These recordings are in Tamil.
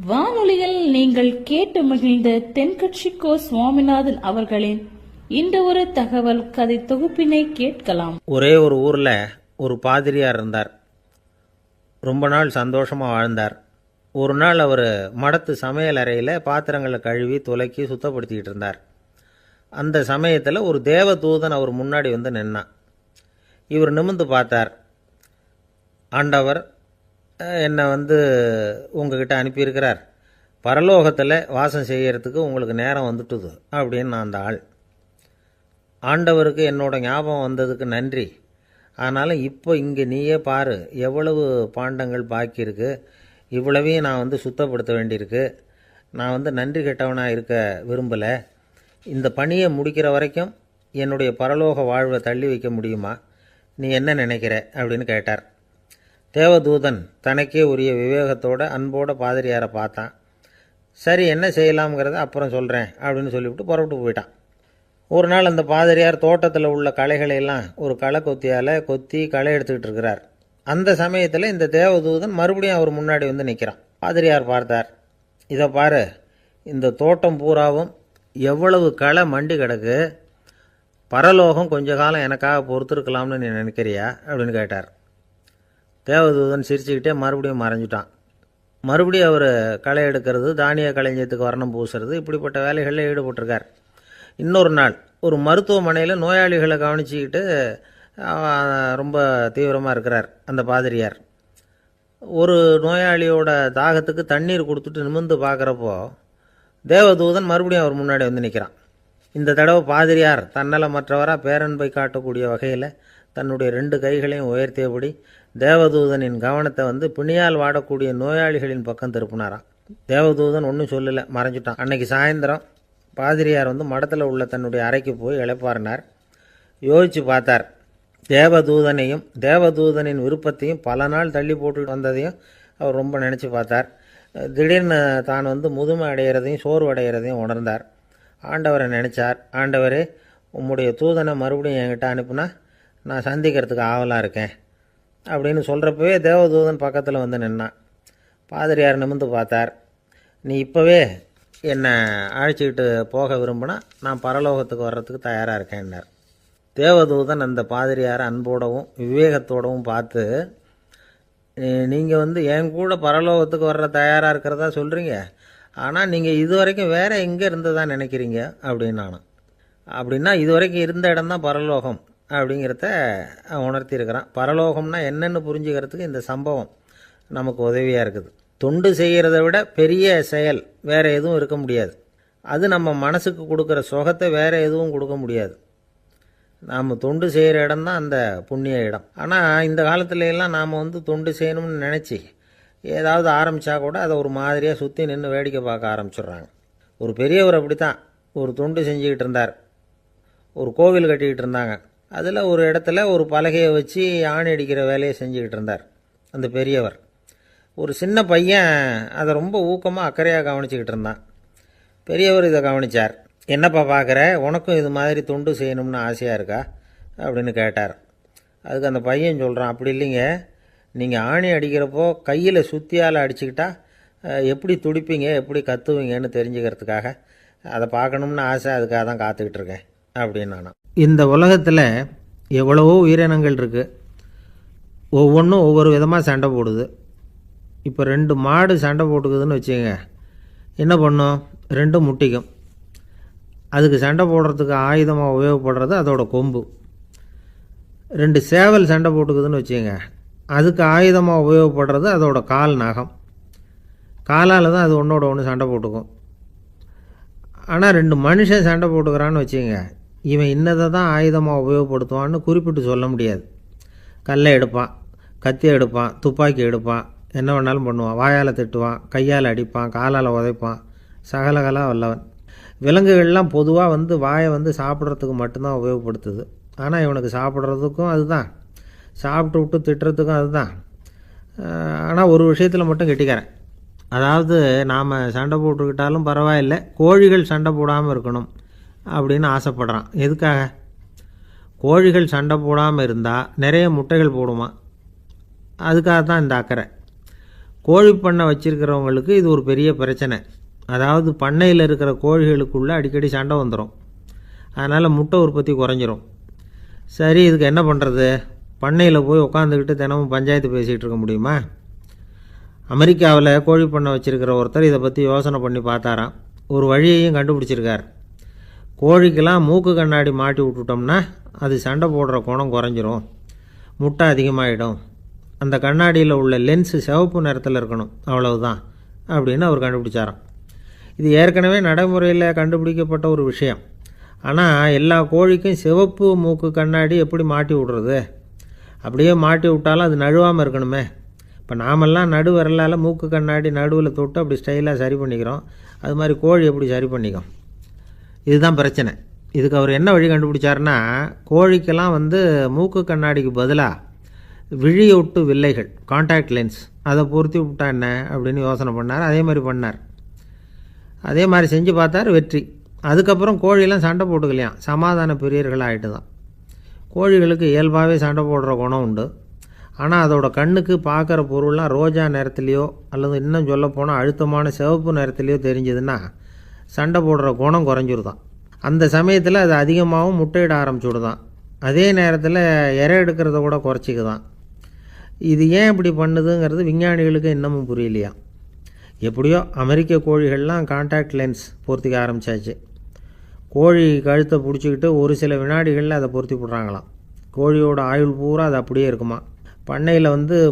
வானொலியில் நீங்கள் கேட்டு மகிழ்ந்த தென்கட்சிக்கோ சுவாமிநாதன் அவர்களின் இந்த ஒரு தகவல் கதை தொகுப்பினை கேட்கலாம். ஒரே ஒரு ஊரில் ஒரு பாதிரியார் இருந்தார். ரொம்ப நாள் சந்தோஷமாக வாழ்ந்தார். ஒரு நாள் அவர் மடத்து சமையல் அறையில் பாத்திரங்களை கழுவி துலக்கி சுத்தப்படுத்திக்கிட்டு இருந்தார். அந்த சமயத்தில் ஒரு தேவதூதன் அவர் முன்னாடி வந்து நின்னான். இவர் நிமிர்ந்து பார்த்தார். ஆண்டவர் என்னை உங்ககிட்ட அனுப்பியிருக்கிறார், பரலோகத்தில் வாசம் செய்யறதுக்கு உங்களுக்கு நேரம் வந்துட்டுது அப்படின்னு அந்த ஆள். ஆண்டவருக்கு என்னோட ஞாபகம் வந்ததுக்கு நன்றி. ஆனாலும் இப்போ இங்கே நீயே பாரு, எவ்வளவு பாண்டங்கள் பாக்கி இருக்குது, இவ்வளவையும் நான் சுத்தப்படுத்த வேண்டியிருக்கு. நான் நன்றி கெட்டவனாக இருக்க விரும்பலை. இந்த பணியை முடிக்கிற வரைக்கும் என்னுடைய பரலோக வாழ்வை தள்ளி வைக்க முடியுமா? நீ என்ன நினைக்கிற அப்படின்னு கேட்டார். தேவதூதன் தனக்கே உரிய விவேகத்தோட அன்போட பாதிரியாரை பார்த்தான். சரி, என்ன செய்யலாம்ங்கிறத அப்புறம் சொல்கிறேன் அப்படின்னு சொல்லிவிட்டு புறப்பட்டு போயிட்டான். ஒரு நாள் அந்த பாதிரியார் தோட்டத்தில் உள்ள களைகளையெல்லாம் ஒரு களை கொத்தியால் கொத்தி களை எடுத்துக்கிட்டு இருக்கிறார். அந்த சமயத்தில் இந்த தேவதூதன் மறுபடியும் அவர் முன்னாடி நிற்கிறான். பாதிரியார் பார்த்தார். இதை பாரு, இந்த தோட்டம் பூராவும் எவ்வளவு களை மண்டி கிடக்கு, பரலோகம் கொஞ்ச காலம் எனக்காக பொறுத்திருக்கலாம்னு நீ நினைக்கிறியா அப்படின்னு கேட்டார். தேவதூதன் சிரிச்சுக்கிட்டே மறுபடியும் மறைஞ்சிட்டான். மறுபடியும் அவர் களை எடுக்கிறது, தானிய களஞ்சியத்துக்கு வர்ணம் பூசுறது, இப்படிப்பட்ட வேலைகளில் ஈடுபட்டிருக்கார். இன்னொரு நாள் ஒரு மருத்துவமனையில் நோயாளிகளை கவனிச்சிக்கிட்டு ரொம்ப தீவிரமாக இருக்கிறார் அந்த பாதிரியார். ஒரு நோயாளியோட தாகத்துக்கு தண்ணீர் கொடுத்துட்டு நிமிர்ந்து பார்க்குறப்போ தேவதூதன் மறுபடியும் அவர் முன்னாடி நிற்கிறான். இந்த தடவை பாதிரியார் தன்னலமற்றவராக பேரன்பை காட்டக்கூடிய வகையில் தன்னுடைய 2 கைகளையும் உயர்த்தியபடி தேவதூதனின் கவனத்தை பிணியால் வாடக்கூடிய நோயாளிகளின் பக்கம் திருப்பினாராம். தேவதூதன் ஒன்றும் சொல்லலை, மறைஞ்சிட்டான். அன்னைக்கு சாயந்தரம் பாதிரியார் மடத்தில் உள்ள தன்னுடைய அறைக்கு போய் இளைப்பாறினார். யோசித்து பார்த்தார். தேவதூதனையும் தேவதூதனின் விருப்பத்தையும் பல நாள் தள்ளி போட்டு வந்ததையும் அவர் ரொம்ப நினச்சி பார்த்தார். திடீர்னு தான் முதுமை அடைகிறதையும் சோர்வு அடைகிறதையும் உணர்ந்தார். ஆண்டவரை நினச்சார். ஆண்டவரே, உம்முடைய தூதனை மறுபடியும் என்கிட்ட அனுப்புனா நான் சந்திக்கிறதுக்கு ஆவலாக இருக்கேன் அப்படின்னு சொல்கிறப்பவே தேவதூதன் பக்கத்தில் நின்னான். பாதிரியார் நிமிர்ந்து பார்த்தார். நீ இப்போவே என்னை அழைச்சிக்கிட்டு போக விரும்பினா நான் பரலோகத்துக்கு வர்றதுக்கு தயாராக இருக்கேன்னார். தேவதூதன் அந்த பாதிரியாரை அன்போடவும் விவேகத்தோடவும் பார்த்து, நீங்கள் என் கூட பரலோகத்துக்கு வர்ற தயாராக இருக்கிறதா சொல்கிறீங்க, ஆனால் நீங்கள் இது வரைக்கும் வேறு எங்கே இருந்ததா நினைக்கிறீங்க அப்படின்னு நானும். அப்படின்னா இது வரைக்கும் இருந்த இடம்தான் பரலோகம் அப்படிங்கிறத உணர்த்தியிருக்கிறான். பரலோகம்னா என்னென்னு புரிஞ்சுக்கிறதுக்கு இந்த சம்பவம் நமக்கு உதவியாக இருக்குது. தொண்டு செய்கிறத விட பெரிய செயல் வேறு எதுவும் இருக்க முடியாது. அது நம்ம மனசுக்கு கொடுக்குற சுகத்தை வேறு எதுவும் கொடுக்க முடியாது. நாம் தொண்டு செய்கிற இடம் தான் அந்த புண்ணிய இடம். ஆனால் இந்த காலத்துல எல்லாம் நாம் தொண்டு செய்யணும்னு நினச்சி ஏதாவது ஆரம்பித்தா கூட அதை ஒரு மாதிரியாக சுற்றி நின்று வேடிக்கை பார்க்க ஆரம்பிச்சிடுறாங்க. ஒரு பெரியவர் அப்படி தான் ஒரு தொண்டு செஞ்சுக்கிட்டு இருந்தார். ஒரு கோவில் கட்டிக்கிட்டு இருந்தாங்க. அதில் ஒரு இடத்துல ஒரு பலகையை வச்சு ஆணி அடிக்கிற வேலையை செஞ்சுக்கிட்டு இருந்தார் அந்த பெரியவர். ஒரு சின்ன பையன் அதை ரொம்ப ஊக்கமாக அக்கறையாக கவனிச்சிக்கிட்டு இருந்தான். பெரியவர் இதை கவனித்தார். என்னப்பா பார்க்குற, உனக்கும் இது மாதிரி தொண்டு செய்யணும்னு ஆசையாக இருக்கா அப்படின்னு கேட்டார். அதுக்கு அந்த பையன் சொல்கிறான், அப்படி இல்லைங்க, நீங்கள் ஆணி அடிக்கிறப்போ கையில் சுத்தியால் அடிச்சுக்கிட்டா எப்படி துடிப்பீங்க, எப்படி கத்துவீங்கன்னு தெரிஞ்சுக்கிறதுக்காக அதை பார்க்கணும்னு ஆசை, அதுக்காக தான் காத்துக்கிட்டு இருக்கேன் அப்படின்னு நானும். இந்த உலகத்தில் எவ்வளவோ உயிரினங்கள் இருக்குது. ஒவ்வொன்றும் ஒவ்வொரு விதமாக சண்டை போடுது. இப்போ 2 மாடு சண்டை போட்டுக்குதுன்னு வச்சுக்கோங்க, என்ன பண்ணும்? 2 முட்டிக்கும். அதுக்கு சண்டை போடுறதுக்கு ஆயுதமாக உபயோகப்படுறது அதோட கொம்பு. 2 சேவல் சண்டை போட்டுக்குதுன்னு வச்சுக்கோங்க, அதுக்கு ஆயுதமாக உபயோகப்படுறது அதோட கால் நகம். காலால் தான் அது ஒன்றோட ஒன்று சண்டை போட்டுக்கும். ஆனால் 2 மனுஷன் சண்டை போட்டுக்கிறான்னு வச்சுக்கோங்க, இவன் இன்னதை தான் ஆயுதமாக உபயோகப்படுத்துவான்னு குறிப்பிட்டு சொல்ல முடியாது. கல்லை எடுப்பான், கத்தி எடுப்பான், துப்பாக்கி எடுப்பான், என்ன வேணாலும் பண்ணுவான். வாயால் திட்டுவான், கையால் அடிப்பான், காலால் உதைப்பான், சகலகலாக வல்லவன். விலங்குகள்லாம் பொதுவாக வாயை சாப்பிட்றதுக்கு மட்டும்தான் உபயோகப்படுத்துது. ஆனால் இவனுக்கு சாப்பிட்றதுக்கும் அதுதான், சாப்பிட்டு விட்டு திட்டுறதுக்கும் அதுதான். ஆனால் ஒரு விஷயத்தில் மட்டும் கெட்டிக்கிறேன். அதாவது நாம் சண்டை போட்டுக்கிட்டாலும் பரவாயில்லை, கோழிகள் சண்டை போடாமல் இருக்கணும் அப்படின்னு ஆசைப்படுறான். எதுக்காக? கோழிகள் சண்டை போடாமல் இருந்தால் நிறைய முட்டைகள் போடுமா, அதுக்காக தான் இந்த அக்கறை. கோழி பண்ணை வச்சுருக்கிறவங்களுக்கு இது ஒரு பெரிய பிரச்சனை. அதாவது பண்ணையில் இருக்கிற கோழிகளுக்குள்ளே அடிக்கடி சண்டை வந்துடும். அதனால் முட்டை உற்பத்தி குறைஞ்சிரும். சரி, இதுக்கு என்ன பண்ணுறது? பண்ணையில் போய் உட்காந்துக்கிட்டு தினமும் பஞ்சாயத்து பேசிகிட்டு இருக்க முடியுமா? அமெரிக்காவில் கோழி பண்ணை வச்சுருக்கிற ஒருத்தர் இதை பற்றி யோசனை பண்ணி பார்த்தாராம். ஒரு வழியையும் கண்டுபிடிச்சிருக்கார். கோழிக்கெல்லாம் மூக்கு கண்ணாடி மாட்டி விட்டுட்டோம்னா அது சண்டை போடுற குணம் குறைஞ்சிரும், முட்டை அதிகமாகிடும். அந்த கண்ணாடியில் உள்ள லென்ஸு சிவப்பு நிறத்தில் இருக்கணும், அவ்வளவுதான் அப்படின்னு அவர் கண்டுபிடிச்சாராம். இது ஏற்கனவே நடைமுறையில் கண்டுபிடிக்கப்பட்ட ஒரு விஷயம். ஆனால் எல்லா கோழிக்கும் சிவப்பு மூக்கு கண்ணாடி எப்படி மாட்டி விடுறது? அப்படியே மாட்டி விட்டாலும் அது நழுவாமல் இருக்கணுமே. இப்போ நாமெல்லாம் நடு விரலால் மூக்கு கண்ணாடி நடுவில் தொட்டு அப்படி ஸ்டைலாக சரி பண்ணிக்கிறோம். அது மாதிரி கோழி எப்படி சரி பண்ணிக்கும்? இதுதான் பிரச்சனை. இதுக்கு அவர் என்ன வழி கண்டுபிடிச்சாருன்னா, கோழிக்கெல்லாம் மூக்கு கண்ணாடிக்கு பதிலாக விழியொட்டு வில்லைகள், கான்டாக்ட் லென்ஸ், அதை பொருத்தி விட்டா என்ன அப்படின்னு யோசனை பண்ணார். அதே மாதிரி பண்ணார். அதே மாதிரி செஞ்சு பார்த்தார், வெற்றி. அதுக்கப்புறம் கோழியெல்லாம் சண்டை போட்டுக்கலையாம், சமாதான பிரியர்கள் ஆகிட்டு தான். கோழிகளுக்கு இயல்பாகவே சண்டை போடுற குணம் உண்டு. ஆனால் அதோட கண்ணுக்கு பார்க்குற பொருள்லாம் ரோஜா நிறத்துலையோ அல்லது இன்னும் சொல்லப்போனால் அழுத்தமான சிவப்பு நிறத்துலையோ தெரிஞ்சதுன்னா சண்டை போடுற குணம் குறைஞ்சிருதான். அந்த சமயத்தில் அது அதிகமாகவும் முட்டையிட ஆரம்பிச்சுடுதான். அதே நேரத்தில் இறை எடுக்கிறத கூட குறைச்சிக்குதான். இது ஏன் இப்படி பண்ணுதுங்கிறது விஞ்ஞானிகளுக்கு இன்னமும் புரியலையா. எப்படியோ அமெரிக்க கோழிகள்லாம் கான்டாக்ட் லென்ஸ் பொருத்திக்க ஆரம்பித்தாச்சு. கோழி கழுத்தை பிடிச்சிக்கிட்டு ஒரு சில வினாடிகளில் அதை பொருத்தி போடுறாங்களாம். கோழியோட ஆயுள் பூரா அது அப்படியே இருக்குமா. பண்ணையில்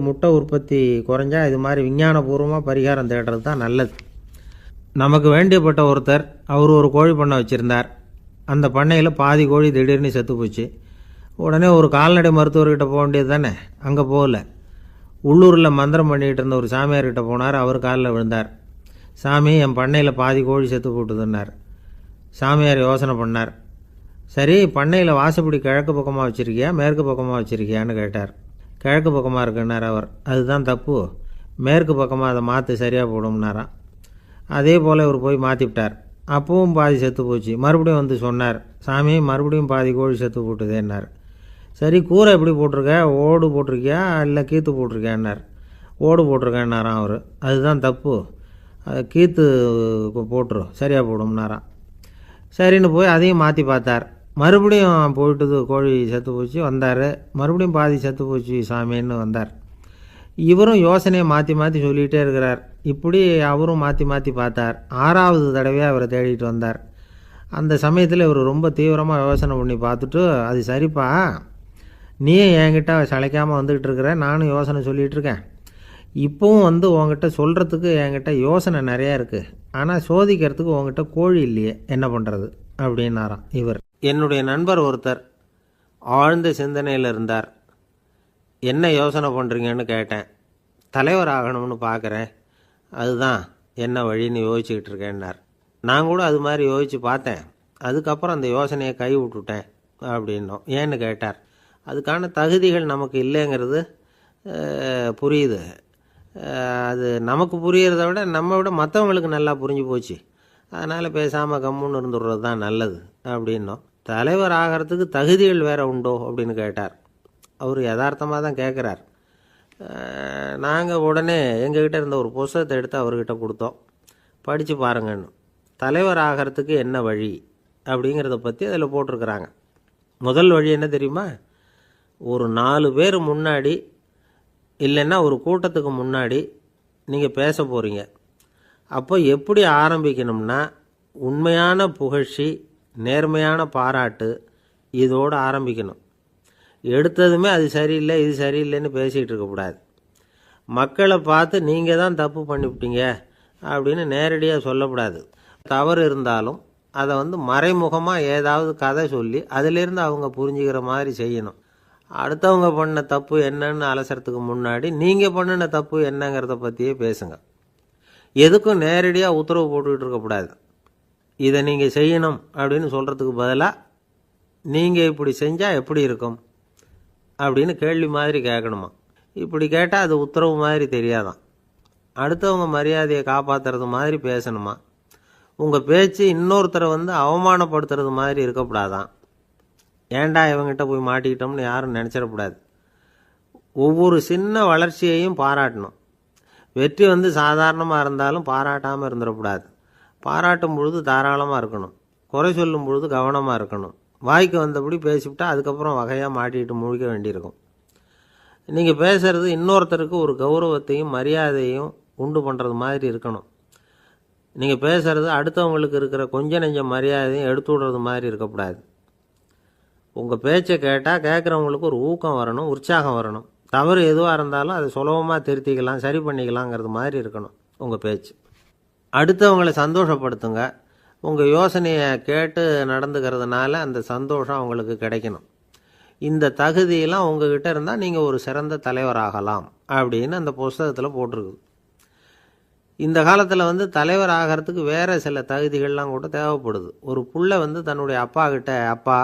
முட்டை உற்பத்தி குறைஞ்சா இது மாதிரி விஞ்ஞானபூர்வமாக பரிகாரம் தேடுறது தான் நல்லது. நமக்கு வேண்டியப்பட்ட ஒருத்தர், அவர் ஒரு கோழி பண்ணை வச்சுருந்தார். அந்த பண்ணையில் பாதி கோழி திடீர்னு செத்து போச்சு. உடனே ஒரு கால்நடை மருத்துவர்கிட்ட போக வேண்டியது தானே. அங்கே போகல. உள்ளூரில் மந்திரம் பண்ணிகிட்டு இருந்த ஒரு சாமியார்கிட்ட போனார். அவர் காலில் விழுந்தார். சாமி, என் பண்ணையில் பாதி கோழி செத்து போட்டுதுன்னார். சாமியார் யோசனை பண்ணார். சரி, பண்ணையில் வாசப்படி கிழக்கு பக்கமாக வச்சுருக்கியா மேற்கு பக்கமாக வச்சுருக்கியான்னு கேட்டார். கிழக்கு பக்கமாக இருக்குன்னார் அவர். அதுதான் தப்பு, மேற்கு பக்கமாக அதை மாற்று, சரியாக போடும்னாராம். அதே போல் இவர் போய் மாற்றிவிட்டார். அப்பவும் பாதி செத்து போச்சு. மறுபடியும் சொன்னார், சாமி மறுபடியும் பாதி கோழி செத்து போட்டுதேன்னார். சரி, கூரை எப்படி போட்டிருக்க? ஓடு போட்டிருக்கியா இல்லை கீத்து போட்டிருக்கியான்னார். ஓடு போட்டிருக்கேன்னாராம் அவர். அதுதான் தப்பு, அதை கீத்து போட்டுரும், சரியாக போடும்னாராம். சரின்னு போய் அதையும் மாற்றி பார்த்தார். மறுபடியும் போயிட்டுது, கோழி செத்து போச்சு. வந்தார். மறுபடியும் பாதி செத்து போச்சு சாமின்னு வந்தார். இவரும் யோசனையை மாற்றி மாற்றி சொல்லிகிட்டே இருக்கிறார். இப்படி அவரும் மாற்றி மாற்றி பார்த்தார். 6வது தடவையாக அவரை தேடிட்டு வந்தார். அந்த சமயத்தில் இவர் ரொம்ப தீவிரமாக யோசனை பண்ணி பார்த்துட்டு, அது சரிப்பா, நீயும் என்கிட்ட சளைக்காமல் வந்துக்கிட்டு இருக்கிற, நானும் யோசனை சொல்லிகிட்டு இருக்கேன். இப்போவும் உங்ககிட்ட சொல்கிறதுக்கு என்கிட்ட யோசனை நிறையா இருக்குது. ஆனால் சோதிக்கிறதுக்கு உங்ககிட்ட கோழி இல்லையே, என்ன பண்ணுறது அப்படின்னாராம் இவர். என்னுடைய நண்பர் ஒருத்தர் ஆழ்ந்த சிந்தனையில் இருந்தார். என்ன யோசனை பண்ணுறீங்கன்னு கேட்டேன். தலைவர் ஆகணும்னு பார்க்குறேன், அதுதான் என்ன வழின்னு யோசிச்சுக்கிட்டு இருக்கேன்னார். நான் கூட அது மாதிரி யோசித்து பார்த்தேன். அதுக்கப்புறம் அந்த யோசனையை கை விட்டுட்டேன் அப்படின்னோம். ஏன்னு கேட்டார். அதுக்கான தகுதிகள் நமக்கு இல்லைங்கிறது புரியுது. அது நமக்கு புரியறத விட நம்ம விட மற்றவங்களுக்கு நல்லா புரிஞ்சு போச்சு. அதனால் பேசாமல் கம்முன்னு இருந்துடுறது தான் நல்லது அப்படின்னோம். தலைவர் ஆகிறதுக்கு தகுதிகள் வேறு உண்டோ அப்படின்னு கேட்டார். அவர் யதார்த்தமாக தான் கேட்குறார். நாங்கள் உடனே எங்ககிட்ட இருந்த ஒரு புத்தகத்தை எடுத்து அவர்கிட்ட கொடுத்தோம். படித்து பாருங்கன்னு. தலைவர் ஆகிறதுக்கு என்ன வழி அப்படிங்கிறத பற்றி அதில் போட்டிருக்கிறாங்க. முதல் வழி என்ன தெரியுமா? ஒரு 4 பேர் முன்னாடி இல்லைன்னா ஒரு கூட்டத்துக்கு முன்னாடி நீங்கள் பேச போகிறீங்க. அப்போ எப்படி ஆரம்பிக்கணும்னா, உண்மையான புகழ்ச்சி, நேர்மையான பாராட்டு, இதோடு ஆரம்பிக்கணும். எடுத்ததுமே அது சரியில்லை இது சரியில்லைன்னு பேசிகிட்டு இருக்கக்கூடாது. மக்களை பார்த்து நீங்கள் தான் தப்பு பண்ணிவிட்டீங்க அப்படின்னு நேரடியாக சொல்லக்கூடாது. தவறு இருந்தாலும் அதை மறைமுகமாக ஏதாவது கதை சொல்லி அதிலிருந்து அவங்க புரிஞ்சுக்கிற மாதிரி செய்யணும். அடுத்தவங்க பண்ண தப்பு என்னன்னு அலசறதுக்கு முன்னாடி நீங்கள் பண்ணின தப்பு என்னங்கிறத பற்றியே பேசுங்க. எதுக்கும் நேரடியாக உத்தரவு போட்டுக்கிட்டு இருக்கக்கூடாது. இதை நீங்கள் செய்யணும் அப்படின்னு சொல்கிறதுக்கு பதிலாக நீங்கள் இப்படி செஞ்சால் எப்படி இருக்கும் அப்படின்னு கேள்வி மாதிரி கேட்கணுமா. இப்படி கேட்டால் அது உத்தரவு மாதிரி தெரியாதான். அடுத்தவங்க மரியாதையை காப்பாற்றுறது மாதிரி பேசணுமா. உங்கள் பேச்சு இன்னொருத்தரை அவமானப்படுத்துறது மாதிரி இருக்கக்கூடாதான். ஏண்டா இவங்கிட்ட போய் மாட்டிக்கிட்டோம்னு யாரும் நினச்சிடக்கூடாது. ஒவ்வொரு சின்ன வளர்ச்சியையும் பாராட்டணும். வெற்றி வந்து சாதாரணமாக இருந்தாலும் பாராட்டாமல் இருந்துடக்கூடாது. பாராட்டும் பொழுது தாராளமாக இருக்கணும். குறை சொல்லும் பொழுது கவனமாக இருக்கணும். வாய்க்கு வந்தபடி பேசிவிட்டால் அதுக்கப்புறம் வகையாக மாட்டிக்கிட்டு முழிக்க வேண்டியிருக்கும். நீங்கள் பேசுகிறது இன்னொருத்தருக்கு ஒரு கௌரவத்தையும் மரியாதையும் உண்டு பண்ணுறது மாதிரி இருக்கணும். நீங்கள் பேசுகிறது அடுத்தவங்களுக்கு இருக்கிற கொஞ்ச நெஞ்ச மரியாதையும் எடுத்து விடுறது மாதிரி இருக்கக்கூடாது. உங்கள் பேச்சை கேட்டால் கேட்குறவங்களுக்கு ஒரு ஊக்கம் வரணும், உற்சாகம் வரணும். தவறு எதுவாக இருந்தாலும் அதை சுலபமாக திருத்திக்கலாம், சரி பண்ணிக்கலாங்கிறது மாதிரி இருக்கணும் உங்கள் பேச்சு. அடுத்தவங்களை சந்தோஷப்படுத்துங்க. உங்கள் யோசனையை கேட்டு நடந்துக்கிறதுனால அந்த சந்தோஷம் அவங்களுக்கு கிடைக்கணும். இந்த தகுதியெல்லாம் உங்ககிட்ட இருந்தால் நீங்கள் ஒரு சிறந்த தலைவராகலாம் அப்படின்னு அந்த புஸ்தகத்தில் போட்டிருக்கு. இந்த காலத்தில் வந்து தலைவர் ஆகிறதுக்கு வேறு சில தகுதிகள்லாம் கூட தேவைப்படுது. ஒரு புள்ள வந்து தன்னுடைய அப்பா கிட்ட, அப்பா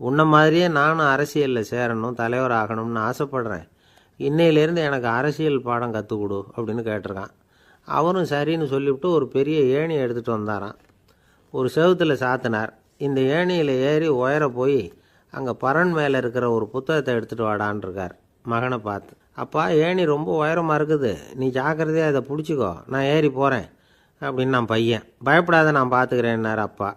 உன்ன மாதிரியே நானும் அரசியலில் சேரணும், தலைவர் ஆகணும்னு ஆசைப்படுறேன், இன்னையிலேருந்து எனக்கு அரசியல் பாடம் கற்றுக் கொடு அப்படின்னு கேட்டிருக்கான். அவரும் சரின்னு சொல்லிவிட்டு ஒரு பெரிய ஏணியை எடுத்துகிட்டு வந்தாராம். ஒரு செவுத்தில் சாத்தினார். இந்த ஏணியில் ஏறி உயர போய் அங்கே பரன் மேலே இருக்கிற ஒரு புத்தகத்தை எடுத்துகிட்டு வாடான்னு இருக்கார். மகனை பார்த்து, அப்பா ஏணி ரொம்ப உயரமாக இருக்குது, நீ ஜாக்கிரதையாக இதை பிடிச்சிக்கோ, நான் ஏறி போகிறேன் அப்படின்னு. நான் பையன் பயப்படாத, நான் பார்த்துக்கிறேன்னார் அப்பா.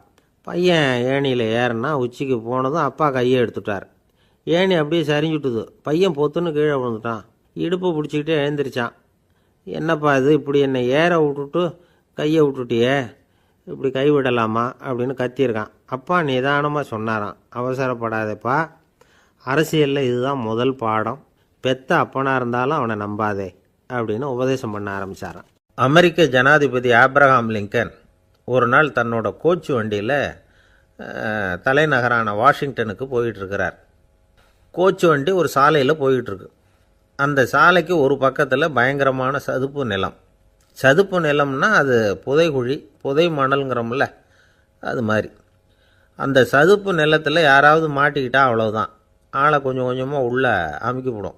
பையன் ஏணியில் ஏறினா உச்சிக்கு போனதும் அப்பா கையை எடுத்துட்டார். ஏணி அப்படியே சரிஞ்சுட்டுது. பையன் பொத்துன்னு கீழே விழுந்துட்டான். இடுப்பை பிடிச்சிக்கிட்டே எழுந்திரிச்சான். என்னப்பா இது, இப்படி என்னை ஏற விட்டுட்டு கையை விட்டுட்டியே, இப்படி கைவிடலாமா அப்படின்னு கத்தியிருக்கான். அப்பா நிதானமாக சொன்னாராம், அவசரப்படாதேப்பா, அரசியலில் இதுதான் முதல் பாடம், பெத்த அப்பனாக இருந்தாலும் அவனை நம்பாதே அப்படின்னு உபதேசம் பண்ண ஆரம்பித்தாரான். அமெரிக்க ஜனாதிபதி ஆப்ரஹாம் லிங்கன் ஒரு நாள் தன்னோட கோச்சு வண்டியில் தலைநகரான வாஷிங்டனுக்கு போயிட்டுருக்கிறார். கோச்சு வண்டி ஒரு சாலையில் போயிட்டுருக்கு. அந்த சாலைக்கு ஒரு பக்கத்தில் பயங்கரமான சதுப்பு நிலம். சதுப்பு நிலம்னா அது புதைகுழி, புதை மணல்ங்கிறோம்ல, அது மாதிரி. அந்த சதுப்பு நிலத்தில் யாராவது மாட்டிக்கிட்டா அவ்வளோதான், ஆளை கொஞ்சம் கொஞ்சமாக உள்ளே அமுக்கிவிடும்,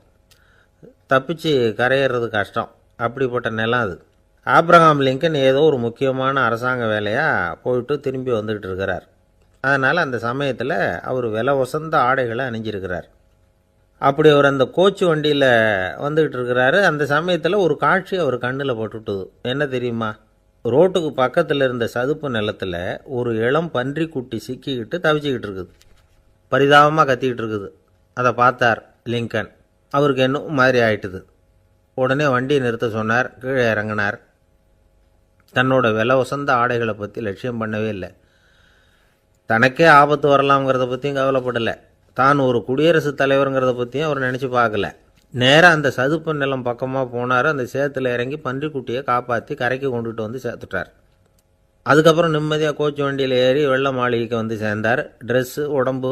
தப்பிச்சு கரையிறது கஷ்டம். அப்படிப்பட்ட நிலம் அது. ஆப்ரஹாம் லிங்கன் ஏதோ ஒரு முக்கியமான அரசாங்க வேலையாக போயிட்டு திரும்பி வந்துக்கிட்டு இருக்கிறார். அதனால் அந்த சமயத்தில் அவர் விலை உசந்த ஆடைகளை அணிஞ்சிருக்கிறார். அப்படி அவர் அந்த கோச்சு வண்டியில் வந்துக்கிட்டு இருக்கிறாரு. அந்த சமயத்தில் ஒரு காட்சி அவர் கண்ணில் பட்டுட்டுது. என்ன தெரியுமா? ரோட்டுக்கு பக்கத்தில் இருந்த சதுப்பு நிலத்தில் ஒரு இளம் பன்றி குட்டி சிக்கிக்கிட்டு தவிச்சிக்கிட்டு இருக்குது. பரிதாபமாக கத்திக்கிட்டு இருக்குது. அதை பார்த்தார் லிங்கன். அவருக்கு என்ன மாதிரி ஆயிட்டுது. உடனே வண்டியை நிறுத்த சொன்னார். கீழே இறங்கினார். தன்னோட விலை உசந்த ஆடைகளை பற்றி லட்சியம் பண்ணவே இல்லை. தனக்கே ஆபத்து வரலாம்ங்கிறத பற்றியும் கவலைப்படலை. தான் ஒரு குடியரசுத் தலைவருங்கிறத பற்றியும் அவர் நினச்சி பார்க்கல. நேராக அந்த சதுப்பு நிலம் பக்கமாக போனார். அந்த சேத்துல இறங்கி பன்றிக்குட்டியை காப்பாற்றி கரைக்கு கொண்டுட்டு வந்து சேர்த்துட்டார். அதுக்கப்புறம் நிம்மதியாக கோச்சு வண்டியில் ஏறி வெள்ள மாளிகைக்கு வந்து சேர்ந்தார். ட்ரெஸ்ஸு உடம்பு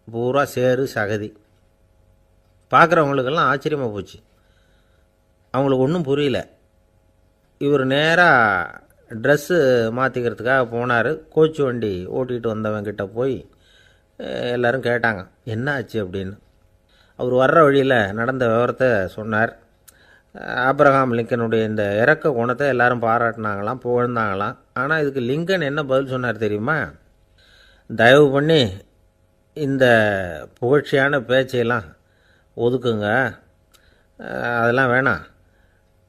பூரா சேறு சகதி. பார்க்குறவங்களுக்கெல்லாம் ஆச்சரியமாக போச்சு. அவங்களுக்கு ஒன்றும் புரியல. இவர் நேராக ட்ரெஸ்ஸு மாற்றிக்கிறதுக்காக போனார். கோச்சு வண்டி ஓட்டிகிட்டு வந்தவங்கிட்ட போய் எல்லோரும் கேட்டாங்க என்ன ஆச்சு அப்படின்னு. அவர் வர்ற வழியில் நடந்த விவரத்தை சொன்னார். ஆப்ரஹாம் லிங்கனுடைய இந்த இறக்க குணத்தை எல்லாரும் பாராட்டினாங்களாம், புகழ்ந்தாங்களாம். ஆனால் இதுக்கு லிங்கன் என்ன பதில் சொன்னார் தெரியுமா? தயவு பண்ணி இந்த புகழ்ச்சியான பேச்சையெல்லாம் ஒதுக்குங்க, அதெல்லாம் வேணாம்.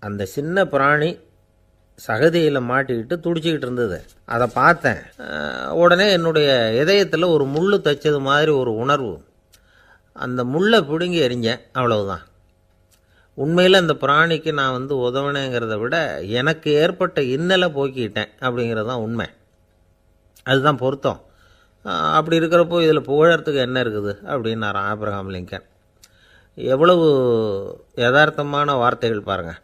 அந்த சின்ன பிராணி சகதியில் மாட்டிக்கிட்டு துடிச்சிக்கிட்டு இருந்தது, அதை பார்த்தேன். உடனே என்னுடைய இதயத்தில் ஒரு முள் தைச்சது மாதிரி ஒரு உணர்வு. அந்த முள்ளை பிடுங்கி எறிஞ்சேன், அவ்வளவுதான். உண்மையில் அந்த பிராணிக்கு நான் உதவினேங்கிறத விட எனக்கு ஏற்பட்ட இன்னலை போக்கிட்டேன் அப்படிங்கிறது தான் உண்மை. அதுதான் பொருத்தம். அப்படி இருக்கிறப்போ இதில் புகழறதுக்கு என்ன இருக்குது அப்படின்னார் ஆப்ரஹாம் லிங்கன். எவ்வளவு யதார்த்தமான வார்த்தைகள் பாருங்கள்.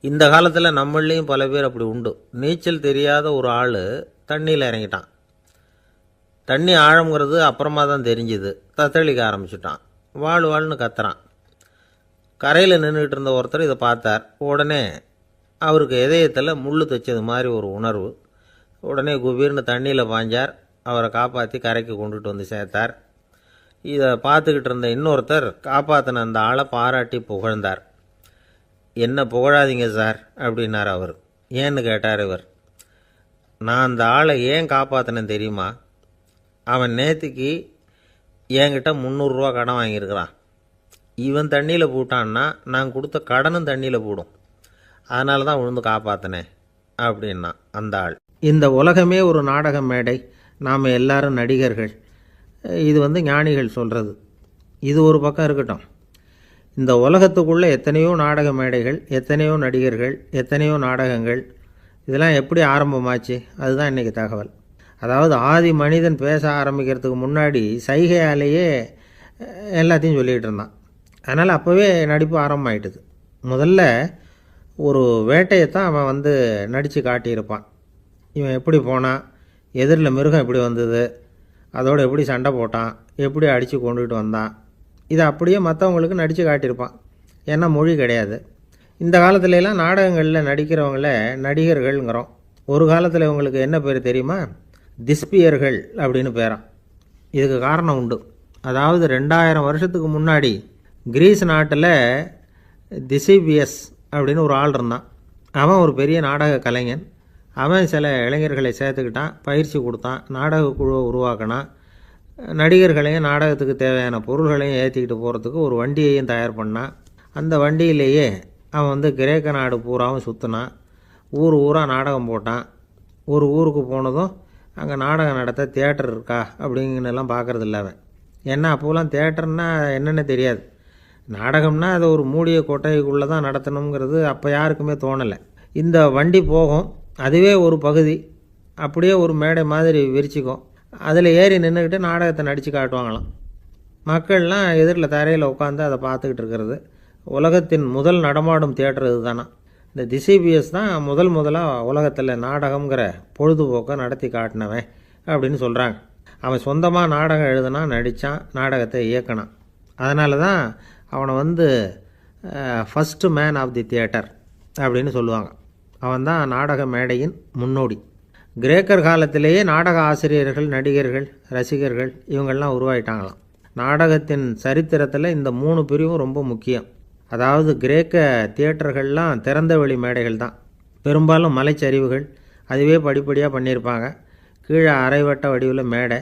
இந்த காலத்தில் நம்மளையும் பல பேர் அப்படி உண்டு. நீச்சல் தெரியாத ஒரு ஆள் தண்ணியில் இறங்கிட்டான். தண்ணி ஆழங்கிறது அப்புறமா தான் தெரிஞ்சுது. தத்தளிக்க ஆரம்பிச்சுட்டான். வாழ்னு கத்துறான். கரையில் நின்றுட்டு இருந்த ஒருத்தர் இதை பார்த்தார். உடனே அவருக்கு இதயத்தில் முள் தைச்சது மாதிரி ஒரு உணர்வு. உடனே குபீர்னு தண்ணியில் பாய்ஞ்சார். அவரை காப்பாற்றி கரைக்கு கொண்டுட்டு வந்து சேர்த்தார். இதை பார்த்துக்கிட்டு இருந்த இன்னொருத்தர் காப்பாற்றின அந்த ஆளை பாராட்டி புகழ்ந்தார். என்ன புகழாதீங்க சார் அப்படின்னார் அவர். ஏன்னு கேட்டார் இவர். நான் அந்த ஆளை ஏன் காப்பாற்றினேன் தெரியுமா? அவன் நேற்றுக்கு என்கிட்ட 300 ரூபா கடன் வாங்கியிருக்கிறான். இவன் தண்ணியில் போட்டான்னா நான் கொடுத்த கடனும் தண்ணியில் போடும். அதனால தான் விழுந்து காப்பாற்றினேன் அப்படின்னா அந்த ஆள். இந்த உலகமே ஒரு நாடக மேடை, நாம் எல்லாரும் நடிகர்கள், இது ஞானிகள் சொல்கிறது. இது ஒரு பக்கம் இருக்கட்டும். இந்த உலகத்துக்குள்ளே எத்தனையோ நாடக மேடைகள், எத்தனையோ நடிகர்கள், எத்தனையோ நாடகங்கள், இதெல்லாம் எப்படி ஆரம்பமாச்சு? அதுதான் இன்றைக்கி தகவல். அதாவது ஆதி மனிதன் பேச ஆரம்பிக்கிறதுக்கு முன்னாடி சைகையாலேயே எல்லாத்தையும் சொல்லிகிட்டு இருந்தான். அதனால் அப்போவே நடிப்பு ஆரம்பமாயிட்டுது. முதல்ல ஒரு வேட்டையைத்தான் அவன் நடித்து காட்டியிருப்பான். இவன் எப்படி போனான், எதிரில் மிருகம் எப்படி வந்தது, அதோடு எப்படி சண்டை போட்டான், எப்படி அடித்து கொண்டுகிட்டு வந்தான், இதை அப்படியே மற்றவங்களுக்கு நடித்து காட்டியிருப்பான். ஏன்னா மொழி கிடையாது. இந்த காலத்துலலாம் நாடகங்களில் நடிக்கிறவங்கள நடிகர்கள்ங்கிறோம். ஒரு காலத்தில் இவங்களுக்கு என்ன பேர் தெரியுமா? திஸ்பியர்கள் அப்படின்னு பேரான். இதுக்கு காரணம் உண்டு. அதாவது 2000 வருஷத்துக்கு முன்னாடி கிரீஸ் நாட்டில் திசிபியஸ் அப்படின்னு ஒரு ஆள் இருந்தான். அவன் ஒரு பெரிய நாடக கலைஞன். அவன் சில இளைஞர்களை சேர்த்துக்கிட்டான், பயிற்சி கொடுத்தான், நாடக குழுவை உருவாக்கினான். நடிகர்களையும் நாடகத்துக்கு தேவையான பொருள்களையும் ஏற்றிக்கிட்டு போகிறதுக்கு ஒரு வண்டியையும் தயார் பண்ணான். அந்த வண்டியிலேயே அவன் கிரேக்க நாடு பூராவும் சுற்றினான். ஊர் ஊராக நாடகம் போட்டான். ஒரு ஊருக்கு போனதும் அங்கே நாடகம் நடத்த தியேட்டர் இருக்கா அப்படிங்கன்னெல்லாம் பார்க்குறதில்ல அவன். ஏன்னா அப்போலாம் தியேட்டர்னா என்னென்ன தெரியாது. நாடகம்னா அதை ஒரு மூடிய கொட்டைக்குள்ளே தான் நடத்தணுங்கிறது அப்போ யாருக்குமே தோணலை. இந்த வண்டி போகும், அதுவே ஒரு பகுதி அப்படியே ஒரு மேடை மாதிரி விரிச்சிக்கும். அதில் ஏறி நின்றுக்கிட்டு நாடகத்தை நடித்து காட்டுவாங்களாம். மக்கள்லாம் எதிரில் தரையில் உட்காந்து அதை பார்த்துக்கிட்டு இருக்கிறது. உலகத்தின் முதல் நடமாடும் தியேட்டர் இது தானா. இந்த திசிபியஸ் தான் முதலாக உலகத்தில் நாடகங்கிற பொழுதுபோக்கை நடத்தி காட்டினவன் அப்படின்னு சொல்கிறாங்க. அவன் சொந்தமாக நாடகம் எழுதுனான், நடித்தான், நாடகத்தை இயக்கினான். அதனால தான் அவனை first man of the theatre அப்படின்னு சொல்லுவாங்க. அவன் தான் நாடக மேடையின் முன்னோடி. கிரேக்கர் காலத்திலேயே நாடக ஆசிரியர்கள், நடிகர்கள், ரசிகர்கள் இவங்கள்லாம் உருவாயிட்டாங்களாம். நாடகத்தின் சரித்திரத்தில் இந்த 3 பிரிவும் ரொம்ப முக்கியம். அதாவது கிரேக்க தியேட்டர்கள்லாம் திறந்த வெளி மேடைகள் தான். பெரும்பாலும் மலைச்சரிவுகள், அதுவே படிப்படியாக பண்ணியிருப்பாங்க. கீழே அரைவட்ட வடிவில் மேடை,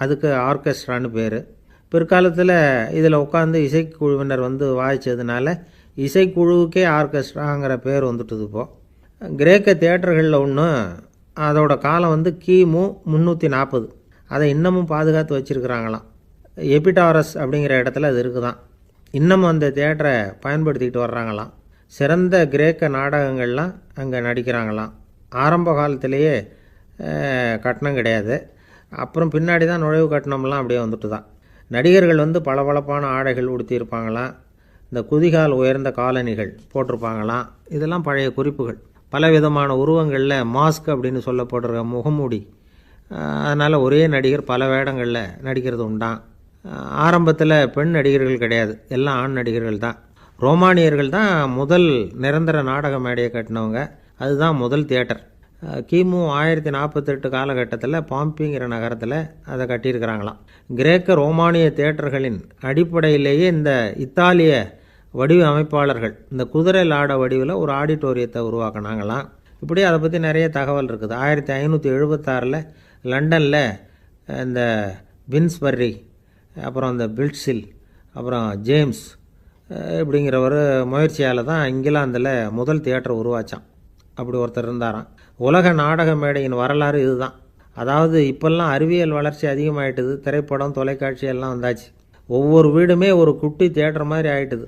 அதுக்கு ஆர்கெஸ்ட்ரான்னு பேர். பிற்காலத்தில் இதில் உட்காந்து இசைக்குழுவினர் வாய்ச்சதுனால இசைக்குழுவுக்கே ஆர்கெஸ்ட்ராங்கிற பேர் வந்துட்டுது. இப்போது கிரேக்க தியேட்டர்களில் ஒன்று, அதோட காலம் கிமு 340. அதை இன்னமும் பாதுகாத்து வச்சுருக்கிறாங்களாம். எபிடாரஸ் அப்படிங்கிற இடத்துல அது இருக்குதான். இன்னமும் அந்த தியேட்டரை பயன்படுத்திக்கிட்டு வர்றாங்களாம். சிறந்த கிரேக்க நாடகங்கள்லாம் அங்கே நடிக்கிறாங்களாம். ஆரம்ப காலத்திலேயே கட்டணம் கிடையாது. அப்புறம் பின்னாடி தான் நுழைவு கட்டணம்லாம் அப்படியே வந்துட்டு தான். நடிகர்கள் பளபளப்பான ஆடைகள் உடுத்தியிருப்பாங்களாம். இந்த குதிகால் உயர்ந்த காலணிகள் போட்டிருப்பாங்களாம். இதெல்லாம் பழைய குறிப்புகள். பலவிதமான உருவங்களில் மாஸ்க் அப்படின்னு சொல்லப்படுற முகமூடி. அதனால் ஒரே நடிகர் பல வேடங்களில் நடிக்கிறது உண்டான். ஆரம்பத்தில் பெண் நடிகர்கள் கிடையாது, எல்லாம் ஆண் நடிகர்கள் தான். ரோமானியர்கள் தான் முதல் நிரந்தர நாடக மேடையை கட்டினவங்க. அதுதான் முதல் தியேட்டர். கிமு 1048 காலகட்டத்தில் பாம்பிங்கிற நகரத்தில் அதை கட்டியிருக்கிறாங்களாம். கிரேக்க ரோமானிய தியேட்டர்களின் அடிப்படையிலேயே இந்த இத்தாலிய வடிவ அமைப்பாளர்கள் இந்த குதிரை லாட வடிவில் ஒரு ஆடிட்டோரியத்தை உருவாக்கினாங்களாம். இப்படி அதை பற்றி நிறைய தகவல் இருக்குது. 1576 லண்டனில் இந்த பின்ஸ்பர்ரி, அப்புறம் இந்த பில்ட்ஸில், அப்புறம் ஜேம்ஸ் இப்படிங்கிறவர் முயற்சியால் தான் இங்கிலாந்தில் முதல் தியேட்டர் உருவாச்சான். அப்படி ஒருத்தர் இருந்தாராம். உலக நாடக மேடையின் வரலாறு இதுதான். அதாவது இப்போல்லாம் அறிவியல் வளர்ச்சி அதிகமாகிட்டுது. திரைப்படம், தொலைக்காட்சி எல்லாம் வந்தாச்சு. ஒவ்வொரு வீடுமே ஒரு குட்டி தியேட்டர் மாதிரி ஆகிட்டுது.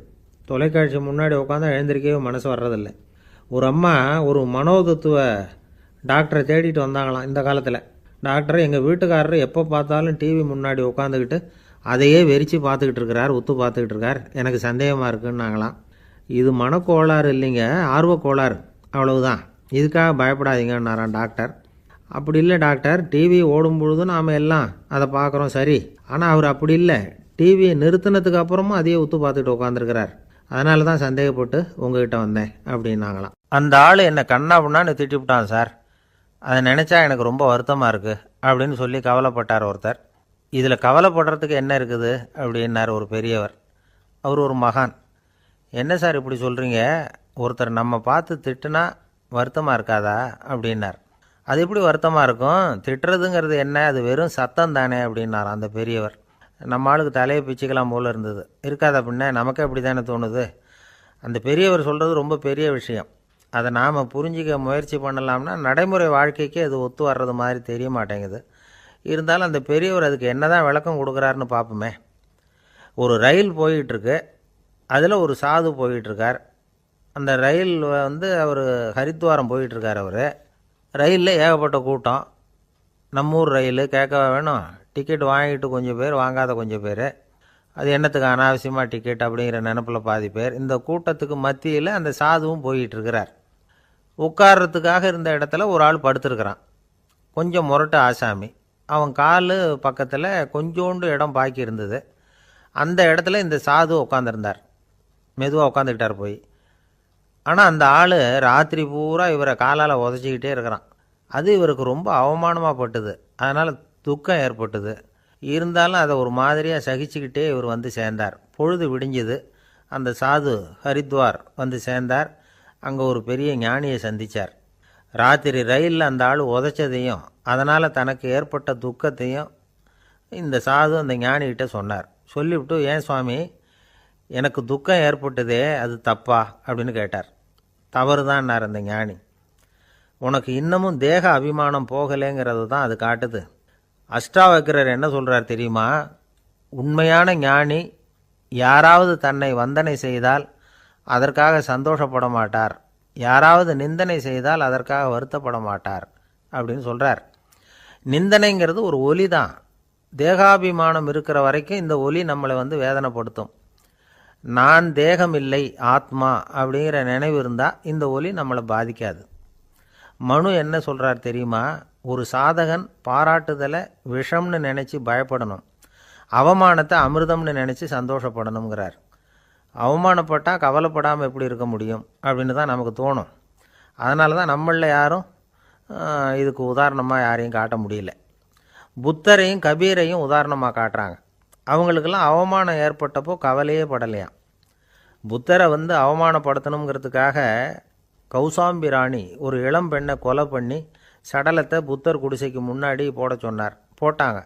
தொலைக்காட்சி முன்னாடி உட்காந்தா எழுந்திருக்கவே மனசு வர்றதில்லை. ஒரு அம்மா ஒரு மனோதத்துவ டாக்டரை தேடிட்டு வந்தாங்களாம் இந்த காலத்தில். டாக்டர், எங்கள் வீட்டுக்காரர் எப்போ பார்த்தாலும் டிவி முன்னாடி உட்காந்துக்கிட்டு அதையே வெறிச்சு பார்த்துக்கிட்டு இருக்கிறார், உத்து பார்த்துக்கிட்டு இருக்கார், எனக்கு சந்தேகமாக இருக்குன்னாங்களாம். இது மனக்கோளாறு இல்லைங்க, ஆர்வக்கோளாறு, அவ்வளவுதான், இதுக்காக பயப்படாதீங்கன்னாரான் டாக்டர். அப்படி இல்லை டாக்டர், டிவி ஓடும் பொழுது நாம் எல்லாம் அதை பார்க்குறோம் சரி, ஆனால் அவர் அப்படி இல்லை, டிவியை நிறுத்தினதுக்கு அப்புறமும் அதையே உத்து பார்த்துக்கிட்டு உட்காந்துருக்கிறார், அதனால தான் சந்தேகப்பட்டு உங்ககிட்ட வந்தேன் அப்படின்னாங்களாம். அந்த ஆள் என்னை கண்ணா பண்ணான்னு திட்டிவிட்டான் சார், அதை நினச்சா எனக்கு ரொம்ப வருத்தமாக இருக்குது அப்படின்னு சொல்லி கவலைப்பட்டார் ஒருத்தர். இதில் கவலைப்படுறதுக்கு என்ன இருக்குது அப்படின்னார் ஒரு பெரியவர். அவர் ஒரு மகான். என்ன சார் இப்படி சொல்கிறீங்க, ஒருத்தர் நம்ம பார்த்து திட்டுனா வருத்தமாக இருக்காதா அப்படின்னார். அது எப்படி வருத்தமாக இருக்கும், திட்டுறதுங்கிறது என்ன, அது வெறும் சத்தம் தானே அப்படின்னார் அந்த பெரியவர். நம்ம ஆளுக்கு தலையை பிச்சுக்கலாம் போல் இருந்தது. இருக்காத அப்படின்னா நமக்கே அப்படி தானே தோணுது. அந்த பெரியவர் சொல்கிறது ரொம்ப பெரிய விஷயம். அதை நாம் புரிஞ்சிக்க முயற்சி பண்ணலாம்னா நடைமுறை வாழ்க்கைக்கு அது ஒத்து வர்றது மாதிரி தெரிய மாட்டேங்குது. இருந்தாலும் அந்த பெரியவர் அதுக்கு என்ன தான் விளக்கம் கொடுக்குறாருன்னு பார்ப்போமே. ஒரு ரயில் போயிட்டுருக்கு, அதில் ஒரு சாது போயிட்டுருக்கார். அந்த ரயில் அவர் ஹரித்வாரம் போயிட்டுருக்கார். அவர் ரயிலில் ஏகப்பட்ட கூட்டம். நம்ம ஊர் ரயில் கேட்க வேணும், டிக்கெட் வாங்கிட்டு கொஞ்சம் பேர், வாங்காத கொஞ்சம் பேர். அது என்னத்துக்கு அனாவசியமாக டிக்கெட் அப்படிங்கிற நினப்பில் பாதி பேர். இந்த கூட்டத்துக்கு மத்தியில் அந்த சாதுவும் போயிட்டுருக்கிறார். உட்கார்றதுக்காக இருந்த இடத்துல ஒரு ஆள் படுத்துருக்கிறான். கொஞ்சம் முரட்டு ஆசாமி. அவன் கால் பக்கத்தில் கொஞ்சோண்டு இடம் பாக்கி இருந்தது. அந்த இடத்துல இந்த சாது உட்காந்துருந்தார். மெதுவாக உட்காந்துக்கிட்டார் போய். ஆனால் அந்த ஆள் ராத்திரி பூரா இவரை காலால் உதச்சிக்கிட்டே இருக்கிறான். அது இவருக்கு ரொம்ப அவமானமாக பட்டுது. அதனால் துக்கம் ஏற்பட்டுது. இருந்தாலும் அதை ஒரு மாதிரியாக சகிச்சுக்கிட்டே இவர் வந்து சேர்ந்தார். பொழுது விடிஞ்சுது. அந்த சாது ஹரித்வார் வந்து சேர்ந்தார். அங்கே ஒரு பெரிய ஞானியை சந்தித்தார். ராத்திரி ரயிலில் அந்த ஆள் உதைச்சதையும் அதனால் தனக்கு ஏற்பட்ட துக்கத்தையும் இந்த சாது அந்த ஞானிகிட்ட சொன்னார். சொல்லிவிட்டு, ஏன் சுவாமி, எனக்கு துக்கம் ஏற்பட்டதே அது தப்பா அப்படின்னு கேட்டார். தவறு தான்னார் அந்த ஞானி. உனக்கு இன்னமும் தேக அபிமானம் போகலைங்கிறது தான் அது காட்டுது. அஷ்டாவக்கிரர் என்ன சொல்கிறார் தெரியுமா? உண்மையான ஞானி யாராவது தன்னை வந்தனை செய்தால் அதற்காக சந்தோஷப்பட மாட்டார், யாராவது நிந்தனை செய்தால் அதற்காக வருத்தப்பட மாட்டார் அப்படின்னு சொல்கிறார். நிந்தனைங்கிறது ஒரு ஒலி தான். தேகாபிமானம் இருக்கிற வரைக்கும் இந்த ஒலி நம்மளை வேதனைப்படுத்தும். நான் தேகம் இல்லை, ஆத்மா அப்படிங்கிற நினைவு இருந்தால் இந்த ஒலி நம்மளை பாதிக்காது. மனு என்ன சொல்கிறார் தெரியுமா? ஒரு சாதகன் பாராட்டுதலை விஷம்னு நினச்சி பயப்படணும், அவமானத்தை அமிர்தம்னு நினச்சி சந்தோஷப்படணுங்கிறார். அவமானப்பட்டால் கவலைப்படாமல் எப்படி இருக்க முடியும் அப்படின்னு தான் நமக்கு தோணும். அதனால தான் நம்மளில் யாரும் இதுக்கு உதாரணமாக யாரையும் காட்ட முடியல. புத்தரையும் கபீரையும் உதாரணமாக காட்டுறாங்க. அவங்களுக்கெல்லாம் அவமானம் ஏற்பட்டப்போ கவலையே படலையாம். புத்தரை அவமானப்படுத்தணுங்கிறதுக்காக கௌசாம்பி ராணி ஒரு இளம் பெண்ணை கொலை பண்ணி சடலத்தை புத்தர் குடிசைக்கு முன்னாடி போட சொன்னார். போட்டாங்க.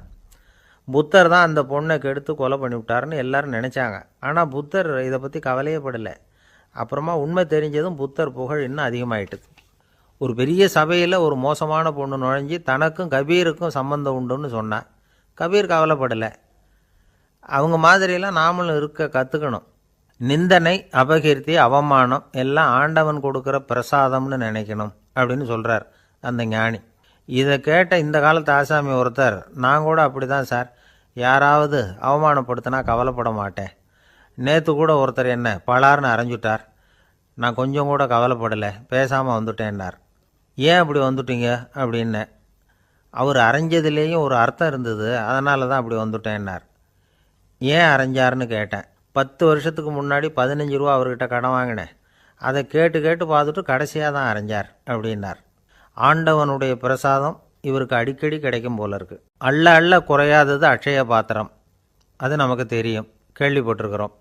புத்தர் தான் அந்த பொண்ணை கெடுத்து கொலை பண்ணிவிட்டாருன்னு எல்லாரும் நினச்சாங்க. ஆனால் புத்தர் இதை பற்றி கவலையே படலை. அப்புறமா உண்மை தெரிஞ்சதும் புத்தர் புகழ் இன்னும் அதிகமாயிட்டுது. ஒரு பெரிய சபையில் ஒரு மோசமான பொண்ணு நுழைஞ்சி தனக்கும் கபீருக்கும் சம்பந்தம் உண்டுன்னு சொன்னான். கபீர் கவலைப்படலை. அவங்க மாதிரியெல்லாம் நாமளும் இருக்க கற்றுக்கணும். நிந்தனை, அபகீர்த்தி, அவமானம் எல்லாம் ஆண்டவன் கொடுக்குற பிரசாதம்னு நினைக்கணும் அப்படின்னு சொல்கிறார் அந்த ஞானி. இதை கேட்ட இந்த காலத்து ஆசாமி ஒருத்தர், நான் கூட அப்படி தான் சார், யாராவது அவமானப்படுத்தினா கவலைப்பட மாட்டேன். நேற்று கூட ஒருத்தர் என்ன பலார்னு அரைஞ்சுட்டார், நான் கொஞ்சம் கூட கவலைப்படலை, பேசாமல் வந்துட்டேன்னார். ஏன் அப்படி வந்துட்டீங்க அப்படின்னு. அவர் அரைஞ்சதுலேயும் ஒரு அர்த்தம் இருந்தது, அதனால தான் அப்படி வந்துட்டேன்னார். ஏன் அரைஞ்சாருன்னு கேட்டேன். 10 வருஷத்துக்கு முன்னாடி 15 ரூபா அவர்கிட்ட கடன் வாங்கினேன், அதை கேட்டு கேட்டு பார்த்துட்டு கடைசியாக தான் அரைஞ்சார் அப்படின்னார். ஆண்டவனுடைய பிரசாதம் இவருக்கு அடிக்கடி கிடைக்கும் போல இருக்கு. அள்ள அள்ள குறையாதது அட்சய பாத்திரம், அது நமக்கு தெரியும், கேள்விப்பட்டிருக்கிறோம்.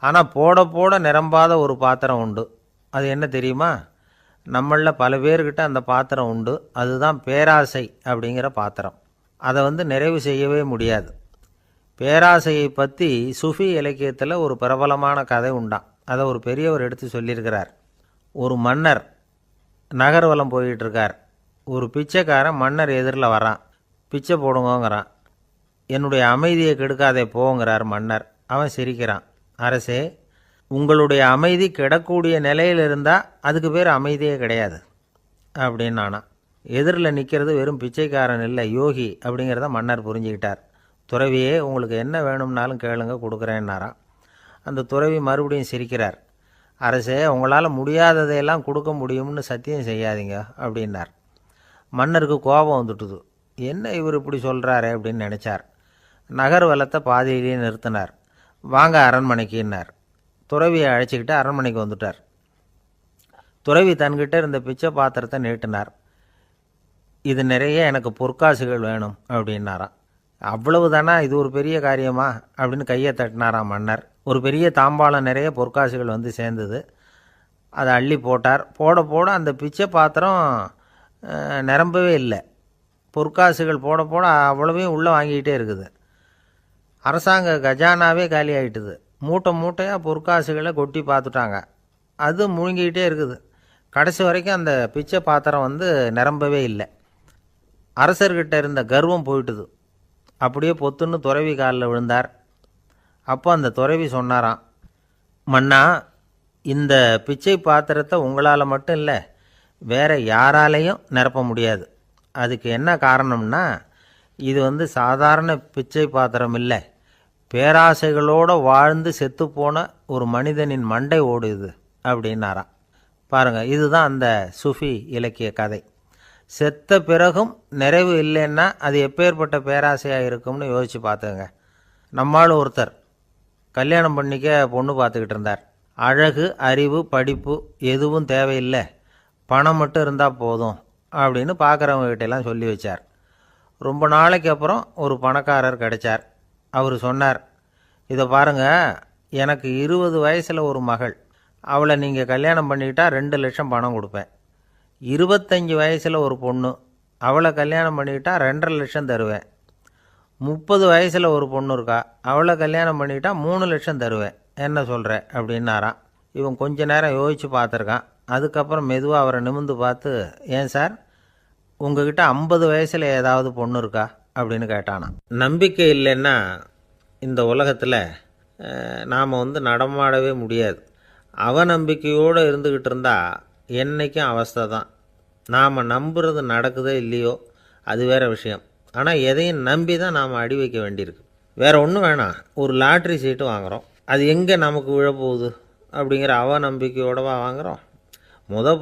ஆனால் போட போட நிரம்பாத ஒரு பாத்திரம் உண்டு. அது என்ன தெரியுமா? நம்மளில் பல பேர்கிட்ட அந்த பாத்திரம் உண்டு. அதுதான் பேராசை அப்படிங்கிற பாத்திரம். அதை நிறைவு செய்யவே முடியாது. பேராசையை பற்றி சுஃபி இலக்கியத்தில் ஒரு பிரபலமான கதை உண்டாம். அதை ஒரு பெரியவர் எடுத்து சொல்லியிருக்கிறார். ஒரு மன்னர் நகர்வலம் போயிட்டுருக்கார். ஒரு பிச்சைக்காரன் மன்னர் எதிரில் வரான். பிச்சை போடுங்கங்கிறான். என்னுடைய அமைதியை கெடுக்காதே போங்கிறார் மன்னர். அவன் சிரிக்கிறான். அரசே, உங்களுடைய அமைதி கெடக்கூடிய நிலையில் இருந்தால் அதுக்கு பேர் அமைதியே கிடையாது அப்படின்னு நானா. எதிரில் நிற்கிறது வெறும் பிச்சைக்காரன் இல்லை, யோகி அப்படிங்கிறத மன்னர் புரிஞ்சுக்கிட்டார். துறவியே, உங்களுக்கு என்ன வேணும்னாலும் கேளுங்க, கொடுக்குறேன்னாராம். அந்த துறவி மறுபடியும் சிரிக்கிறார். அரசே, உங்களால் முடியாததையெல்லாம் கொடுக்க முடியும்னு சத்தியம் செய்யாதீங்க அப்படின்னார். மன்னருக்கு கோபம் வந்துட்டுது. என்ன இவர் இப்படி சொல்கிறாரே அப்படின்னு நினச்சார். நகர்வலத்தை பாதியிலேயே நிறுத்தினார். வாங்க அரண்மனைக்குன்னார். துறவியை அழைச்சிக்கிட்டு அரண்மனைக்கு வந்துட்டார். துறவி தன்கிட்ட இருந்த பிச்சை பாத்திரத்தை நீட்டினார். இது நிறைய எனக்கு பொற்காசுகள் வேணும் அப்படின்னாராம். அவ்வளவு தானா, இது ஒரு பெரிய காரியமா அப்படின்னு கையை தட்டினாராம் மன்னர். ஒரு பெரிய தாம்பாளம் நிறைய பொற்காசுகள் சேர்ந்தது. அதை அள்ளி போட்டார். போட போட அந்த பிச்சை பாத்திரம் நிரம்பவே இல்லை. பொற்காசுகள் போட போட அவ்வளவையும் உள்ளே வாங்கிக்கிட்டே இருக்குது. அரசாங்க கஜானாவே காலி ஆகிட்டுது. மூட்டை மூட்டையாக பொற்காசுகளை கொட்டி பார்த்துட்டாங்க. அது முழுங்கிக்கிட்டே இருக்குது. கடைசி வரைக்கும் அந்த பிச்சை பாத்திரம் வந்து நிரம்பவே இல்லை. அரசர்கிட்ட இருந்த கர்வம் போயிட்டுது. அப்படியே பொத்துன்னு துறவி காலில் விழுந்தார். அப்போ அந்த துறவி சொன்னாராம், மன்னா, இந்த பிச்சை பாத்திரத்தை உங்களால் மட்டும் இல்லை, வேற யாராலையும் நிரப்ப முடியாது. அதுக்கு என்ன காரணம்னா, இது வந்து சாதாரண பிச்சை பாத்திரம் இல்லை, பேராசைகளோடு வாழ்ந்து செத்துப்போன ஒரு மனிதனின் மண்டை ஓடுது அப்படின்னாராம். பாருங்கள், இதுதான் அந்த சுஃபி இலக்கிய கதை. செத்த பிறகும் நிறைவு இல்லைன்னா அது எப்பேற்பட்ட பேராசையாக இருக்கும்னு யோசித்து பார்த்துங்க. நம்மால் ஒருத்தர் கல்யாணம் பண்ணிக்க பொண்ணு பார்த்துக்கிட்டு இருந்தார். அழகு, அறிவு, படிப்பு எதுவும் தேவையில்லை, பணம் மட்டும் இருந்தால் போதும் அப்படின்னு பார்க்குறவங்ககிட்டெல்லாம் சொல்லி வச்சார். ரொம்ப நாளைக்கு அப்புறம் ஒரு பணக்காரர் கிடைச்சார். அவர் சொன்னார், இதை பாருங்கள், எனக்கு 20 வயசில் ஒரு மகள், அவளை நீங்கள் கல்யாணம் பண்ணிக்கிட்டா 2 லட்சம் பணம் கொடுப்பேன். 25 வயசில் ஒரு பொண்ணு, அவளை கல்யாணம் பண்ணிக்கிட்டா 2.5 லட்சம் தருவேன். 30 வயசில் ஒரு பொண்ணு இருக்கா, அவளை கல்யாணம் பண்ணிக்கிட்டா 3 லட்சம் தருவேன். என்ன சொல்கிற அப்படின்னாராம். இவன் கொஞ்ச நேரம் யோசித்து பார்த்துருக்கான். அதுக்கப்புறம் மெதுவாக அவரை நிமிர்ந்து பார்த்து, ஏன் சார், உங்ககிட்ட 50 வயசில் ஏதாவது பொண்ணு இருக்கா அப்படின்னு கேட்டானா. நம்பிக்கை இல்லைன்னா இந்த உலகத்தில் நாம் வந்து நடமாடவே முடியாது. அவநம்பிக்கையோடு இருந்துக்கிட்டு இருந்தால் என்றைக்கும் அவஸ்தை தான். நாம் நம்புறது நடக்குதோ இல்லையோ அது வேறு விஷயம். ஆனால் எதையும் நம்பி தான் நாம் அடி வைக்க வேண்டியிருக்கு. வேறு ஒன்றும் வேணாம், ஒரு லாட்ரி சீட்டு வாங்குகிறோம், அது எங்கே நமக்கு விழப்போகுது அப்படிங்கிற அவநம்பிக்கையோடவா வாங்குகிறோம்?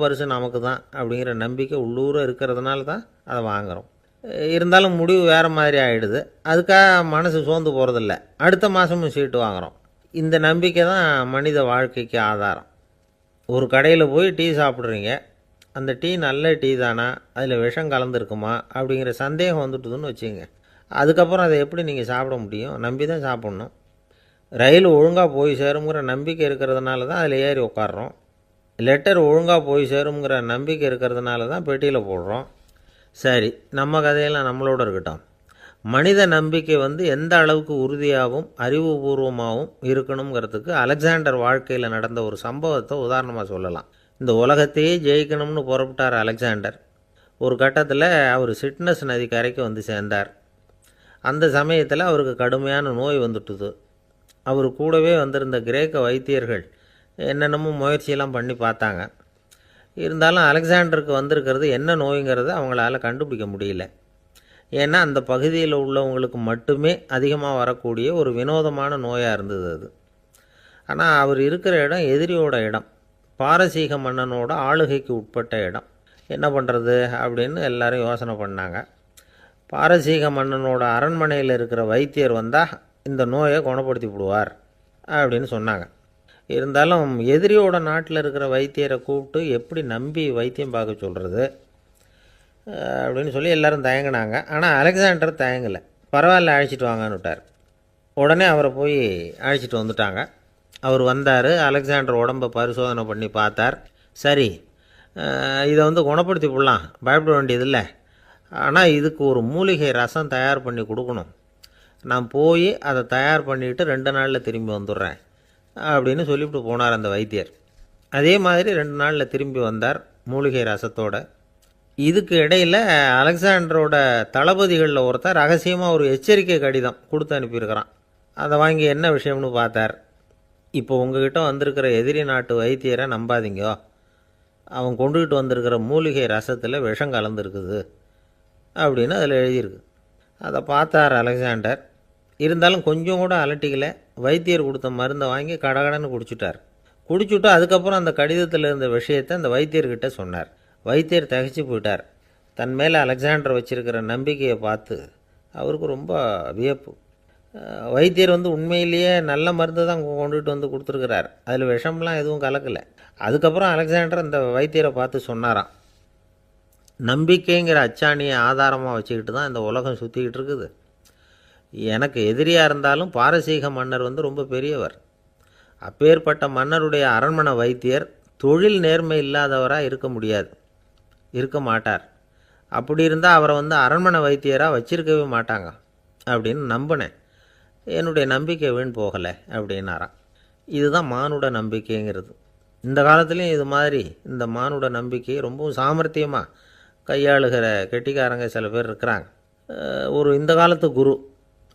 பரிசு நமக்கு தான் அப்படிங்கிற நம்பிக்கை உள்ளூர இருக்கிறதுனால தான் அதை வாங்குகிறோம். இருந்தாலும் முடிவு வேறு மாதிரி ஆகிடுது. அதுக்காக மனசு சோர்ந்து போகிறதில்ல, அடுத்த மாதமும் சீட்டு வாங்குகிறோம். இந்த நம்பிக்கை தான் மனித வாழ்க்கைக்கு ஆதாரம். ஒரு கடையில் போய் டீ சாப்பிட்றீங்க, அந்த டீ நல்ல டீ தானா, அதில் விஷம் கலந்துருக்குமா அப்படிங்கிற சந்தேகம் வந்துட்டுதுன்னு வச்சுங்க. அதுக்கப்புறம் அதை எப்படி நீங்கள் சாப்பிட முடியும்? நம்பி தான் சாப்பிட்ணும். ரயில் ஒழுங்காக போய் சேருங்கிற நம்பிக்கை இருக்கிறதுனால தான் அதில் ஏறி உட்காடுறோம். லெட்டர் ஒழுங்காக போய் சேருங்கிற நம்பிக்கை இருக்கிறதுனால தான் பெட்டியில் போடுறோம். சரி, நம்ம கதையெல்லாம் நம்மளோட இருக்கட்டும். மனித நம்பிக்கை வந்து எந்த அளவுக்கு உறுதியாகவும் அறிவுபூர்வமாகவும் இருக்கணுங்கிறதுக்கு அலெக்சாண்டர் வாழ்க்கையில் நடந்த ஒரு சம்பவத்தை உதாரணமாக சொல்லலாம். இந்த உலகத்தையே ஜெயிக்கணும்னு புறப்பட்டார் அலெக்சாண்டர். ஒரு கட்டத்தில் அவர் சிட்னஸ் நதி கரைக்கு வந்து சேர்ந்தார். அந்த சமயத்தில் அவருக்கு கடுமையான நோய் வந்துட்டுது. அவர் கூடவே வந்திருந்த கிரேக்க வைத்தியர்கள் என்னென்னமோ முயற்சியெல்லாம் பண்ணி பார்த்தாங்க. இருந்தாலும் அலெக்சாண்டருக்கு வந்திருக்கிறது என்ன நோய்ங்கிறத அவங்களால கண்டுபிடிக்க முடியல. ஏன்னா அந்த பகுதியில் உள்ளவங்களுக்கு மட்டுமே அதிகமாக வரக்கூடிய ஒரு வினோதமான நோயாக இருந்தது அது. ஆனால் அவர் இருக்கிற இடம் எதிரியோட இடம், பாரசீக மன்னனோட ஆளுகைக்கு உட்பட்ட இடம். என்ன பண்ணுறது அப்படின்னு எல்லாரும் யோசனை பண்ணாங்க. பாரசீக மன்னனோட அரண்மனையில் இருக்கிற வைத்தியர் வந்தால் இந்த நோயை குணப்படுத்தி விடுவார் அப்படின்னு சொன்னாங்க. இருந்தாலும் எதிரியோட நாட்டில் இருக்கிற வைத்தியரை கூப்பிட்டு எப்படி நம்பி வைத்தியம் பார்க்க சொல்கிறது அப்படின்னு சொல்லி எல்லோரும் தயங்கினாங்க. ஆனால் அலெக்சாண்டர் தயங்கலை. பரவாயில்ல, அழைச்சிட்டு வாங்கன்னு விட்டார். உடனே அவரை போய் அழைச்சிட்டு வந்துட்டாங்க. அவர் வந்தார். அலெக்சாண்டர் உடம்பை பரிசோதனை பண்ணி பார்த்தார். சரி, இதை வந்து குணப்படுத்தி விடலாம், பயப்பட வேண்டியதில்லை. ஆனால் இதுக்கு ஒரு மூலிகை ரசம் தயார் பண்ணி கொடுக்கணும். நான் போய் அதை தயார் பண்ணிவிட்டு 2 நாளில் திரும்பி வந்துடுறேன் அப்படின்னு சொல்லிவிட்டு போனார் அந்த வைத்தியர். அதே மாதிரி 2 நாளில் திரும்பி வந்தார் மூலிகை ரசத்தோட. இதுக்கு இடையில் அலெக்சாண்டரோட தளபதிகளில் ஒருத்தர் ரகசியமாக ஒரு எச்சரிக்கை கடிதம் கொடுத்து அனுப்பியிருக்கிறான். அதை வாங்கி என்ன விஷயம்னு பார்த்தார். இப்போ உங்ககிட்ட வந்திருக்கிற எதிரி நாட்டு வைத்தியரை நம்பாதீங்கோ, அவன் கொண்டுகிட்டு வந்திருக்கிற மூலிகை ரசத்தில் விஷம் கலந்துருக்குது அப்படின்னு அதில் எழுதியிருக்கு. அதை பார்த்தார் அலெக்சாண்டர். இருந்தாலும் கொஞ்சம் கூட அலட்டிக்கலை. வைத்தியர் கொடுத்த மருந்தை வாங்கி கடகடன்னு குடிச்சுட்டு அதுக்கப்புறம் அந்த கடிதத்தில் இருந்த விஷயத்தை அந்த வைத்தியர்கிட்ட சொன்னார். வைத்தியர் திகைச்சு போயிட்டார். தன் மேலே அலெக்சாண்டர் வச்சிருக்கிற நம்பிக்கையை பார்த்து அவருக்கு ரொம்ப வியப்பு. வைத்தியர் வந்து உண்மையிலேயே நல்ல மருந்து தான் கொண்டுகிட்டு வந்து கொடுத்துருக்கிறார், அதில் விஷம்லாம் எதுவும் கலக்கலை. அதுக்கப்புறம் அலெக்சாண்டர் அந்த வைத்தியரை பார்த்து சொன்னாராம், நம்பிக்கைங்கிற அச்சாணியை ஆதாரமாக வச்சுக்கிட்டு தான் இந்த உலகம் சுற்றிக்கிட்டு இருக்குது. எனக்கு எதிரியாக இருந்தாலும் பாரசீக மன்னர் வந்து ரொம்ப பெரியவர். அப்பேற்பட்ட மன்னருடைய அரண்மனை வைத்தியர் தொழில் நேர்மை இல்லாதவராக இருக்க மாட்டார். அப்படி இருந்தால் அவரை வந்து அரண்மனை வைத்தியராக வச்சிருக்கவே மாட்டாங்க அப்படின்னு நம்பினேன். என்னுடைய நம்பிக்கை வீண் போகலை அப்படின்னாராம். இதுதான் மானுட நம்பிக்கைங்கிறது. இந்த காலத்துலேயும் இது மாதிரி இந்த மானுட நம்பிக்கை ரொம்பவும் சாமர்த்தியமாக கையாளுகிற கெட்டிக்காரங்க சில பேர் இருக்கிறாங்க. ஒரு இந்த காலத்து குரு,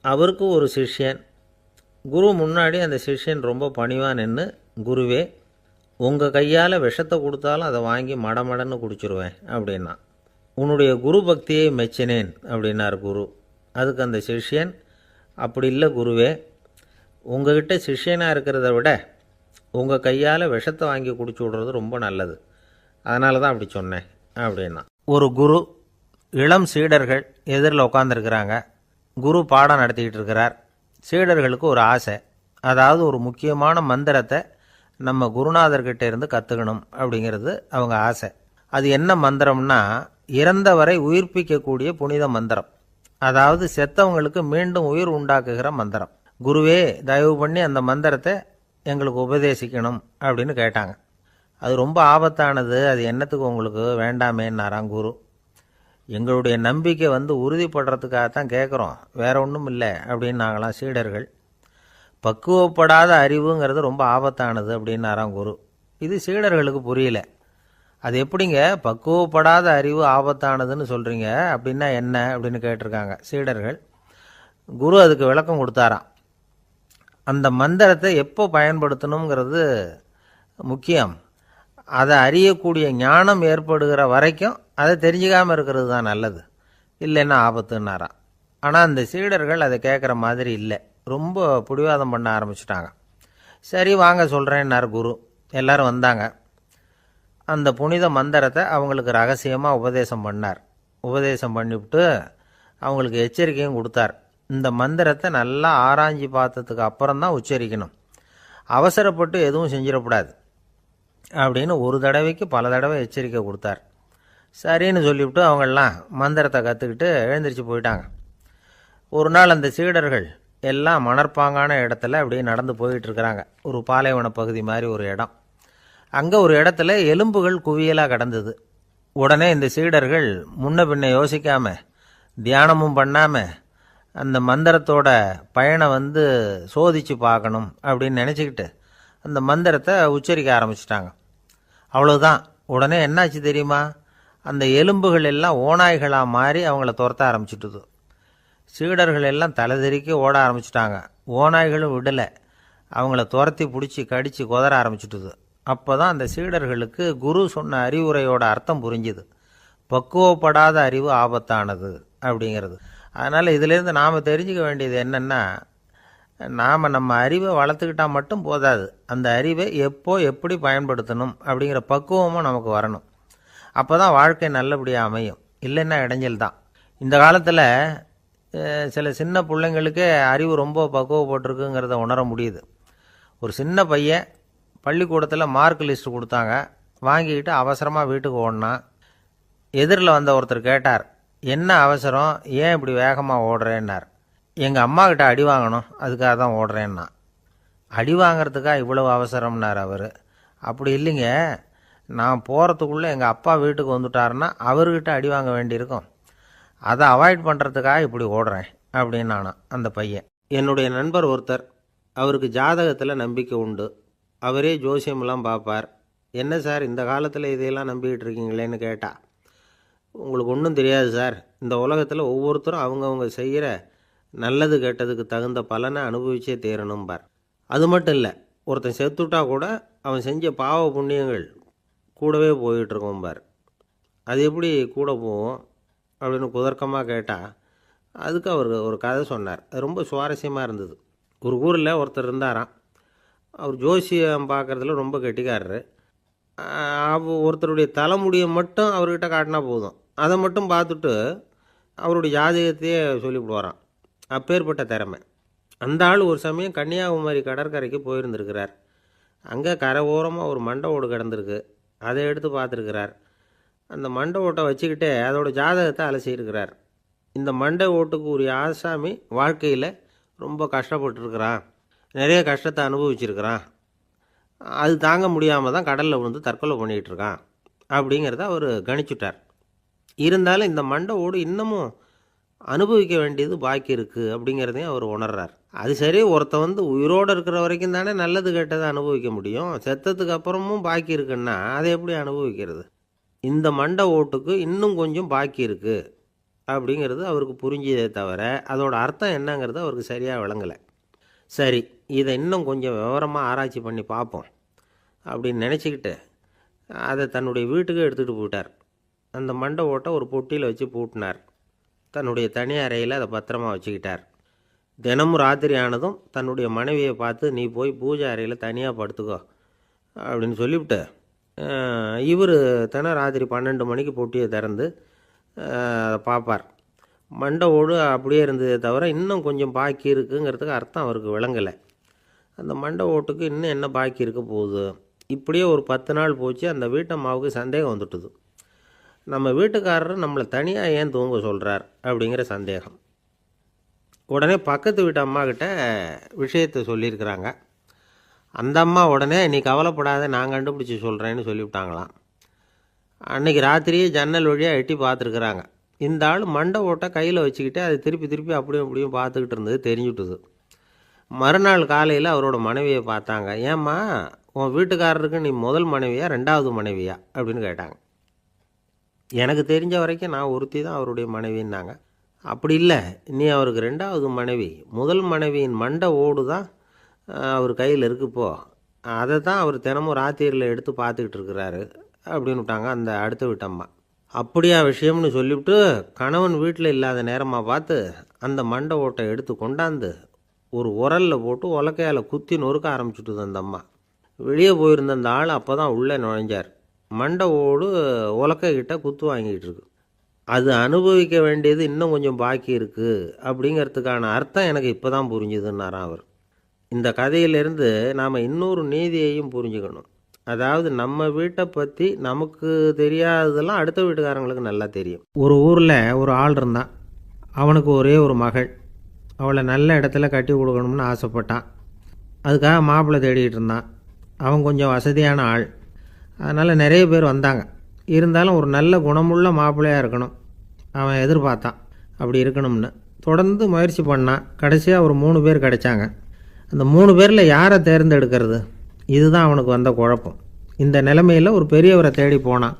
அவருக்கு ஒரு சிஷ்யன். குரு முன்னாடி அந்த சிஷ்யன் ரொம்ப பணிவாக நின்று, குருவே, உங்கள் கையால் விஷத்தை கொடுத்தாலும் அதை வாங்கி மடமடன்னு குடிச்சிருவேன் அப்படின்னா. உன்னுடைய குரு பக்தியை மெச்சினேன் அப்படின்னார் குரு. அதுக்கு அந்த சிஷ்யன், அப்படி இல்லை குருவே, உங்ககிட்ட சிஷ்யனாக இருக்கிறத விட உங்கள் கையால் விஷத்தை வாங்கி குடிச்சு விட்றது ரொம்ப நல்லது, அதனால தான் அப்படி சொன்னேன் அப்படின்னா. ஒரு குரு, இளம் சீடர்கள் எதிரில் உட்காந்துருக்கிறாங்க. குரு பாடம் நடத்திக்கிட்டு இருக்கிறார். சீடர்களுக்கு ஒரு ஆசை, அதாவது ஒரு முக்கியமான மந்திரத்தை நம்ம குருநாதர்கிட்ட இருந்து கற்றுக்கணும் அப்படிங்கிறது அவங்க ஆசை. அது என்ன மந்திரம்னா, இறந்தவரை உயிர்ப்பிக்கக்கூடிய புனித மந்திரம், அதாவது செத்தவங்களுக்கு மீண்டும் உயிர் உண்டாக்குகிற மந்திரம். குருவே, தயவு பண்ணி அந்த மந்திரத்தை எங்களுக்கு உபதேசிக்கணும் அப்படின்னு கேட்டாங்க. அது ரொம்ப ஆபத்தானது, அது என்னத்துக்கு உங்களுக்கு வேண்டாமேன்னாராம் குரு. எங்களுடைய நம்பிக்கை உறுதிப்படுறதுக்காகத்தான் கேட்குறோம், வேற ஒன்றும் இல்லை அப்படின்னாங்களாம் சீடர்கள். பக்குவப்படாத அறிவுங்கிறது ரொம்ப ஆபத்தானது அப்படின்னாராம் குரு. இது சீடர்களுக்கு புரியல. அது எப்படிங்க பக்குவப்படாத அறிவு ஆபத்தானதுன்னு சொல்கிறீங்க, அப்படின்னா என்ன அப்படின்னு கேட்டிருக்காங்க சீடர்கள். குரு அதுக்கு விளக்கம் கொடுத்தாராம். அந்த மந்திரத்தை எப்போ பயன்படுத்தணுங்கிறது முக்கியம். அதை அறியக்கூடிய ஞானம் ஏற்படுகிற வரைக்கும் அதை தெரிஞ்சுக்காமல் இருக்கிறது தான் நல்லது, இல்லைன்னா ஆபத்துன்னாராம். ஆனால் அந்த சீடர்கள் அதை கேட்குற மாதிரி இல்லை, ரொம்ப பிடிவாதம் பண்ண ஆரம்பிச்சிட்டாங்க. சரி வாங்க சொல்கிறேன்னார் குரு. எல்லாரும் வந்தாங்க. அந்த புனித மந்திரத்தை அவங்களுக்கு ரகசியமாக உபதேசம் பண்ணார். உபதேசம் பண்ணிவிட்டு அவங்களுக்கு எச்சரிக்கையும் கொடுத்தார். இந்த மந்திரத்தை நல்லா ஆராய்ச்சி பார்த்ததுக்கு அப்புறம்தான் உச்சரிக்கணும், அவசரப்பட்டு எதுவும் செஞ்சிடக்கூடாது அப்படின்னு ஒரு தடவைக்கு பல தடவை எச்சரிக்கை கொடுத்தார். சரின்னு சொல்லிவிட்டு அவங்கெல்லாம் மந்திரத்தை கற்றுக்கிட்டு எழுந்திரிச்சு போயிட்டாங்க. ஒரு நாள் அந்த சீடர்கள் எல்லாம் மணற்பாங்கான இடத்துல அப்படியே நடந்து போயிட்டுருக்கிறாங்க. ஒரு பாலைவன பகுதி மாதிரி ஒரு இடம். அங்கே ஒரு இடத்துல எலும்புகள் குவியலாக கிடந்தது. உடனே இந்த சீடர்கள் முன்ன பின்ன யோசிக்காமல், தியானமும் பண்ணாமல், அந்த மந்திரத்தோட பயனை சோதித்து பார்க்கணும் அப்படின்னு நினச்சிக்கிட்டு அந்த மந்திரத்தை உச்சரிக்க ஆரம்பிச்சிட்டாங்க. அவ்வளோதான். உடனே என்னாச்சு தெரியுமா, அந்த எலும்புகள் எல்லாம் ஓநாய்களாக மாறி அவங்கள துரத்த ஆரம்பிச்சிட்டுது. சீடர்கள் எல்லாம் தலைதெறிக்க ஓட ஆரம்பிச்சிட்டாங்க. ஓநாய்களும் விடலை, அவங்கள துரத்தி பிடிச்சி கடித்து கொதற ஆரம்பிச்சிட்டுது. அப்போ தான் அந்த சீடர்களுக்கு குரு சொன்ன அறிவுரையோட அர்த்தம் புரிஞ்சுது. பக்குவப்படாத அறிவு ஆபத்தானது அப்படிங்கிறது. அதனால் இதிலேருந்து நாம் தெரிஞ்சுக்க வேண்டியது என்னென்னா, நாம் நம்ம அறிவை வளர்த்துக்கிட்டால் மட்டும் போதாது, அந்த அறிவை எப்போ எப்படி பயன்படுத்தணும் அப்படிங்கிற பக்குவமும் நமக்கு வரணும். அப்போ தான் வாழ்க்கை நல்லபடியாக அமையும், இல்லைன்னா இடைஞ்சல் தான். இந்த காலத்தில் சில சின்ன பிள்ளைங்களுக்கே அறிவு ரொம்ப பக்குவப்பட்டிருக்குங்கிறத உணர முடியுது. ஒரு சின்ன பையன் பள்ளிக்கூடத்தில் மார்க் லிஸ்ட் கொடுத்தாங்க, வாங்கிக்கிட்டு அவசரமாக வீட்டுக்கு ஓடினான். எதிரில் வந்த ஒருத்தர் கேட்டார், என்ன அவசரம், ஏன் இப்படி வேகமாக ஓடுறேன்னார். எங்கள் அம்மா கிட்ட அடி வாங்கணும், அதுக்காக தான் ஓடுறேன்னா. அடி வாங்கிறதுக்கா இவ்வளவு அவசரம்னார் அவர். அப்படி இல்லைங்க, நான் போகிறதுக்குள்ளே எங்கள் அப்பா வீட்டுக்கு வந்துட்டாருன்னா அவர்கிட்ட அடி வாங்க வேண்டியிருக்கும், அதை அவாய்ட் பண்ணுறதுக்காக இப்படி ஓடுறேன் அப்படின்னு நானான் அந்த பையன். என்னுடைய நண்பர் ஒருத்தர், அவருக்கு ஜாதகத்தில் நம்பிக்கை உண்டு, அவரே ஜோசியமெல்லாம் பார்ப்பார். என்ன சார் இந்த காலத்தில் இதையெல்லாம் நம்பிக்கிட்டு இருக்கீங்களேன்னு கேட்டா, உங்களுக்கு ஒன்றும் தெரியாது சார், இந்த உலகத்தில் ஒவ்வொருத்தரும் அவங்கவுங்க செய்கிற நல்லது கெட்டதுக்கு தகுந்த பலனை அனுபவிச்சே தீரணும்பார். அது மட்டும் இல்லை, ஒருத்தன் செத்துட்டா கூட அவன் செஞ்ச பாவ புண்ணியங்கள் கூடவே போயிட்டுருக்கோம்பார். அது எப்படி கூட போகும் அப்படின்னு குதர்க்கமாக கேட்டால், அதுக்கு அவர் ஒரு கதை சொன்னார். அது ரொம்ப சுவாரஸ்யமாக இருந்தது. ஒரு ஊரில் ஒருத்தர் இருந்தாராம். அவர் ஜோசியம் பார்க்குறதுல ரொம்ப கெட்டிக்காரரு. ஒருத்தருடைய தலைமுடியை மட்டும் அவர்கிட்ட காட்டினா போதும், அதை மட்டும் பார்த்துட்டு அவருடைய ஜாதகத்தையே சொல்லிவிடுவாராம். அப்பேற்பட்ட திறமை. அந்த ஆள் ஒரு சமயம் கன்னியாகுமரி கடற்கரைக்கு போயிருந்திருக்கிறார். அங்கே கரை ஓரமாக ஒரு மண்டை ஓடு கிடந்திருக்கு, அதை எடுத்து பார்த்துருக்கிறார். அந்த மண்டை ஓட்டை வச்சுக்கிட்டே அதோட ஜாதகத்தை அலசியிருக்கிறார். இந்த மண்டை ஓட்டுக்கு ஒரு ஆசாமி வாழ்க்கையில் ரொம்ப கஷ்டப்பட்டுருக்கிறான், நிறைய கஷ்டத்தை அனுபவிச்சிருக்கிறான், அது தாங்க முடியாமல் தான் கடலில் விழுந்து தற்கொலை பண்ணிகிட்டு இருக்கான் அப்படிங்கிறத அவர் கணிச்சுட்டார். இருந்தாலும் இந்த மண்டை ஓடு இன்னமும் அனுபவிக்க வேண்டியது பாக்கி இருக்குது அப்படிங்கிறதையும் அவர் உணர்றார். அது சரி, ஒருத்தன் உயிரோடு இருக்கிற வரைக்கும் தானே நல்லது கெட்டதை அனுபவிக்க முடியும். செத்ததுக்கு அப்புறமும் பாக்கி இருக்குன்னா அதை எப்படி அனுபவிக்கிறது? இந்த மண்டை ஓட்டுக்கு இன்னும் கொஞ்சம் பாக்கி இருக்குது அப்படிங்கிறது அவருக்கு புரிஞ்சதே தவிர அதோட அர்த்தம் என்னங்கிறது அவருக்கு சரியாக விளங்கலை. சரி, இதை இன்னும் கொஞ்சம் விவரமாக ஆராய்ச்சி பண்ணி பார்ப்போம் அப்படின்னு நினச்சிக்கிட்டு அதை தன்னுடைய வீட்டுக்கு எடுத்துகிட்டு போயிட்டார். அந்த மண்டை ஓட்டை ஒரு பொட்டியில் வச்சு பூட்டினார். தன்னுடைய தனி அறையில் அதை பத்திரமா வச்சுக்கிட்டார். தினமும் ராத்திரி ஆனதும் தன்னுடைய மனைவியை பார்த்து, நீ போய் பூஜை அறையில் தனியாக படுத்துக்கோ அப்படின்னு சொல்லிவிட்டு இவர் தினம் ராத்திரி 12 மணிக்கு பொட்டியை திறந்து அதை பார்ப்பார். மண்டை ஓடு அப்படியே இருந்ததே தவிர இன்னும் கொஞ்சம் பாக்கி இருக்குங்கிறதுக்கு அர்த்தம் அவருக்கு விளங்கலை. அந்த மண்டை ஓட்டுக்கு இன்னும் என்ன பாக்கி இருக்க போகுது? இப்படியே ஒரு 10 நாள் போச்சு. அந்த வீட்டம்மாவுக்கு சந்தேகம் வந்துட்டுது. நம்ம வீட்டுக்காரர் நம்மளை தனியாக ஏன் தூங்க சொல்கிறார் அப்படிங்கிற சந்தேகம். உடனே பக்கத்து வீட்டு அம்மா கிட்ட விஷயத்தை சொல்லியிருக்கிறாங்க. அந்த அம்மா உடனே, நீ கவலைப்படாத, நான் கண்டுபிடிச்சி சொல்கிறேன்னு சொல்லிவிட்டாங்களாம். அன்றைக்கி ராத்திரியே ஜன்னல் வழியாக எட்டி பார்த்துருக்குறாங்க. இந்த ஆள் மண்டை ஓட்டை கையில் வச்சுக்கிட்டு அதை திருப்பி திருப்பி அப்படியும் அப்படியும் பார்த்துக்கிட்டு இருந்தது தெரிஞ்சுட்டுது. மறுநாள் காலையில் அவரோட மனைவியை பார்த்தாங்க. ஏம்மா, உன் வீட்டுக்காரருக்கு நீ முதல் மனைவியா 2வது மனைவியா அப்படின்னு கேட்டாங்க. எனக்கு தெரிஞ்ச வரைக்கும் நான் ஒருத்தி தான் அவருடைய மனைவின்னாங்க. அப்படி இல்லை, நீ அவருக்கு 2வது மனைவி. முதல் மனைவியின் மண்டை ஓடு தான் அவர் கையில் இருக்குப்போ, அதை தான் அவர் தினமும் ராத்திரியில் எடுத்து பார்த்துக்கிட்டு இருக்கிறாரு அப்படின்னு விட்டாங்க அந்த அடுத்த வீட்டம்மா. அப்படியா விஷயம்னு சொல்லிவிட்டு கணவன் வீட்டில் இல்லாத நேரமாக பார்த்து அந்த மண்டை ஓட்டை எடுத்து கொண்டாந்து ஒரு உரலில் போட்டு உலக்கையால் குத்தி நொறுக்க ஆரம்பிச்சுட்டுது அந்த அம்மா. வெளியே போயிருந்த அந்த ஆள் அப்போ தான் உள்ளே நுழைஞ்சார். மண்டை ஓடு உலக்கைக்கிட்ட குத்து வாங்கிட்டு இருக்கு. அது அனுபவிக்க வேண்டியது இன்னும் கொஞ்சம் பாக்கி இருக்குது அப்படிங்கிறதுக்கான அர்த்தம் எனக்கு இப்போ தான் புரிஞ்சுதுன்னாராம் அவர். இந்த கதையிலேருந்து நாம் இன்னொரு நீதியையும் புரிஞ்சுக்கணும். அதாவது நம்ம வீட்டை பற்றி நமக்கு தெரியாததெல்லாம் அடுத்த வீட்டுக்காரங்களுக்கு நல்லா தெரியும். ஒரு ஊரில் ஒரு ஆள் இருந்தான். அவனுக்கு ஒரே ஒரு மகள். அவளை நல்ல இடத்துல கட்டி கொடுக்கணும்னு ஆசைப்பட்டான். அதுக்காக மாப்பிள்ளை தேடிகிட்டு இருந்தான். அவன் கொஞ்சம் வசதியான ஆள். அதனால் நிறைய பேர் வந்தாங்க. இருந்தாலும் ஒரு நல்ல குணமுள்ள மாப்பிள்ளையாக இருக்கணும் அவன் எதிர்பார்த்தான். அப்படி இருக்கணும்னு தொடர்ந்து முயற்சி பண்ணான். கடைசியாக ஒரு 3 பேர் கிடைச்சாங்க. அந்த 3 பேரில் யாரை தேர்ந்தெடுக்கிறது? இதுதான் அவனுக்கு வந்த குழப்பம். இந்த நிலைமையில் ஒரு பெரியவரை தேடி போனான்.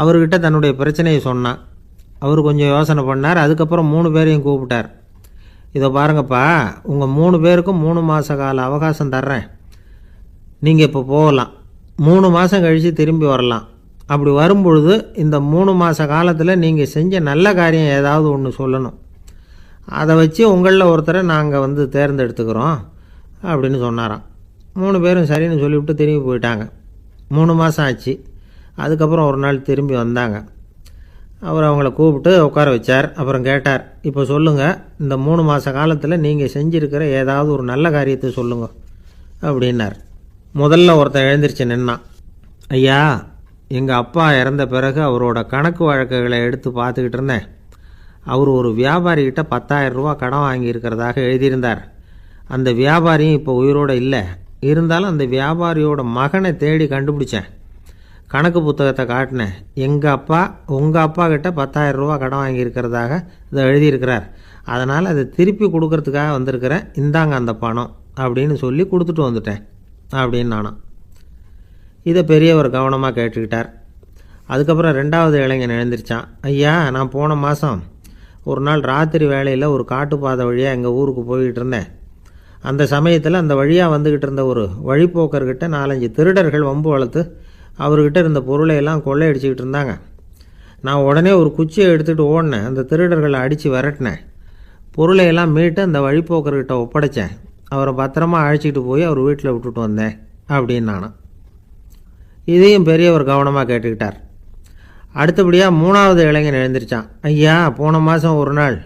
அவர்கிட்ட தன்னுடைய பிரச்சனையை சொன்னான். அவர் கொஞ்சம் யோசனை பண்ணார். அதுக்கப்புறம் 3 பேரையும் கூப்பிட்டார். இதை பாருங்கப்பா, உங்கள் 3 பேருக்கும் 3 மாத கால அவகாசம் தர்றேன். நீங்கள் இப்போ போகலாம். 3 மாதம் கழித்து திரும்பி வரலாம். அப்படி வரும்பொழுது இந்த 3 மாத காலத்தில் நீங்கள் செஞ்ச நல்ல காரியம் ஏதாவது ஒன்று சொல்லணும். அதை வச்சு உங்களில் ஒருத்தரை நாங்கள் தேர்ந்தெடுத்துக்கிறோம் அப்படின்னு சொன்னாராம். 3 பேரும் சரின்னு சொல்லிவிட்டு திரும்பி போயிட்டாங்க. 3 மாதம் ஆச்சு. அதுக்கப்புறம் ஒரு நாள் திரும்பி வந்தாங்க. அவர் அவங்கள கூப்பிட்டு உட்கார வச்சார். அப்புறம் கேட்டார், இப்போ சொல்லுங்கள், இந்த 3 மாத காலத்தில் நீங்கள் செஞ்சுருக்கிற ஏதாவது ஒரு நல்ல காரியத்தை சொல்லுங்க அப்படின்னார். முதல்ல ஒருத்தன் எழுந்திரிச்சு நின்னான். ஐயா, எங்கள் அப்பா இறந்த பிறகு அவரோட கணக்கு வழக்குகளை எடுத்து பார்த்துக்கிட்டு இருந்தேன். அவர் ஒரு வியாபாரிகிட்ட 10,000 ரூபா கடன் வாங்கியிருக்கிறதாக எழுதியிருந்தார். அந்த வியாபாரியும் இப்போ உயிரோடு இல்லை. இருந்தாலும் அந்த வியாபாரியோட மகனை தேடி கண்டுபிடிச்சேன். கணக்கு புத்தகத்தை காட்டினேன். எங்கள் அப்பா உங்கள் அப்பா கிட்ட 10,000 ரூபா கடன் வாங்கியிருக்கிறதாக இதை எழுதியிருக்கிறார். அதனால் அதை திருப்பி கொடுக்கறதுக்காக வந்திருக்கிறேன். இந்தாங்க அந்த பணம் அப்படின்னு சொல்லி கொடுத்துட்டு வந்துட்டேன் அப்படின்னு நானும். இதை பெரியவர் கவனமாக கேட்டுக்கிட்டார். அதுக்கப்புறம் 2வது இளைஞன் எழுந்திரிச்சான். ஐயா, நான் போன மாதம் ஒரு நாள் ராத்திரி வேளையில் ஒரு காட்டுப்பாதை வழியாக எங்கள் ஊருக்கு போய்கிட்டு இருந்தேன். அந்த சமயத்தில் அந்த வழியாக வந்துக்கிட்டு இருந்த ஒரு வழிப்போக்கர்கிட்ட 4-5 திருடர்கள் வம்பு வளர்த்து அவர்கிட்ட இருந்த பொருளை எல்லாம் கொள்ளையடிச்சிக்கிட்டு இருந்தாங்க. நான் உடனே ஒரு குச்சியை எடுத்துகிட்டு ஓடினேன். அந்த திருடர்களை அடித்து விரட்டினேன். பொருளையெல்லாம் மீட்டு அந்த வழிப்போக்கர்கிட்ட ஒப்படைச்சேன். அவரை பத்திரமா அழைச்சிக்கிட்டு போய் அவர் வீட்டில் விட்டுட்டு வந்தேன் அப்படின்னு நானும். இதையும் பெரியவர் கவனமாக கேட்டுக்கிட்டார். அடுத்தபடியாக 3வது இளைஞன் எழுந்திரிச்சான். ஐயா, போன மாதம் ஒரு நாள்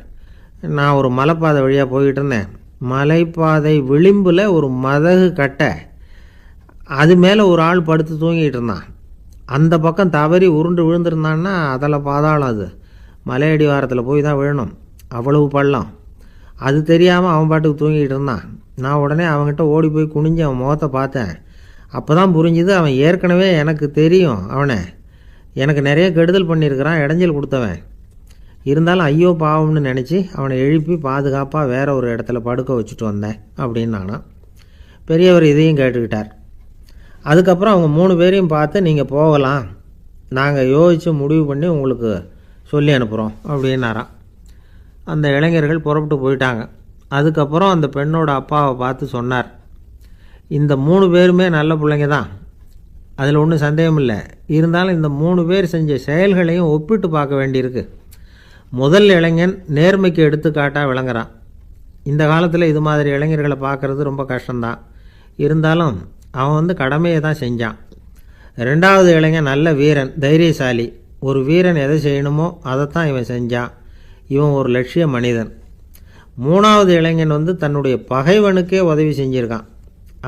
நான் ஒரு மலைப்பாதை வழியாக போய்கிட்டு இருந்தேன். மலைப்பாதை விளிம்பில் ஒரு மதகு கட்டை, அது மேலே ஒரு ஆள் படுத்து தூங்கிட்டு இருந்தான். அந்த பக்கம் தவறி உருண்டு விழுந்திருந்தான்னா அதில் பாதாளம். அது மலையடி வாரத்தில் போய் தான் விழணும். அவ்வளவு பள்ளம். அது தெரியாமல் அவன் பாட்டுக்கு தூங்கிட்டு இருந்தான். நான் உடனே அவன்கிட்ட ஓடி போய் குனிஞ்சு அவன் முகத்தை பார்த்தேன். அப்போ தான் புரிஞ்சுது, அவன் ஏற்கனவே எனக்கு தெரியும். அவனை எனக்கு நிறைய கெடுதல் பண்ணியிருக்கிறான், இடைஞ்சல் கொடுத்தவன். இருந்தாலும் ஐயோ பாவம்னு நினச்சி அவனை எழுப்பி பாதுகாப்பாக வேற ஒரு இடத்துல படுக்க வச்சுட்டு வந்தேன் அப்படின்னு நானா. பெரியவர் இதையும் கேட்டுக்கிட்டார். அதுக்கப்புறம் அவங்க 3 பேரையும் பார்த்து நீங்கள் போகலாம், நாங்கள் யோசித்து முடிவு பண்ணி உங்களுக்கு சொல்லி அனுப்புகிறோம் அப்படின்னாராம். அந்த இளைஞர்கள் புறப்பட்டு போயிட்டாங்க. அதுக்கப்புறம் அந்த பெண்ணோட அப்பாவை பார்த்து சொன்னார், இந்த 3 பேருமே நல்ல பிள்ளைங்க தான், அதில் ஒன்றும் சந்தேகம் இல்லை. இருந்தாலும் இந்த 3 பேர் செஞ்ச செயல்களையும் ஒப்பிட்டு பார்க்க வேண்டியிருக்கு. முதல் இளைஞன் நேர்மைக்கு எடுத்துக்காட்டாக விளங்குறான். இந்த காலத்தில் இது மாதிரி இளைஞர்களை பார்க்குறது ரொம்ப கஷ்டம்தான். இருந்தாலும் அவன் கடமையை தான் செஞ்சான். 2வது இளைஞன் நல்ல வீரன், தைரியசாலி. ஒரு வீரன் எதை செய்யணுமோ அதைத்தான் இவன் செஞ்சான். இவன் ஒரு லட்சிய மனிதன். 3வது இளைஞன் தன்னுடைய பகைவனுக்கே உதவி செஞ்சுருக்கான்.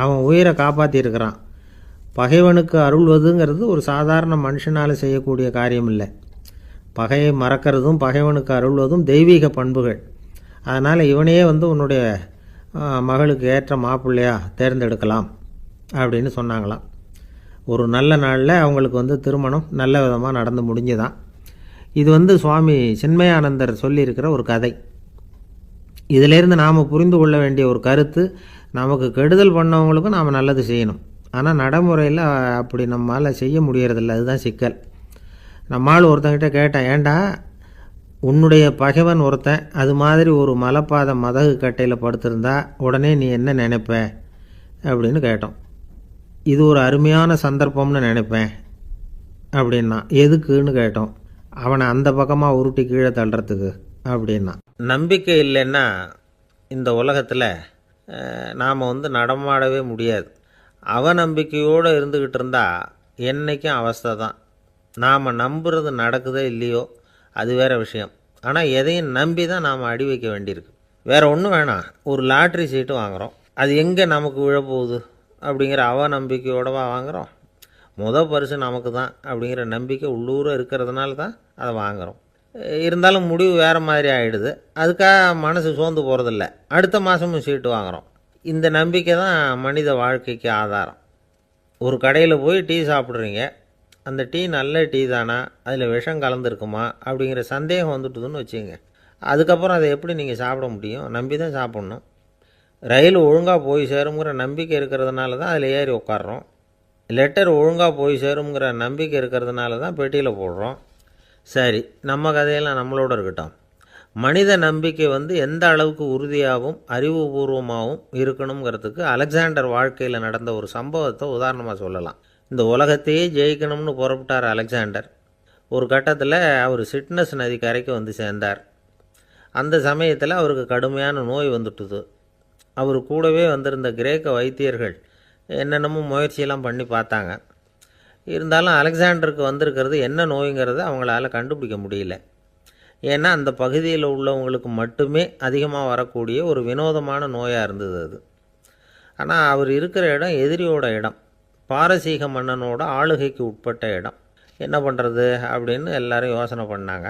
அவன் உயிரை காப்பாற்றியிருக்கிறான். பகைவனுக்கு அருள்வதுங்கிறது ஒரு சாதாரண மனுஷனால் செய்யக்கூடிய காரியம் இல்லை. பகையை மறக்கிறதும் பகைவனுக்கு அருள்வதும் தெய்வீக பண்புகள். அதனால் இவனையே உன்னுடைய மகளுக்கு ஏற்ற மாப்பிள்ளையாக தேர்ந்தெடுக்கலாம் அப்படின்னு சொன்னாங்களாம். ஒரு நல்ல நாளில் அவங்களுக்கு திருமணம் நல்ல விதமாக நடந்து முடிஞ்சுதான். இது சுவாமி சின்மயானந்தர் சொல்லியிருக்கிற ஒரு கதை. இதிலேருந்து நாம் புரிந்து கொள்ள வேண்டிய ஒரு கருத்து, நமக்கு கெடுதல் பண்ணவங்களுக்கும் நாம் நல்லது செய்யணும். ஆனால் நடைமுறையில் அப்படி நம்மளால் செய்ய முடியறதில்ல. அதுதான் சிக்கல். நம்மால் ஒருத்தங்கிட்ட கேட்டேன், ஏண்டா உன்னுடைய பகைவன் ஒருத்தன் அது மாதிரி ஒரு மலைப்பாதை மதகு கட்டையில் படுத்திருந்தா உடனே நீ என்ன நினைப்ப அப்படின்னு கேட்டோம். இது ஒரு அருமையான சந்தர்ப்பம்னு நினைப்பேன் அப்படின்னா. எதுக்குன்னு கேட்டோம். அவனை அந்த பக்கமாக உருட்டி கீழே தள்ளுறதுக்கு அப்படின்னா. நம்பிக்கை இல்லைன்னா இந்த உலகத்தில் நாம் நடமாடவே முடியாது. அவநம்பிக்கையோடு இருந்துக்கிட்டு இருந்தால் என்றைக்கும் அவஸ்தை தான். நாம் நம்புறது நடக்குதோ இல்லையோ அது வேறு விஷயம். ஆனால் எதையும் நம்பி தான் நாம் அடி வைக்க வேண்டியிருக்கு. வேறு ஒன்றும் வேணாம், ஒரு லாட்ரி சீட்டு வாங்குகிறோம், அது எங்கே நமக்கு விழப்போகுது அப்படிங்கிற அவநம்பிக்கையோடவா வாங்குகிறோம். பரிசு நமக்கு தான் அப்படிங்கிற நம்பிக்கை உள்ளூர இருக்கிறதுனால தான் அதை வாங்குகிறோம். இருந்தாலும் முடிவு வேறு மாதிரி ஆகிடுது. அதுக்காக மனசு சோர்ந்து போகிறதில்ல. அடுத்த மாதமும் சீட்டு வாங்குகிறோம். இந்த நம்பிக்கை தான் மனித வாழ்க்கைக்கு ஆதாரம். ஒரு கடையில் போய் டீ சாப்பிட்றீங்க, அந்த டீ நல்ல டீ தானா, அதில் விஷம் கலந்துருக்குமா அப்படிங்கிற சந்தேகம் வந்துட்டுதுன்னு வச்சுங்க. அதுக்கப்புறம் அதை எப்படி நீங்கள் சாப்பிட முடியும்? நம்பி தான் சாப்பிட்ணும். ரயில் ஒழுங்காக போய் சேருங்கிற நம்பிக்கை இருக்கிறதுனால தான் அதில் ஏறி உட்காடுறோம். லெட்டர் ஒழுங்காக போய் சேருங்கிற நம்பிக்கை இருக்கிறதுனால தான் பெட்டியில் போடுறோம். சரி, நம்ம கதையெல்லாம் நம்மளோட இருக்கட்டும். மனித நம்பிக்கை எந்த அளவுக்கு உறுதியாகவும் அறிவுபூர்வமாகவும் இருக்கணுங்கிறதுக்கு அலெக்சாண்டர் வாழ்க்கையில் நடந்த ஒரு சம்பவத்தை உதாரணமாக சொல்லலாம். இந்த உலகத்தையே ஜெயிக்கணும்னு புறப்பட்டார் அலெக்சாண்டர். ஒரு கட்டத்தில் அவர் சிட்னஸ் நதி கரைக்கு சேர்ந்தார். அந்த சமயத்தில் அவருக்கு கடுமையான நோய் வந்துட்டுது. அவர் கூடவே வந்திருந்த கிரேக்க வைத்தியர்கள் என்னென்னமோ முயற்சியெல்லாம் பண்ணி பார்த்தாங்க. இருந்தாலும் அலெக்சாண்டருக்கு வந்திருக்கிறது என்ன நோய்ங்கிறத அவங்களால கண்டுபிடிக்க முடியல. ஏன்னா அந்த பகுதியில் உள்ளவங்களுக்கு மட்டுமே அதிகமாக வரக்கூடிய ஒரு வினோதமான நோயாக இருந்தது அது. ஆனால் அவர் இருக்கிற இடம் எதிரியோட இடம், பாரசீக மன்னனோட ஆளுகைக்கு உட்பட்ட இடம். என்ன பண்ணுறது அப்படின்னு எல்லாரும் யோசனை பண்ணாங்க.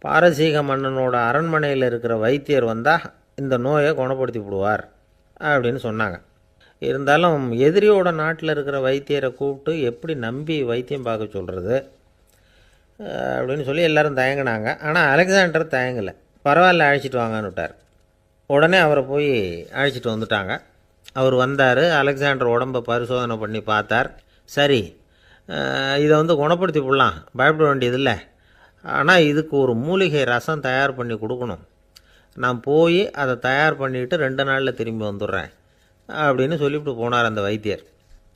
பாரசீக மன்னனோட அரண்மனையில் இருக்கிற வைத்தியர் வந்தால் இந்த நோயை குணப்படுத்தி விடுவார் அப்படின்னு சொன்னாங்க. இருந்தாலும் எதிரியோட நாட்டில் இருக்கிற வைத்தியரை கூப்பிட்டு எப்படி நம்பி வைத்தியம் பார்க்க சொல்கிறது அப்படின்னு சொல்லி எல்லோரும் தயங்கினாங்க. ஆனால் அலெக்சாண்டர் தயங்கலை. பரவாயில்ல, அழைச்சிட்டு வாங்கன்னு விட்டார். உடனே அவரை போய் அழைச்சிட்டு வந்துட்டாங்க. அவர் வந்தார். அலெக்சாண்டர் உடம்பை பரிசோதனை பண்ணி பார்த்தார். சரி, இதை குணப்படுத்தி விடலாம், பயப்பட வேண்டியதில்லை. ஆனால் இதுக்கு ஒரு மூலிகை ரசம் தயார் பண்ணி கொடுக்கணும். நான் போய் அதை தயார் பண்ணிவிட்டு 2 நாளில் திரும்பி வந்துடுறேன் அப்படின்னு சொல்லிவிட்டு போனார் அந்த வைத்தியர்.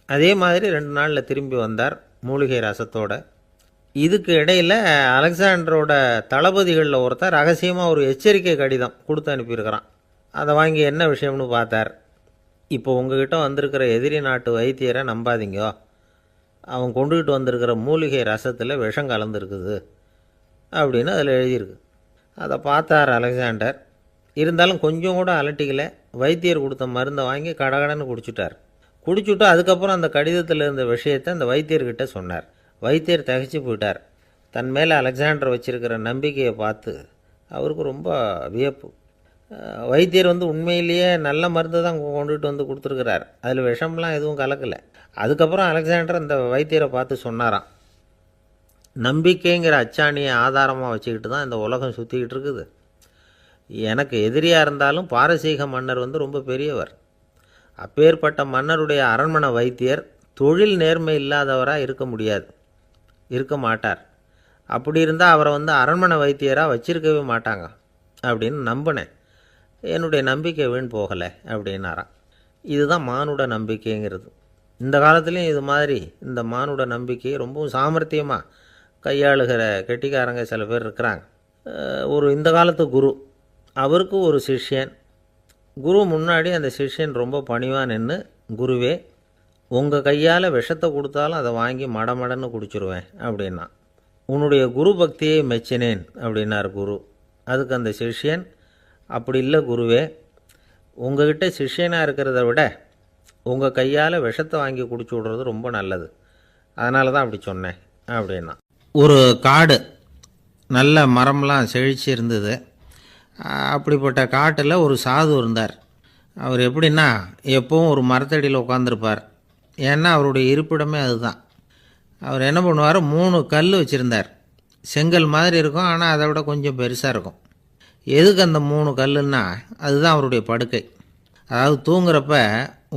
அதே மாதிரி 2 நாளில் திரும்பி வந்தார் மூலிகை ரசத்தோட. இதுக்கு இடையில் அலெக்சாண்டரோட தளபதிகளில் ஒருத்தர் ரகசியமாக ஒரு எச்சரிக்கை கடிதம் கொடுத்து அனுப்பியிருக்கிறான். அதை வாங்கி என்ன விஷயம்னு பார்த்தார். இப்போ உங்ககிட்ட வந்திருக்கிற எதிரி நாட்டு வைத்தியரை நம்பாதீங்க, அவன் கொண்டுகிட்டு வந்திருக்கிற மூலிகை ரசத்தில் விஷம் கலந்துருக்குது அப்படின்னு அதில் எழுதியிருக்கு. அதை பார்த்தார் அலெக்சாண்டர். இருந்தாலும் கொஞ்சம் கூட அலட்டிக்கலை. வைத்தியர் கொடுத்த மருந்தை வாங்கி கடகடன்னு குடிச்சுட்டார். குடிச்சுட்டு அதுக்கப்புறம் அந்த கடிதத்தில் இருந்த விஷயத்தை அந்த வைத்தியர்கிட்ட சொன்னார். வைத்தியர் தகைச்சு போயிட்டார். தன் மேலே அலெக்சாண்டர் வச்சிருக்கிற நம்பிக்கையை பார்த்து அவருக்கு ரொம்ப வியப்பு. வைத்தியர் உண்மையிலேயே நல்ல மருந்து தான் கொண்டுகிட்டு கொடுத்துருக்கிறார், அதில் விஷம்லாம் எதுவும் கலக்கலை. அதுக்கப்புறம் அலெக்சாண்டர் அந்த வைத்தியரை பார்த்து சொன்னாராம், நம்பிக்கைங்கிற அச்சாணியை ஆதாரமாக வச்சுக்கிட்டு தான் இந்த உலகம் சுற்றிக்கிட்டு இருக்குது. எனக்கு எதிரியாக இருந்தாலும் பாரசீக மன்னர் ரொம்ப பெரியவர். அப்பேற்பட்ட மன்னருடைய அரண்மனை வைத்தியர் தொழில் நேர்மை இல்லாதவராக இருக்க முடியாது, இருக்க மாட்டார். அப்படி இருந்தால் அவரை அரண்மனை வைத்தியராக வச்சிருக்கவே மாட்டாங்க அப்படின்னு நம்பினேன். என்னுடைய நம்பிக்கை வீண் போகலை அப்படின்னாராம். இதுதான் மானுட நம்பிக்கைங்கிறது. இந்த காலத்துலேயும் இது மாதிரி இந்த மானுட நம்பிக்கையை ரொம்பவும் சாமர்த்தியமாக கையாளுகிற கெட்டிக்காரங்க சில பேர் இருக்கிறாங்க. இந்த காலத்து குரு, அவருக்கு ஒரு சிஷ்யன். குரு முன்னாடி அந்த சிஷ்யன் ரொம்ப பணிவாக நின்று, குருவே, உங்கள் கையால் விஷத்தை கொடுத்தாலும் அதை வாங்கி மடமடன்னு குடிச்சிருவேன் அப்படின்னா. உன்னுடைய குரு பக்தியை மெச்சினேன் அப்படின்னார் குரு. அதுக்கு அந்த சிஷ்யன், அப்படி இல்லை குருவே, உங்ககிட்ட சிஷ்யனாக இருக்கிறத விட உங்கள் கையால் விஷத்தை வாங்கி குடிச்சு விடுறது ரொம்ப நல்லது, அதனால தான் அப்படி சொன்னேன் அப்படின்னா. ஒரு காடு, நல்ல மரம்லாம் செழிச்சு இருந்தது. அப்படிப்பட்ட காட்டில் ஒரு சாது இருந்தார். அவர் எப்படின்னா எப்பவும் ஒரு மரத்தடியில் உட்காந்துருப்பார். ஏன்னா அவருடைய இருப்பிடமே அதுதான். அவர் என்ன பண்ணுவார், 3 கல் வச்சுருந்தார். செங்கல் மாதிரி இருக்கும், ஆனால் அதை விட கொஞ்சம் பெருசாக இருக்கும். எதுக்கு அந்த 3 கல்லுன்னா அதுதான் அவருடைய படுக்கை. அதாவது தூங்குறப்ப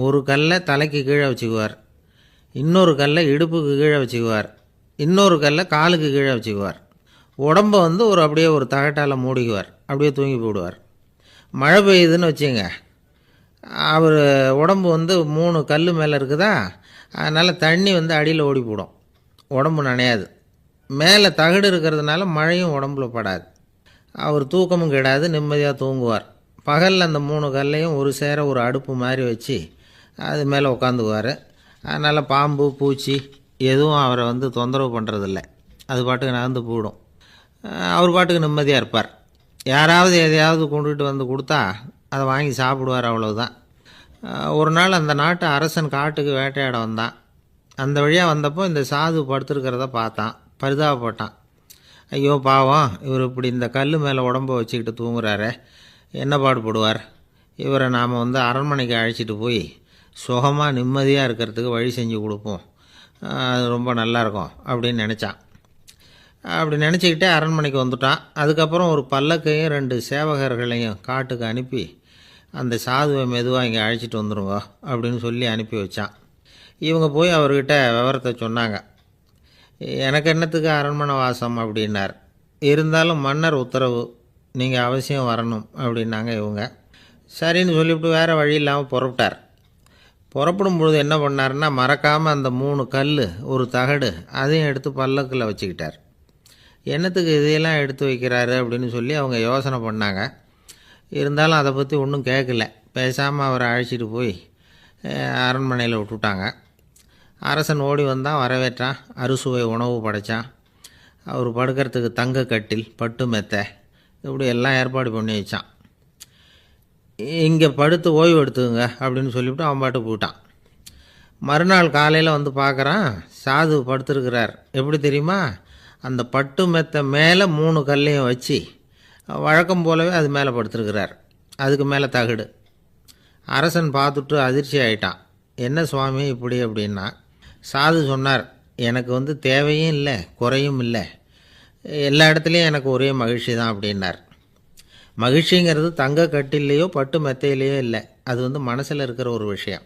ஒரு கல்லை தலைக்கு கீழே வச்சுக்குவார், இன்னொரு கல்லை இடுப்புக்கு கீழே வச்சுக்குவார், இன்னொரு கல்லை காலுக்கு கீழே வச்சுக்குவார். உடம்பை அப்படியே ஒரு தகட்டால் மூடிக்குவார், அப்படியே தூங்கி போடுவார். மழை பெய்யுதுன்னு வச்சுங்க, அவர் உடம்பு 3 கல் மேலே இருக்குதா, அதனால் தண்ணி அடியில் ஓடி போடும், உடம்பு நனையாது. மேலே தகடு இருக்கிறதுனால மழையும் உடம்புல படாது. அவர் தூக்கமும் கெடாது, நிம்மதியாக தூங்குவார். பகலில் அந்த 3 கல்லையும் ஒரு சேர ஒரு அடுப்பு மாதிரி வச்சு அது மேலே உட்காந்துக்குவார். அதனால் பாம்பு பூச்சி எதுவும் அவரை தொந்தரவு பண்ணுறதில்ல, அது பாட்டுக்கு நகர்ந்து போயிடும். அவர் பாட்டுக்கு நிம்மதியாக இருப்பார். யாராவது எதையாவது கொண்டுகிட்டு கொடுத்தா அதை வாங்கி சாப்பிடுவார், அவ்வளவுதான். ஒரு நாள் அந்த நாட்டு அரசன் காட்டுக்கு வேட்டையாட வந்தான். அந்த வழியாக வந்தப்போ இந்த சாது படுத்துருக்கிறத பார்த்தான், பரிதாபப்பட்டான். ஐயோ பாவம், இவர் இப்படி இந்த கல் மேலே உடம்பை வச்சுக்கிட்டு தூங்குறாரே, என்ன பாடுபடுவார், இவரை நாம் அரண்மனைக்கு அழைச்சிட்டு போய் சுகமாக நிம்மதியாக இருக்கிறதுக்கு வழி செஞ்சு கொடுப்போம், அது ரொம்ப நல்லாயிருக்கும் அப்படின்னு நினச்சான். அப்படி நினச்சிக்கிட்டே அரண்மனைக்கு வந்துட்டான். அதுக்கப்புறம் ஒரு பல்லக்கையும் 2 சேவகர்களையும் காட்டுக்கு அனுப்பி அந்த சாதுவை மெதுவாக இங்கே அழைச்சிட்டு வந்துடுங்க அப்படின்னு சொல்லி அனுப்பி வச்சான். இவங்க போய் அவர்கிட்ட விவரத்தை சொன்னாங்க. எனக்கு என்னத்துக்கு அரண்மனை வாசம் அப்படின்னார். இருந்தாலும் மன்னர் உத்தரவு, நீங்கள் அவசியம் வரணும் அப்படின்னாங்க இவங்க. சரின்னு சொல்லிவிட்டு வேறு வழி இல்லாமல் புறப்பட்டார். புறப்படும் பொழுது என்ன பண்ணார்னா, மறக்காமல் அந்த 3 கல் ஒரு தகடு அதையும் எடுத்து பல்லக்கில் வச்சுக்கிட்டார். என்னத்துக்கு இதையெல்லாம் எடுத்து வைக்கிறாரு அப்படின்னு சொல்லி அவங்க யோசனை பண்ணாங்க. இருந்தாலும் அதை பற்றி ஒன்றும் கேட்கல. பேசாமல் அவரை அழைச்சிட்டு போய் அரண்மனையில் விட்டுட்டாங்க. அரசன் ஓடி வந்தான், வரவேற்றான், அறுசுவை உணவு படைத்தான். அவர் படுக்கிறதுக்கு தங்க கட்டில், பட்டு மெத்தை, இப்படி எல்லாம் ஏற்பாடு பண்ணி வச்சான். இங்கே படுத்து ஓய்வு எடுத்துங்க அப்படின்னு சொல்லிவிட்டு அவன் பாட்டு போயிட்டான். மறுநாள் காலையில் பார்க்குறான், சாது படுத்துருக்கிறார். எப்படி தெரியுமா, அந்த பட்டு மெத்தை மேலே 3 கல்லையும் வச்சு வழக்கம் போலவே அது மேலே படுத்துருக்கிறார். அதுக்கு மேலே தகடு. அரசன் பார்த்துட்டு அதிர்ச்சி ஆகிட்டான். என்ன சுவாமி இப்படி அப்படின்னா. சாது சொன்னார், எனக்கு தேவையும் இல்லை குறையும் இல்லை, எல்லா இடத்துலையும் எனக்கு ஒரே மகிழ்ச்சி தான் அப்படின்னார். மகிழ்ச்சிங்கிறது தங்க கட்டிலேயோ பட்டு மெத்தையிலையோ இல்லை, அது மனசில் இருக்கிற ஒரு விஷயம்.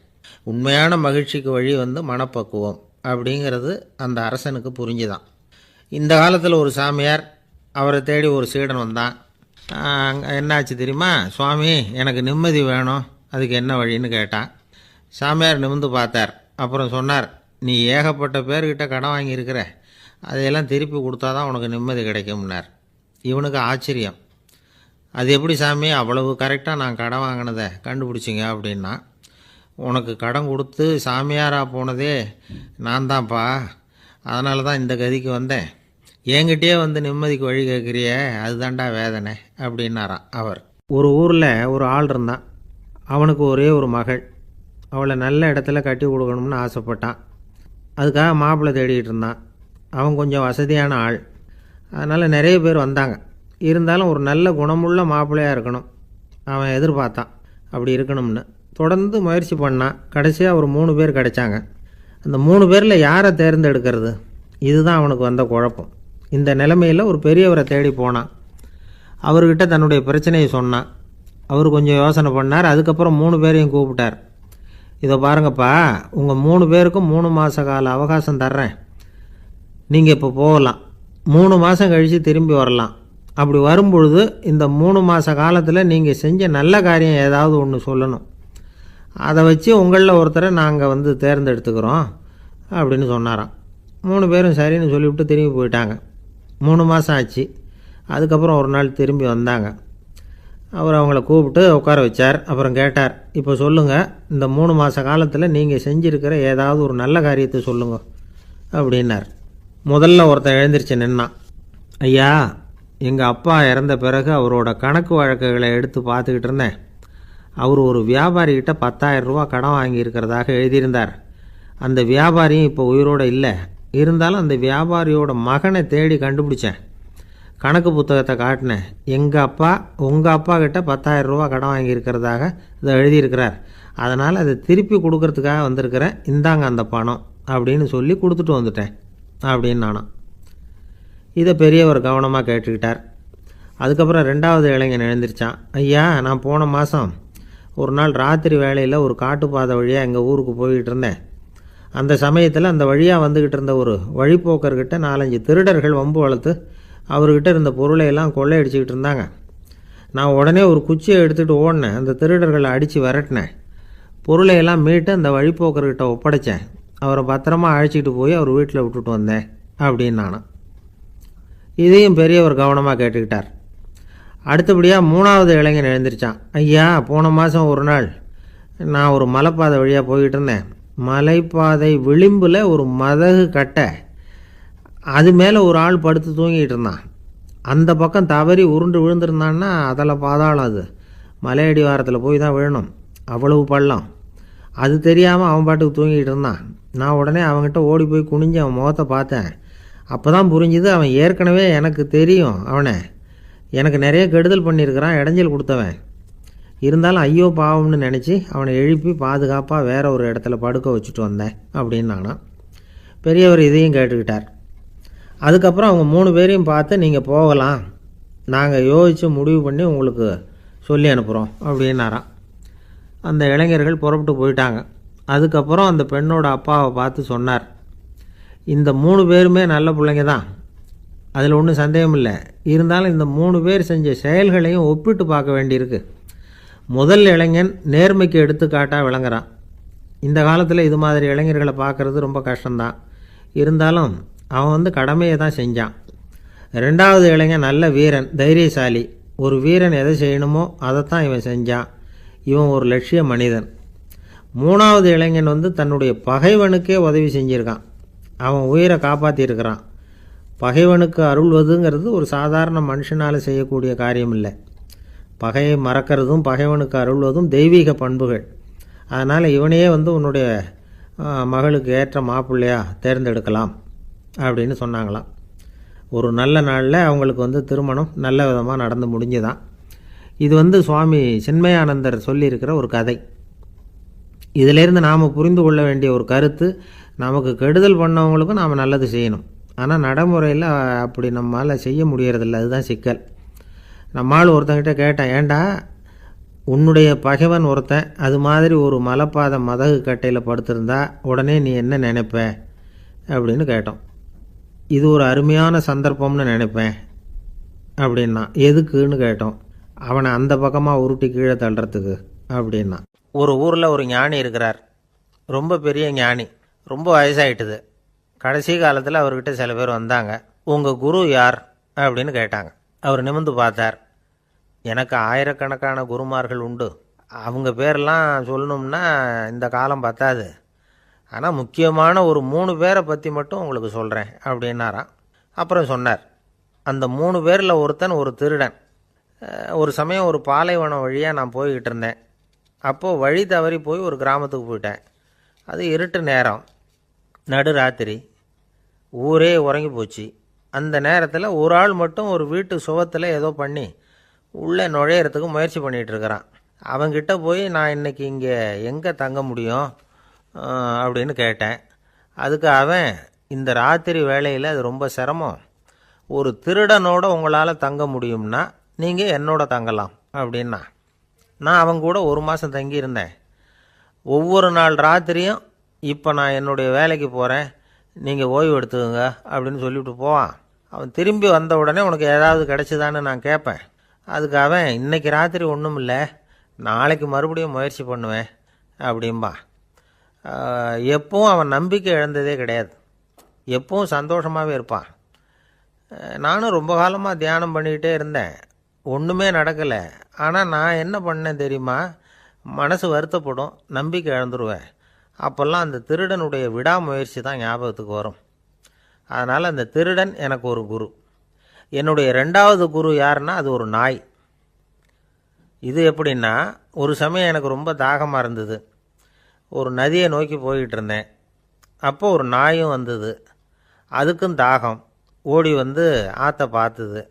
உண்மையான மகிழ்ச்சிக்கு வழி மனப்பக்குவம் அப்படிங்கிறது அந்த அரசனுக்கு புரிஞ்சுதான். இந்த காலத்தில் ஒரு சாமியார், அவரை தேடி ஒரு சீடன் வந்தான். என்னாச்சு தெரியுமா, சுவாமி எனக்கு நிம்மதி வேணும், அதுக்கு என்ன வழின்னு கேட்டான். சாமியார் நிமிர்ந்து பார்த்தார். அப்புறம் சொன்னார், நீ ஏகப்பட்ட பேர்கிட்ட கடன் வாங்கியிருக்கிற, அதையெல்லாம் திருப்பி கொடுத்தா தான் உனக்கு நிம்மதி கிடைக்கும்னார். இவனுக்கு ஆச்சரியம். அது எப்படி சாமி, அவ்வளவு கரெக்டாக நான் கடன் வாங்கினதை கண்டுபிடிச்சிங்க அப்படின்னா. உனக்கு கடன் கொடுத்து சாமியாராக போனதே நான் தான்ப்பா, அதனால தான் இந்த கதிக்கு வந்தேன். என்கிட்டயே நிம்மதிக்கு வழி கேட்குறிய, அதுதான்டா வேதனை அப்படின்னாராம் அவர். ஒரு ஊரில் ஒரு ஆள் இருந்தான். அவனுக்கு ஒரே ஒரு மகள். அவளை நல்ல இடத்துல கட்டி கொடுக்கணும்னு ஆசைப்பட்டான். அதுக்காக மாப்பிள்ளை தேடிகிட்டு இருந்தான். அவன் கொஞ்சம் வசதியான ஆள், அதனால் நிறைய பேர் வந்தாங்க. இருந்தாலும் ஒரு நல்ல குணமுள்ள மாப்பிள்ளையாக இருக்கணும் அவன் எதிர்பார்த்தான். அப்படி இருக்கணும்னு தொடர்ந்து முயற்சி பண்ணான். கடைசியாக ஒரு 3 பேர் கிடைச்சாங்க. அந்த 3 பேரில் யாரை தேர்ந்தெடுக்கிறது, இதுதான் அவனுக்கு வந்த குழப்பம். இந்த நிலைமையில் ஒரு பெரியவரை தேடி போனான். அவர்கிட்ட தன்னுடைய பிரச்சனையை சொன்னான். அவர் கொஞ்சம் யோசனை பண்ணார். அதுக்கப்புறம் 3 பேரையும் கூப்பிட்டார். இதை பாருங்கப்பா, உங்கள் 3 பேருக்கும் 3 மாத கால அவகாசம் தர்றேன். நீங்கள் இப்போ போகலாம். 3 மாதம் கழித்து திரும்பி வரலாம். அப்படி வரும்பொழுது இந்த 3 மாத காலத்தில் நீங்கள் செஞ்ச நல்ல காரியம் ஏதாவது ஒன்று சொல்லணும். அதை வச்சு உங்களில் ஒருத்தரை நாங்கள் தேர்ந்தெடுத்துக்கிறோம் அப்படின்னு சொன்னாராம். 3 பேரும் சரின்னு சொல்லிவிட்டு திரும்பி போயிட்டாங்க. 3 மாதம் ஆச்சு. அதுக்கப்புறம் ஒரு நாள் திரும்பி வந்தாங்க. அவர் அவங்கள கூப்பிட்டு உட்கார வச்சார். அப்புறம் கேட்டார், இப்போ சொல்லுங்கள், இந்த 3 மாத காலத்தில் நீங்கள் செஞ்சுருக்கிற ஏதாவது ஒரு நல்ல காரியத்தை சொல்லுங்க அப்படின்னார். முதல்ல ஒருத்தன் எழுந்திரிச்சு நின்னான். ஐயா, எங்கள் அப்பா இறந்த பிறகு அவரோட கணக்கு வழக்குகளை எடுத்து பார்த்துக்கிட்டு இருந்தேன். அவர் ஒரு வியாபாரிகிட்ட 10,000 ரூபா கடன் வாங்கியிருக்கிறதாக எழுதியிருந்தார். அந்த வியாபாரியும் இப்போ உயிரோடு இல்லை. இருந்தாலும் அந்த வியாபாரியோட மகனை தேடி கண்டுபிடிச்சேன். கணக்கு புத்தகத்தை காட்டினேன். எங்கள் அப்பா உங்கள் அப்பா கிட்ட 10,000 ரூபா கடன் வாங்கியிருக்கிறதாக இதை எழுதியிருக்கிறார். அதனால் அதை திருப்பி கொடுக்கறதுக்காக வந்திருக்கிறேன். இந்தாங்க அந்த பணம் அப்படின்னு சொல்லி கொடுத்துட்டு வந்துட்டேன் அப்படின்னு நானும். இதை பெரியவர் கவனமாக கேட்டுக்கிட்டார். அதுக்கப்புறம் 2வது இளைஞன் எழுந்திரிச்சான். ஐயா, நான் போன மாதம் ஒரு நாள் ராத்திரி வேளையில் ஒரு காட்டுப்பாதை வழியாக எங்கள் ஊருக்கு போய்கிட்டு இருந்தேன். அந்த சமயத்தில் அந்த வழியாக வந்துக்கிட்டு இருந்த ஒரு வழிப்போக்கர்கிட்ட 4-5 திருடர்கள் வம்பு வளர்த்து அவர்கிட்ட இருந்த பொருளையெல்லாம் கொள்ளையடிச்சிக்கிட்டு இருந்தாங்க. நான் உடனே ஒரு குச்சியை எடுத்துகிட்டு ஓடினேன். அந்த திருடர்களை அடித்து விரட்டினேன். பொருளையெல்லாம் மீட்டு அந்த வழிப்போக்கர்கிட்ட ஒப்படைச்சேன். அவரை பத்திரமா அழைச்சிட்டு போய் அவர் வீட்டில் விட்டுட்டு வந்தேன் அப்படின்னு நானும். இதையும் பெரியவர் கவனமாக கேட்டுக்கிட்டார். அடுத்தபடியாக 3வது இளைஞன் எழுந்திரிச்சான். ஐயா, போன மாதம் ஒரு நாள் நான் ஒரு மலைப்பாதை வழியாக போய்கிட்டு இருந்தேன். மலைப்பாதை விளிம்பில் ஒரு மதகு கட்டை, அது மேலே ஒரு ஆள் படுத்து தூங்கிட்டு இருந்தான். அந்த பக்கம் தவறி உருண்டு விழுந்திருந்தான்னா அதில் பாதாளம். அது மலையடி வாரத்தில் போய் தான் விழணும். அவ்வளவு பள்ளம். அது தெரியாமல் அவன் பாட்டுக்கு தூங்கிட்டு இருந்தான். நான் உடனே அவன்கிட்ட ஓடி போய் குனிஞ்சு அவன் முகத்தை பார்த்தேன். அப்போ தான் புரிஞ்சுது, அவன் ஏற்கனவே எனக்கு தெரியும். அவனை எனக்கு நிறைய கெடுதல் பண்ணியிருக்கிறான், இடைஞ்சல் கொடுத்தவன். இருந்தாலும் ஐயோ பாவம்னு நினச்சி அவனை எழுப்பி பாதுகாப்பாக வேற ஒரு இடத்துல படுக்க வச்சுட்டு வந்தேன் அப்படின்னு நானும். பெரியவர் இதையும் கேட்டுக்கிட்டார். அதுக்கப்புறம் அவங்க 3 பேரையும் பார்த்து, நீங்கள் போகலாம், நாங்கள் யோசித்து முடிவு பண்ணி உங்களுக்கு சொல்லி அனுப்புகிறோம் அப்படின்னாராம். அந்த இளைஞர்கள் புறப்பட்டு போயிட்டாங்க. அதுக்கப்புறம் அந்த பெண்ணோட அப்பாவை பார்த்து சொன்னார், இந்த 3 பேருமே நல்ல பிள்ளைங்க தான், அதில் ஒன்றும் சந்தேகம் இல்லை. இருந்தாலும் இந்த 3 பேர் செஞ்ச செயல்களையும் ஒப்பிட்டு பார்க்க வேண்டியிருக்கு. முதல் இளைஞன் நேர்மைக்கு எடுத்துக்காட்டாக விளங்குறான். இந்த காலத்தில் இது மாதிரி இளைஞர்களை பார்க்குறது ரொம்ப கஷ்டம்தான். இருந்தாலும் அவன் கடமையை தான் செஞ்சான். 2வது இளைஞன் நல்ல வீரன், தைரியசாலி. ஒரு வீரன் எதை செய்யணுமோ அதைத்தான் இவன் செஞ்சான். இவன் ஒரு லட்சிய மனிதன். 3வது இளைஞன் தன்னுடைய பகைவனுக்கே உதவி செஞ்சுருக்கான். அவன் உயிரை காப்பாற்றியிருக்கிறான். பகைவனுக்கு அருள்வதுங்கிறது ஒரு சாதாரண மனுஷனால் செய்யக்கூடிய காரியம் இல்லை. பகையை மறக்கிறதும் பகைவனுக்கு அருள்வதும் தெய்வீக பண்புகள். அதனால் இவனையே உன்னுடைய மகளுக்கு ஏற்ற மாப்பிள்ளையாக தேர்ந்தெடுக்கலாம் அப்படின்னு சொன்னாங்களாம். ஒரு நல்ல நாளில் அவங்களுக்கு திருமணம் நல்ல விதமாக நடந்து முடிஞ்சுதான். இது சுவாமி சின்மயானந்தர் சொல்லியிருக்கிற ஒரு கதை. இதிலேருந்து நாம் புரிந்து கொள்ள வேண்டிய ஒரு கருத்து, நமக்கு கெடுதல் பண்ணவங்களுக்கும் நாம் நல்லது செய்யணும். ஆனால் நடைமுறையில் அப்படி நம்மளால் செய்ய முடியறதில்ல. அதுதான் சிக்கல். நம்மால் ஒருத்தங்கிட்ட கேட்டேன், ஏண்டா உன்னுடைய பகைவன் ஒருத்தன் அது மாதிரி ஒரு மலைப்பாதை மதகு கட்டையில் படுத்திருந்தா உடனே நீ என்ன நினைப்ப அப்படின்னு கேட்டோம். இது ஒரு அருமையான சந்தர்ப்பம்னு நினைப்பேன் அப்படின்னா. எதுக்குன்னு கேட்டோம். அவனை அந்த பக்கமாக உருட்டி கீழே தள்ளுறதுக்கு அப்படின்னா. ஒரு ஊரில் ஒரு ஞானி இருக்கிறார். ரொம்ப பெரிய ஞானி. ரொம்ப வயசாகிட்டுது. கடைசி காலத்தில் அவர்கிட்ட சில பேர் வந்தாங்க. உங்கள் குரு யார் அப்படின்னு கேட்டாங்க. அவர் நிமிர்ந்து பார்த்தார். எனக்கு ஆயிரக்கணக்கான குருமார்கள் உண்டு. அவங்க பேரெல்லாம் சொல்லணும்னா இந்த காலம் பத்தாது. ஆனால் முக்கியமான ஒரு 3 பேரை பற்றி மட்டும் உங்களுக்கு சொல்கிறேன் அப்படின்னாராம். அப்புறம் சொன்னார், அந்த 3 பேரில் ஒருத்தன் ஒரு திருடன். ஒரு சமயம் ஒரு பாலைவனம் வழியாக நான் போய்கிட்டு இருந்தேன். அப்போது வழி தவறி போய் ஒரு கிராமத்துக்கு போயிட்டேன். அது இருட்டு நேரம், நடுராத்திரி, ஊரே உறங்கி போச்சு. அந்த நேரத்தில் ஒரு ஆள் மட்டும் ஒரு வீட்டு சுவத்தில் ஏதோ பண்ணி உள்ளே நுழையிறதுக்கு முயற்சி பண்ணிகிட்ருக்கிறான். அவங்கிட்ட போய் நான் இன்றைக்கி இங்கே எங்கே தங்க முடியும் அப்படின்னு கேட்டேன். அதுக்கு அவன், இந்த ராத்திரி வேளையில் அது ரொம்ப சிரமம், ஒரு திருடனோட உங்களால் தங்க முடியும்னா நீங்கள் என்னோட தங்கலாம் அப்படின்னா. நான் அவங்க கூட 1 மாதம் தங்கியிருந்தேன். ஒவ்வொரு நாள் ராத்திரியும் இப்போ நான் என்னுடைய வேலைக்கு போகிறேன், நீங்கள் ஓய்வு எடுத்துக்கோங்க அப்படின்னு சொல்லிவிட்டு போவான். அவன் திரும்பி வந்த உடனே உனக்கு ஏதாவது கிடச்சிதான்னு நான் கேட்பேன். அதுக்கு அவன் இன்னைக்கு ராத்திரி ஒன்றும் இல்லை, நாளைக்கு மறுபடியும் முயற்சி பண்ணுவேன் அப்படின்பா. எப்பவும் அவன் நம்பிக்கை இழந்ததே கிடையாது, எப்பவும் சந்தோஷமாகவே இருப்பான். நானும் ரொம்ப காலமாக தியானம் பண்ணிக்கிட்டே இருந்தேன், ஒன்றுமே நடக்கலை. ஆனால் நான் என்ன பண்ணேன் தெரியுமா, மனசு வருத்தப்படும், நம்பிக்கை இழந்துருவேன். அப்போல்லாம் அந்த திருடனுடைய விடாமுயற்சி தான் ஞாபகத்துக்கு வரும். அதனால் அந்த திருடன் எனக்கு ஒரு குரு. என்னுடைய 2வது குரு யாருன்னா அது ஒரு நாய். இது எப்படின்னா, ஒரு சமயம் எனக்கு ரொம்ப தாகமாக இருந்தது. ஒரு நதியை நோக்கி போய்கிட்டு இருந்தேன். அப்போ ஒரு நாயும் வந்தது, அதுக்கும் தாகம். ஓடி வந்து ஆற்றை பார்த்துது.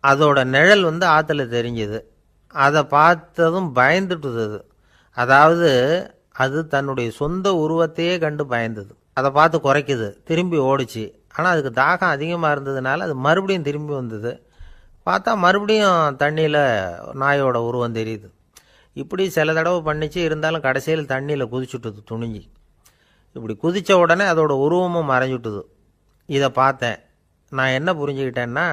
அதோட நிழல் வந்து ஆற்றுல தெரிஞ்சுது. அதை பார்த்ததும் பயந்துட்டுது. அது அதாவது அது தன்னுடைய சொந்த உருவத்தையே கண்டு பயந்தது. அதை பார்த்து குறைக்குது, திரும்பி ஓடிச்சு. ஆனால் அதுக்கு தாகம் அதிகமாக இருந்ததுனால அது மறுபடியும் திரும்பி வந்தது. பார்த்தா மறுபடியும் தண்ணியில் நாயோட உருவம் தெரியுது. இப்படி சில தடவை பண்ணிச்சு. இருந்தாலும் கடைசியில் தண்ணியில் குதிச்சுட்டுது துணிஞ்சி. இப்படி குதித்த உடனே அதோட உருவமும் மறைஞ்சுட்டுது. இதை பார்த்தேன். நான் என்ன புரிஞ்சுக்கிட்டேன்னா,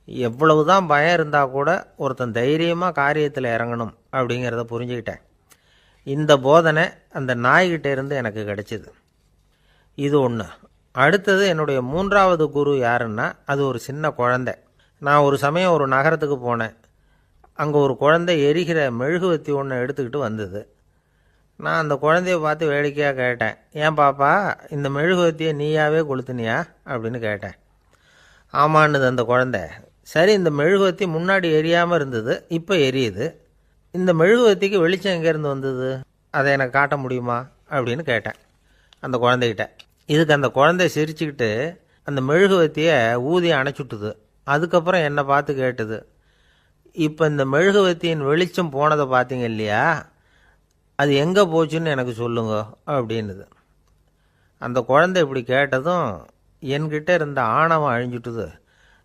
எவ்வளவு தான் பயம் இருந்தால் கூட ஒருத்தன் தைரியமாக காரியத்தில் இறங்கணும் அப்படிங்கிறத புரிஞ்சுக்கிட்டேன். இந்த போதனை அந்த நாய்கிட்ட இருந்து எனக்கு கிடைச்சிது. இது ஒன்று. அடுத்தது என்னுடைய 3வது குரு யாருன்னா அது ஒரு சின்ன குழந்தை. நான் ஒரு சமயம் ஒரு நகரத்துக்கு போனேன். அங்கே ஒரு குழந்தை எரிகிற மெழுகுவத்தி ஒன்று எடுத்துக்கிட்டு வந்தது. நான் அந்த குழந்தைய பார்த்து வேடிக்கையாக கேட்டேன், ஏன் பாப்பா இந்த மெழுகுவத்தியை நீயாவே கொளுத்துனியா அப்படின்னு கேட்டேன். ஆமான்னுது அந்த குழந்தை. சரி, இந்த மெழுகுவத்தி முன்னாடி எரியாமல் இருந்தது, இப்போ எரியுது. இந்த மெழுகுவத்திக்கு வெளிச்சம் எங்கேருந்து வந்தது, அதை எனக்கு காட்ட முடியுமா அப்படின்னு கேட்டேன் அந்த குழந்தைகிட்ட. இதுக்கு அந்த குழந்தை சிரிச்சுக்கிட்டு அந்த மெழுகுவத்தியை ஊதி அணைச்சுட்டுது. அதுக்கப்புறம் என்னை பார்த்து கேட்டுது, இப்போ இந்த மெழுகுவத்தியின் வெளிச்சம் போனதை பார்த்தீங்க இல்லையா, அது எங்கே போச்சுன்னு எனக்கு சொல்லுங்க அப்படின்னுது. அந்த குழந்தை இப்படி கேட்டதும் என்கிட்ட இருந்த ஆணவம் அழிஞ்சுட்டுது.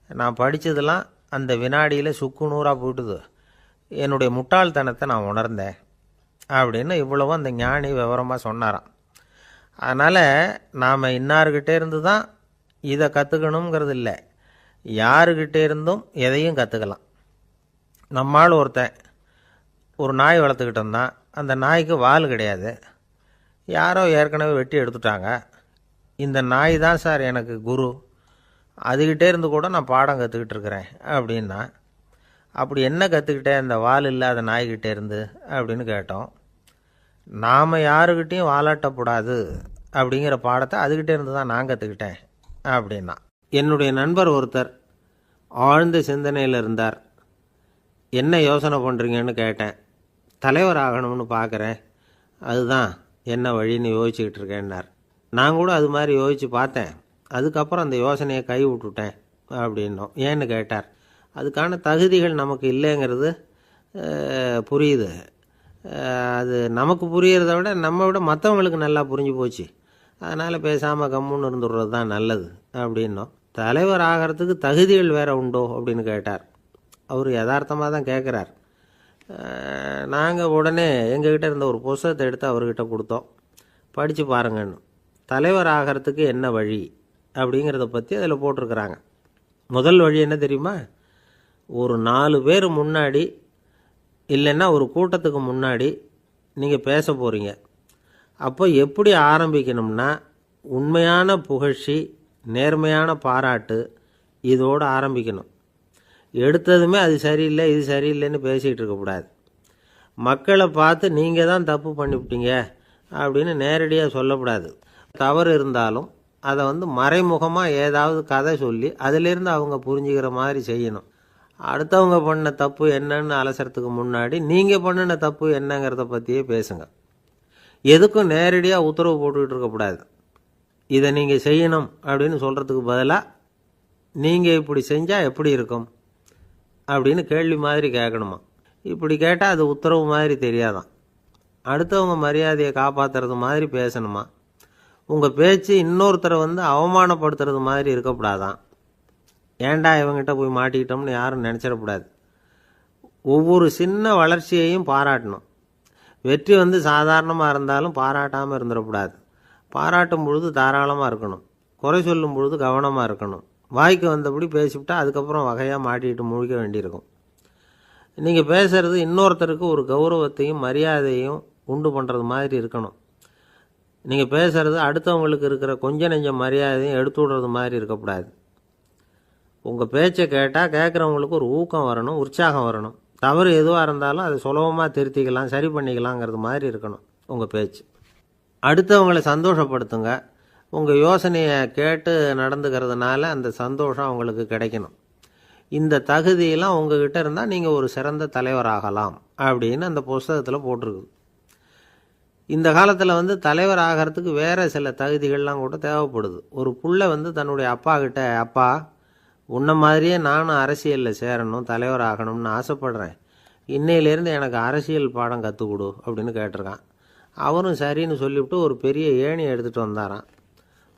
நான் படித்ததெல்லாம் அந்த வினாடியில் சுக்கு நூறாக போயிட்டுது. என்னுடைய முட்டாள்தனத்தை நான் உணர்ந்தேன் அப்படின்னு இவ்வளவும் அந்த ஞானி விவரமாக சொன்னாராம். அதனால் நாம் இன்னார்கிட்டே இருந்து தான் இதை கற்றுக்கணுங்கிறது இல்லை, யாருக்கிட்டே இருந்தும் எதையும் கற்றுக்கலாம். நம்மால் ஒருத்தன் ஒரு நாய் வளர்த்துக்கிட்டு இருந்தான். அந்த நாய்க்கு வால் கிடையாது, யாரோ ஏற்கனவே வெட்டி எடுத்துட்டாங்க. இந்த நாய் தான் சார் எனக்கு குரு, அதுக்கிட்டே இருந்து கூட நான் பாடம் கற்றுக்கிட்டு இருக்கிறேன் அப்படின்னா. அப்படி என்ன கற்றுக்கிட்டேன் அந்த வால் இல்லாத நாய்கிட்டே இருந்து அப்படின்னு கேட்டோம். நாம் யாருக்கிட்டையும் வாலாட்டக்கூடாது அப்படிங்கிற பாடத்தை அதுக்கிட்டே இருந்து தான் நான் கற்றுக்கிட்டேன் அப்படின்னா. என்னுடைய நண்பர் ஒருத்தர் ஆழ்ந்த சிந்தனையில் இருந்தார். என்ன யோசனை பண்ணுறீங்கன்னு கேட்டேன். தலைவர் ஆகணும்னு பார்க்குறேன், அதுதான் என்ன வழின்னு யோசிச்சுக்கிட்டு இருக்கேன்னார். நான் கூட அது மாதிரி யோசித்து பார்த்தேன். அதுக்கப்புறம் அந்த யோசனையை கை விட்டுட்டேன் அப்படின்னோம். ஏன்னு கேட்டார். அதுக்கான தகுதிகள் நமக்கு இல்லைங்கிறது புரியுது. அது நமக்கு புரியறத விட நம்ம விட மற்றவங்களுக்கு நல்லா புரிஞ்சு போச்சு. அதனால் பேசாமல் கம்முன்னு இருந்துடுறது தான் நல்லது அப்படின்னோம். தலைவர் ஆகிறதுக்கு தகுதிகள் வேறு உண்டோ அப்படின்னு கேட்டார். அவர் யதார்த்தமாக தான் கேட்குறார். நாங்கள் உடனே எங்ககிட்ட இருந்த ஒரு புத்தகத்தை எடுத்து அவர்கிட்ட கொடுத்தோம், படித்து பாருங்கன்னு. தலைவர் ஆகிறதுக்கு என்ன வழி அப்படிங்கிறத பற்றி அதில் போட்டிருக்கிறாங்க. முதல் வழி என்ன தெரியுமா, ஒரு 4 பேர் முன்னாடி இல்லைன்னா ஒரு கூட்டத்துக்கு முன்னாடி நீங்கள் பேச போகிறீங்க. அப்போ எப்படி ஆரம்பிக்கணும்னா, உண்மையான புகழ்ச்சி, நேர்மையான பாராட்டு, இதோடு ஆரம்பிக்கணும். எடுத்ததுமே அது சரியில்லை இது சரியில்லைன்னு பேசிகிட்டு இருக்கக்கூடாது. மக்களை பார்த்து நீங்கள் தான் தப்பு பண்ணிவிட்டீங்க அப்படின்னு நேரடியாக சொல்லக்கூடாது. தவறு இருந்தாலும் அதை மறைமுகமாக ஏதாவது கதை சொல்லி அதிலிருந்து அவங்க புரிஞ்சுக்கிற மாதிரி செய்யணும். அடுத்தவங்க பண்ண தப்பு என்னன்னு அலசறதுக்கு முன்னாடி நீங்கள் பண்ணின தப்பு என்னங்கிறத பற்றியே பேசுங்க. எதுக்கும் நேரடியாக உத்தரவு போட்டுக்கிட்டு இருக்கக்கூடாது. இதை நீங்கள் செய்யணும் அப்படின்னு சொல்கிறதுக்கு பதிலாக நீங்கள் இப்படி செஞ்சால் எப்படி இருக்கும் அப்படின்னு கேள்வி மாதிரி கேட்கணுமா. இப்படி கேட்டால் அது உத்தரவு மாதிரி தெரியாதான். அடுத்தவங்க மரியாதையை காப்பாற்றுறது மாதிரி பேசணுமா. உங்கள் பேச்சு இன்னொருத்தரை அவமானப்படுத்துறது மாதிரி இருக்கக்கூடாதான். ஏன்டா இவங்கிட்ட போய் மாட்டிக்கிட்டோம்னு யாரும் நினச்சிடக்கூடாது. ஒவ்வொரு சின்ன வளர்ச்சியையும் பாராட்டணும். வெற்றி வந்து சாதாரணமாக இருந்தாலும் பாராட்டாமல் இருந்துடக்கூடாது. பாராட்டும் பொழுது தாராளமாக இருக்கணும். குறை சொல்லும் பொழுது கவனமாக இருக்கணும். வாய்க்கு வந்தபடி பேசிவிட்டா அதுக்கப்புறம் வகையாக மாட்டிக்கிட்டு முழிக்க வேண்டியிருக்கும். நீங்கள் பேசுகிறது இன்னொருத்தருக்கு ஒரு கௌரவத்தையும் மரியாதையும் உண்டு பண்ணுறது மாதிரி இருக்கணும். நீங்கள் பேசுகிறது அடுத்தவங்களுக்கு இருக்கிற கொஞ்ச நெஞ்ச மரியாதையும் எடுத்து விடுறது மாதிரி இருக்கக்கூடாது. உங்கள் பேச்சை கேட்டால் கேட்குறவங்களுக்கு ஒரு ஊக்கம் வரணும், உற்சாகம் வரணும். தவறு எதுவாக இருந்தாலும் அதை சுலபமாக திருத்திக்கலாம், சரி பண்ணிக்கலாங்கிறது மாதிரி இருக்கணும் உங்கள் பேச்சு. அடுத்தவங்களை சந்தோஷப்படுத்துங்க. உங்கள் யோசனையை கேட்டு நடந்துக்கிறதுனால அந்த சந்தோஷம் அவங்களுக்கு கிடைக்கணும். இந்த தகுதியெல்லாம் உங்ககிட்ட இருந்தால் நீங்கள் ஒரு சிறந்த தலைவராகலாம் அப்படின்னு அந்த புஸ்தகத்தில் போட்டிருக்குது. இந்த காலத்தில் வந்து தலைவர் ஆகிறதுக்கு வேறு சில தகுதிகள்லாம் கூட தேவைப்படுது. ஒரு புள்ள வந்து தன்னுடைய அப்பா கிட்ட, அப்பா உன்ன மாதிரியே நானும் அரசியலில் சேரணும், தலைவர் ஆகணும்னு ஆசைப்படுறேன், இன்னையிலேருந்து எனக்கு அரசியல் பாடம் கற்றுக் கொடு அப்படின்னு கேட்டிருக்கான். அவரும் சரின்னு சொல்லிவிட்டு ஒரு பெரிய ஏணியை எடுத்துகிட்டு வந்தாராம்.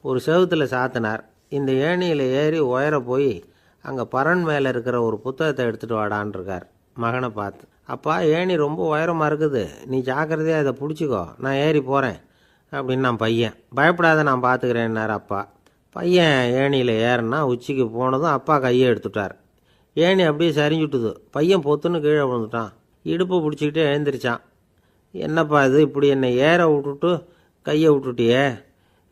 ஒரு செவுத்தில் சாத்தினார். இந்த ஏணியில் ஏறி உயர போய் அங்கே பரன் மேலே இருக்கிற ஒரு புத்தகத்தை எடுத்துகிட்டு வாடான்னு இருக்கார். மகனை பார்த்து, அப்பா ஏணி ரொம்ப உயரமாக இருக்குது, நீ ஜாக்கிரதையாக இதை பிடிச்சிக்கோ, நான் ஏறி போகிறேன் அப்படின்னு நான் பையன். பயப்படாத, நான் பார்த்துக்கிறேன்னார் அப்பா. பையன் ஏணியில் ஏறினா உச்சிக்கு போனதும் அப்பா கையை எடுத்துட்டார். ஏணி அப்படியே சரிஞ்சுட்டுது. பையன் பொத்துன்னு கீழே விழுந்துட்டான். இடுப்பை பிடிச்சிக்கிட்டே எழுந்திரிச்சான். என்னப்பா இது, இப்படி என்னை ஏற விட்டுட்டு கையை விட்டுட்டியே,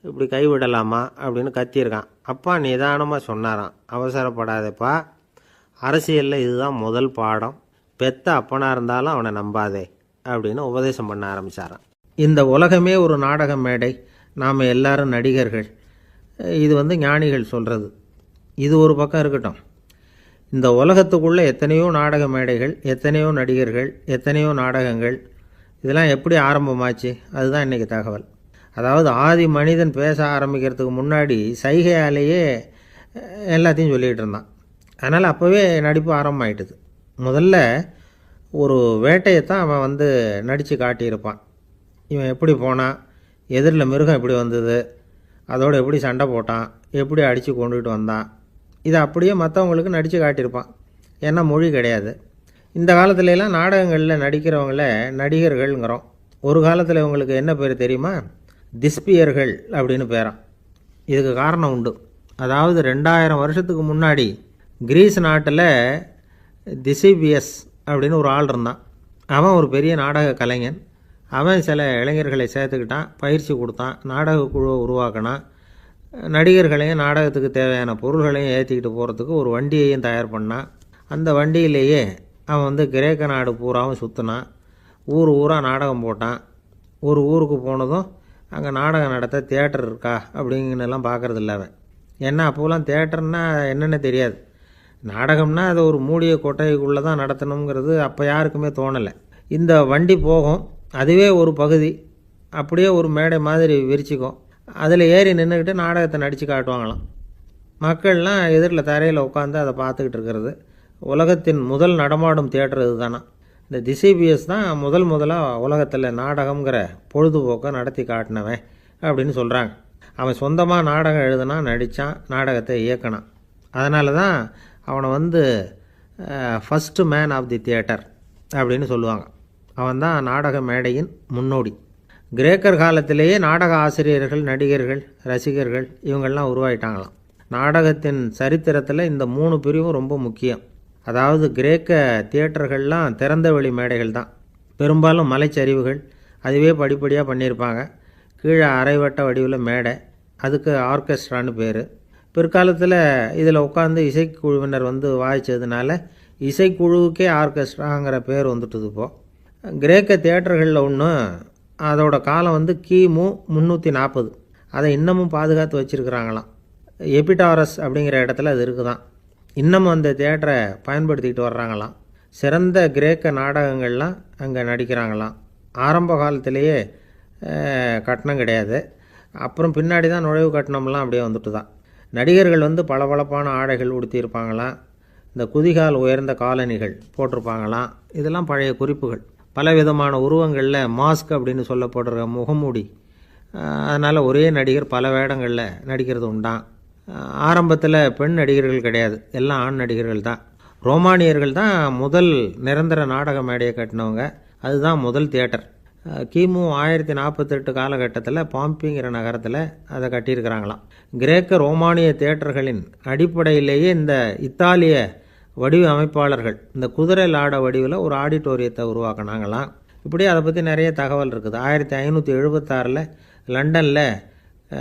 இப்படி கை விடலாமா அப்படின்னு கத்தியிருக்கான். அப்பா நிதானமாக சொன்னாராம், அவசரப்படாதேப்பா, அரசியலில் இதுதான் முதல் பாடம், பெத்த அப்பனாக இருந்தாலும் அவனை நம்பாதே அப்படின்னு உபதேசம் பண்ண ஆரம்பித்தாராம். இந்த உலகமே ஒரு நாடக மேடை, நாம் எல்லாரும் நடிகர்கள். இது வந்து ஞானிகள் சொல்கிறது. இது ஒரு பக்கம் இருக்கட்டும். இந்த உலகத்துக்குள்ளே எத்தனையோ நாடக மேடைகள், எத்தனையோ நடிகர்கள், எத்தனையோ நாடகங்கள், இதெல்லாம் எப்படி ஆரம்பமாச்சு, அதுதான் இன்றைக்கி தகவல். அதாவது ஆதி மனிதன் பேச ஆரம்பிக்கிறதுக்கு முன்னாடி சைகையாலேயே எல்லாத்தையும் சொல்லிகிட்டு இருந்தான். அதனால் அப்போவே நடிப்பு ஆரம்பமாயிட்டுது. முதல்ல ஒரு வேட்டையைத்தான் அவன் வந்து நடித்து காட்டியிருப்பான். இவன் எப்படி போனான், எதிரில் மிருகம் எப்படி வந்தது, அதோடு எப்படி சண்டை போட்டான், எப்படி அடித்து கொண்டுகிட்டு வந்தான், இதை அப்படியே மற்றவங்களுக்கு நடித்து காட்டியிருப்பான். ஏன்னா மொழி கிடையாது. இந்த காலத்துலலாம் நாடகங்களில் நடிக்கிறவங்கள நடிகர்கள்ங்கிறோம். ஒரு காலத்தில் இவங்களுக்கு என்ன பேர் தெரியுமா, திஸ்பியர்கள் அப்படின்னு பேரான். இதுக்கு காரணம் உண்டு. அதாவது 2000 வருஷத்துக்கு முன்னாடி கிரீஸ் நாட்டில் திசிபியஸ் அப்படின்னு ஒரு ஆள் இருந்தான். அவன் ஒரு பெரிய நாடக கலைஞன். அவன் சில இளைஞர்களை சேர்த்துக்கிட்டான், பயிற்சி கொடுத்தான், நாடக குழுவை உருவாக்கினான், நடிகர்களையும் நாடகத்துக்கு தேவையான பொருள்களையும் ஏற்றிக்கிட்டு போகிறதுக்கு ஒரு வண்டியையும் தயார் பண்ணான். அந்த வண்டியிலேயே அவன் வந்து கிரேக்க நாடு பூராவும் சுற்றினான், ஊர் ஊராக நாடகம் போட்டான். ஒரு ஊருக்கு போனதும் அங்கே நாடகம் நடத்த தியேட்டர் இருக்கா அப்படிங்கன்னெல்லாம் பார்க்குறதில்ல அவன். ஏன்னா அப்போலாம் தியேட்டர்னா என்னென்ன தெரியாது. நாடகம்னா அதை ஒரு மூடிய கொட்டைக்குள்ளே தான் நடத்தணுங்கிறது அப்போ யாருக்குமே தோணலை. இந்த வண்டி போகும், அதுவே ஒரு பகுதி அப்படியே ஒரு மேடை மாதிரி விரிச்சிக்கும். அதில் ஏறி நின்றுக்கிட்டு நாடகத்தை நடித்து காட்டுவாங்களாம். மக்கள்லாம் எதிரில் தரையில் உட்காந்து அதை பார்த்துக்கிட்டு இருக்கிறது. உலகத்தின் முதல் நடமாடும் தியேட்டர் இது தானா. இந்த திசிபியஸ் தான் முதலாக உலகத்தில் நாடகங்கிற பொழுதுபோக்கை நடத்தி காட்டினவன் அப்படின்னு சொல்கிறாங்க. அவன் சொந்தமாக நாடகம் எழுதுனான், நடித்தான், நாடகத்தை இயக்கினான். அதனால தான் அவனை வந்து first man of the theatre அப்படின்னு சொல்லுவாங்க. அவன் தான் நாடக மேடையின் முன்னோடி. கிரேக்கர் காலத்திலேயே நாடக ஆசிரியர்கள், நடிகர்கள், ரசிகர்கள் இவங்கள்லாம் உருவாயிட்டாங்களாம். நாடகத்தின் சரித்திரத்தில் இந்த 3 பிரிவும் ரொம்ப முக்கியம். அதாவது கிரேக்க தியேட்டர்கள்லாம் திறந்த வெளி மேடைகள் தான். பெரும்பாலும் மலைச்சரிவுகள், அதுவே படிப்படியாக பண்ணியிருப்பாங்க. கீழே அரைவட்ட வடிவில் மேடை, அதுக்கு ஆர்கெஸ்ட்ரான்னு பேர். பிற்காலத்தில் இதில் உட்காந்து இசைக்குழுவினர் வந்து வாய்ச்சதுனால இசைக்குழுவுக்கே ஆர்கெஸ்ட்ராங்கிற பேர் வந்துட்டுது. இப்போது கிரேக்க தியேட்டர்களில் ஒன்று, அதோட காலம் வந்து கிமு 340. அதை இன்னமும் பாதுகாத்து வச்சுருக்கிறாங்களாம். எபிடாரஸ் அப்படிங்கிற இடத்துல அது இருக்குதான். இன்னமும் அந்த தியேட்டரை பயன்படுத்திக்கிட்டு வர்றாங்களாம். சிறந்த கிரேக்க நாடகங்கள்லாம் அங்கே நடிக்கிறாங்களாம். ஆரம்ப காலத்திலேயே கட்டணம் கிடையாது. அப்புறம் பின்னாடி தான் நுழைவு கட்டணம்லாம் அப்படியே வந்துட்டு தான். நடிகர்கள் வந்து பளபளப்பான ஆடைகள் உடுத்தியிருப்பாங்களாம். இந்த குதிகால் உயர்ந்த காலணிகள் போட்டிருப்பாங்களாம். இதெல்லாம் பழைய குறிப்புகள். பலவிதமான உருவங்களில் மாஸ்க் அப்படின்னு சொல்லப்படுற முகமூடி. அதனால் ஒரே நடிகர் பல வேடங்களில் நடிக்கிறது உண்டான் ஆரம்பத்தில் பெண் நடிகர்கள் கிடையாது, எல்லாம் ஆண் நடிகர்கள் தான். ரோமானியர்கள் தான் முதல் நிரந்தர நாடக மேடையை கட்டினவங்க. அதுதான் முதல் தியேட்டர். கிமு 1048 காலகட்டத்தில் பாம்பிங்கிற நகரத்தில் அதை கட்டியிருக்கிறாங்களாம். கிரேக்க ரோமானிய தியேட்டர்களின் அடிப்படையிலேயே இந்த இத்தாலிய வடிவமைப்பாளர்கள் இந்த குதிரை லாட வடிவில் ஒரு ஆடிட்டோரியத்தை உருவாக்கினாங்களாம். இப்படி அதை பற்றி நிறைய தகவல் இருக்குது. 1576 லண்டனில்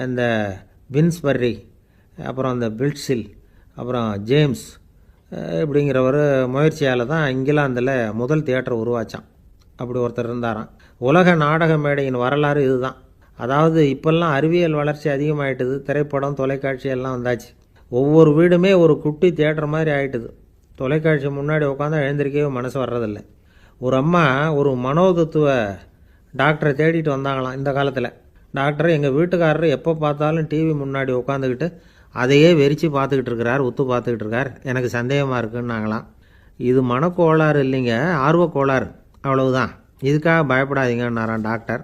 இந்த வின்ஸ்பர்ரி, அப்புறம் இந்த பில்ட்ஸில், அப்புறம் ஜேம்ஸ் இப்படிங்கிறவர் முயற்சியால் தான் இங்கிலாந்தில் முதல் தியேட்டர் உருவாச்சான். அப்படி ஒருத்தர் இருந்தாராம். உலக நாடக மேடையின் வரலாறு இதுதான். அதாவது இப்போல்லாம் அறிவியல் வளர்ச்சி அதிகமாகிட்டுது, திரைப்படம் தொலைக்காட்சி எல்லாம் வந்தாச்சு. ஒவ்வொரு வீடுமே ஒரு குட்டி தியேட்டர் மாதிரி ஆகிட்டுது. தொலைக்காட்சி முன்னாடி உட்காந்து எழுந்திருக்கவே மனசு வர்றதில்லை. ஒரு அம்மா ஒரு மனோதத்துவ டாக்டரை தேடிட்டு வந்தாங்களாம் இந்த காலத்தில். டாக்டர், எங்கள் வீட்டுக்காரர் எப்போ பார்த்தாலும் டிவி முன்னாடி உட்காந்துக்கிட்டு அதையே வெறிச்சு பார்த்துக்கிட்டு இருக்கிறார், உத்து பார்த்துக்கிட்டு இருக்கார், எனக்கு சந்தேகமாக இருக்குன்னாங்களாம். இது மனக்கோளாறு இல்லைங்க, ஆர்வக்கோளாறு, அவ்வளவுதான், இதுக்காக பயப்படாதீங்கன்னாரான் டாக்டர்.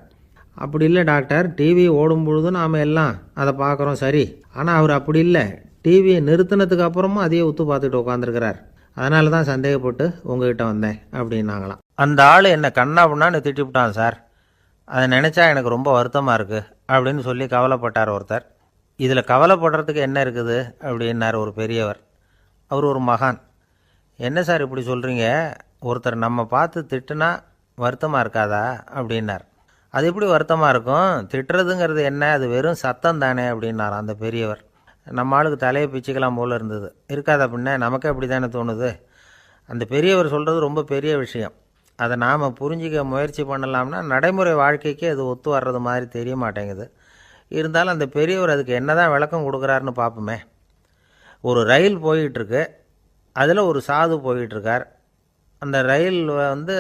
அப்படி இல்லை டாக்டர், டிவி ஓடும் பொழுது நாம் எல்லாம் அதை பார்க்குறோம் சரி, ஆனால் அவர் அப்படி இல்லை, டிவியை நிறுத்தினதுக்கு அப்புறமும் அதையே உத்து பார்த்துட்டு உட்காந்துருக்கிறார், அதனால தான் சந்தேகப்பட்டு உங்ககிட்ட வந்தேன் அப்படின்னாங்களாம். அந்த ஆள் என்னை கண்ணா பண்ணான்னு திட்டிவிட்டான் சார், அதை நினச்சா எனக்கு ரொம்ப வருத்தமாக இருக்குது அப்படின்னு சொல்லி கவலைப்பட்டார் ஒருத்தர். இதில் கவலைப்படுறதுக்கு என்ன இருக்குது அப்படின்னார் ஒரு பெரியவர். அவர் ஒரு மகான். என்ன சார் இப்படி சொல்கிறீங்க, ஒருத்தர் நம்ம பார்த்து திட்டுனா வருத்தமாக இருக்காதா அப்படின்னார். அது எப்படி வருத்தமாக இருக்கும், திட்டுறதுங்கிறது என்ன, அது வெறும் சத்தம் தானே அப்படின்னார் அந்த பெரியவர். நம்ம ஆளுக்கு தலையை பிச்சுக்கலாம் போல் இருந்தது. இருக்காத பின்ன, நமக்கே அப்படி தானே தோணுது. அந்த பெரியவர் சொல்கிறது ரொம்ப பெரிய விஷயம். அதை நாம் புரிஞ்சிக்க முயற்சி பண்ணலாம்னா நடைமுறை வாழ்க்கைக்கு அது ஒத்து வர்றது மாதிரி தெரிய மாட்டேங்குது. இருந்தாலும் அந்த பெரியவர் அதுக்கு என்ன தான் விளக்கம் கொடுக்குறாருன்னு பார்ப்போமே. ஒரு ரயில் போயிட்டுருக்கு, அதில் ஒரு சாது போயிட்டுருக்கார். அந்த ரயில்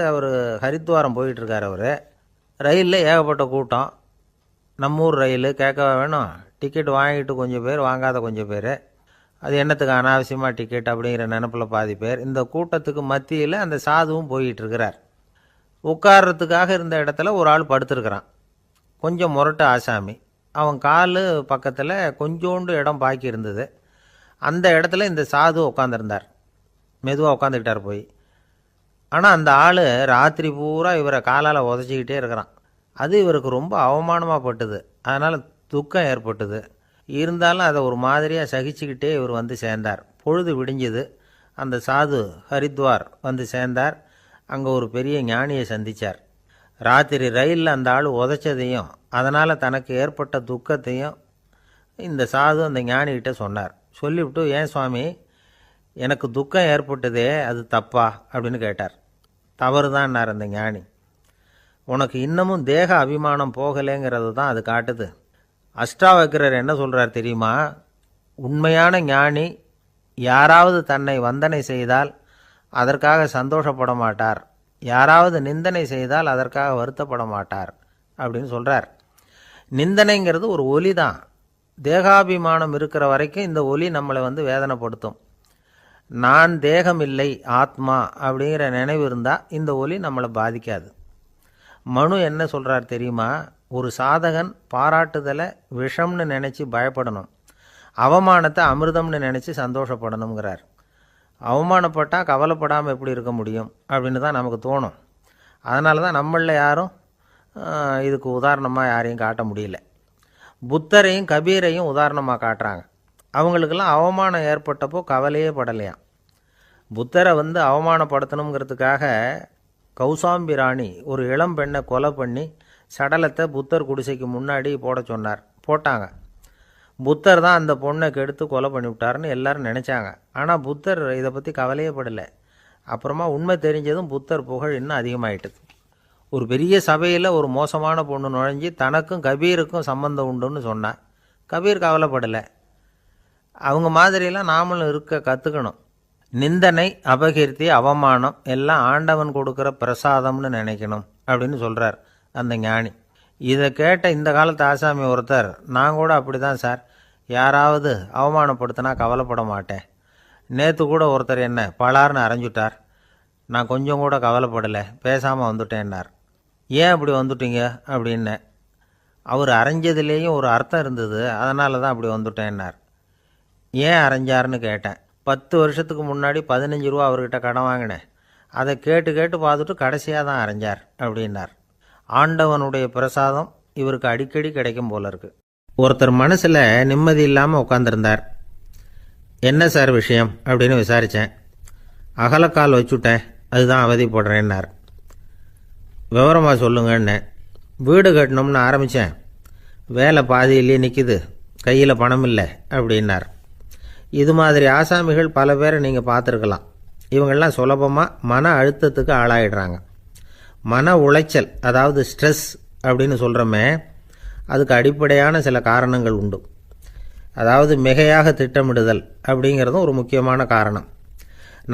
அவர் ஹரித்வாரம் போயிட்டுருக்கார். அவர் ரயிலில் ஏகப்பட்ட கூட்டம். நம்ம ஊர் ரயில் கேட்க வேணும், டிக்கெட் வாங்கிட்டு கொஞ்சம் பேர், வாங்காத கொஞ்சம் பேர். அது என்னத்துக்கு அனாவசியமாக டிக்கெட் அப்படிங்கிற நினப்பில் பாதி பேர். இந்த கூட்டத்துக்கு மத்தியில் அந்த சாதுவும் போயிட்டுருக்கிறார். உட்கார்றதுக்காக இருந்த இடத்துல ஒரு ஆள் படுத்துருக்கிறான், கொஞ்சம் முரட்டு ஆசாமி. அவன் கால் பக்கத்தில் கொஞ்சோண்டு இடம் பாக்கி இருந்தது. அந்த இடத்துல இந்த சாது உட்காந்துருந்தார். மெதுவாக உட்காந்துக்கிட்டார் போய். ஆனால் அந்த ஆள் ராத்திரி பூரா இவரை காலால் உதச்சிக்கிட்டே இருக்கிறான். அது இவருக்கு ரொம்ப அவமானமாக பட்டுது. அதனால் துக்கம் ஏற்பட்டுது. இருந்தாலும் அதை ஒரு மாதிரியாக சகிச்சுக்கிட்டே இவர் வந்து சேர்ந்தார். பொழுது விடிஞ்சுது. அந்த சாது ஹரித்வார் வந்து சேர்ந்தார். அங்கே ஒரு பெரிய ஞானியை சந்தித்தார். ராத்திரி ரயிலில் அந்த ஆள் உதைச்சதையும் அதனால் தனக்கு ஏற்பட்ட துக்கத்தையும் இந்த சாது அந்த ஞானிகிட்ட சொன்னார். சொல்லிவிட்டு, ஏன் சுவாமி, எனக்கு துக்கம் ஏற்பட்டதே அது தப்பா அப்படின்னு கேட்டார். தவறு தான்னார் அந்த ஞானி. உனக்கு இன்னமும் தேக அபிமானம் போகலைங்கிறது தான் அது காட்டுது. அஷ்டாவக்கிரர் என்ன சொல்கிறார் தெரியுமா, உண்மையான ஞானி யாராவது தன்னை வந்தனை செய்தால் அதற்காக சந்தோஷப்பட மாட்டார், யாராவது நிந்தனை செய்தால் அதற்காக வருத்தப்பட மாட்டார் அப்படின்னு சொல்கிறார். நிந்தனைங்கிறது ஒரு ஒலி தான். தேகாபிமானம் இருக்கிற வரைக்கும் இந்த ஒலி நம்மளை வேதனைப்படுத்தும். நான் தேகம் இல்லை, ஆத்மா அப்படிங்கிற நினைவு இருந்தால் இந்த ஒலி நம்மளை பாதிக்காது. மனு என்ன சொல்கிறார் தெரியுமா, ஒரு சாதகன் பாராட்டுதலை விஷம்னு நினச்சி பயப்படணும், அவமானத்தை அமிர்தம்னு நினச்சி சந்தோஷப்படணுங்கிறார். அவமானப்பட்டால் கவலைப்படாமல் எப்படி இருக்க முடியும் அப்படின்னு தான் நமக்கு தோணும். அதனால தான் நம்மளில் யாரும் இதுக்கு உதாரணமாக யாரையும் காட்ட முடியல. புத்தரையும் கபீரையும் உதாரணமாக காட்டுறாங்க. அவங்களுக்கெல்லாம் அவமானம் ஏற்பட்டப்போ கவலையே படலையாம். புத்தரை அவமானப்படுத்தணுங்கிறதுக்காக கௌசாம்பி ராணி ஒரு இளம் பெண்ணை கொலை பண்ணி சடலத்தை புத்தர் குடிசைக்கு முன்னாடி போட சொன்னார். போட்டாங்க. புத்தர் தான் அந்த பொண்ணை கெடுத்து கொலை பண்ணிவிட்டாருன்னு எல்லாரும் நினச்சாங்க. ஆனால் புத்தர் இதை பற்றி கவலையே படலை. அப்புறமா உண்மை தெரிஞ்சதும் புத்தர் புகழ் இன்னும் அதிகமாயிட்டுது. ஒரு பெரிய சபையில் ஒரு மோசமான பொண்ணு நுழைஞ்சி தனக்கும் கபீருக்கும் சம்பந்தம் உண்டுன்னு சொன்னார். கபீர் கவலைப்படலை. அவங்க மாதிரியெல்லாம் நாமளும் இருக்க கற்றுக்கணும். நிந்தனை, அபகீர்த்தி, அவமானம் எல்லாம் ஆண்டவன் கொடுக்குற பிரசாதம்னு நினைக்கணும் அப்படின்னு சொல்கிறார் அந்த ஞானி. இதை கேட்ட இந்த காலத்து ஆசாமி ஒருத்தர், நான் கூட அப்படி தான் சார், யாராவது அவமானப்படுத்தினா கவலைப்பட மாட்டேன். நேற்று கூட ஒருத்தர் என்ன பலார்னு அரைஞ்சுட்டார், நான் கொஞ்சம் கூட கவலைப்படலை, பேசாமல் வந்துட்டேன்னார். ஏன் அப்படி வந்துட்டீங்க அப்படின்னேன். அவர் அரைஞ்சதுலேயும் ஒரு அர்த்தம் இருந்தது, அதனால தான் அப்படி வந்துட்டேன்னார். ஏன் அரைஞ்சாருன்னு கேட்டேன். 10 வருஷத்துக்கு முன்னாடி 15 ரூபா அவர்கிட்ட கடன் வாங்கினேன். அதை கேட்டு கேட்டு பார்த்துட்டு கடைசியாக தான் அரைஞ்சார் அப்படின்னார். ஆண்டவனுடைய பிரசாதம் இவருக்கு அடிக்கடி கிடைக்கும் போல இருக்கு. ஒருத்தர் மனசில் நிம்மதி இல்லாமல் உட்காந்துருந்தார். என்ன சார் விஷயம் அப்படின்னு விசாரித்தேன். அகலக்கால் வச்சுட்டேன், அதுதான் அவதிப்படுறேன்னார். விவரமாக சொல்லுங்கன்னு. வீடு கட்டணும்னு ஆரம்பித்தேன், வேலை பாதியிலேயே நிற்கிது, கையில் பணம் இல்லை அப்படின்னார். இது மாதிரி ஆசாமிகள் பல பேரை நீங்கள் பார்த்துருக்கலாம். இவங்கெல்லாம் சுலபமாக மன அழுத்தத்துக்கு ஆளாயிடுறாங்க. மன உளைச்சல், அதாவது ஸ்ட்ரெஸ் அப்படின்னு சொல்கிறோமே, அதுக்கு அடிப்படையான சில காரணங்கள் உண்டு. அதாவது மிகையாக திட்டமிடுதல் அப்படிங்கிறதும் ஒரு முக்கியமான காரணம்.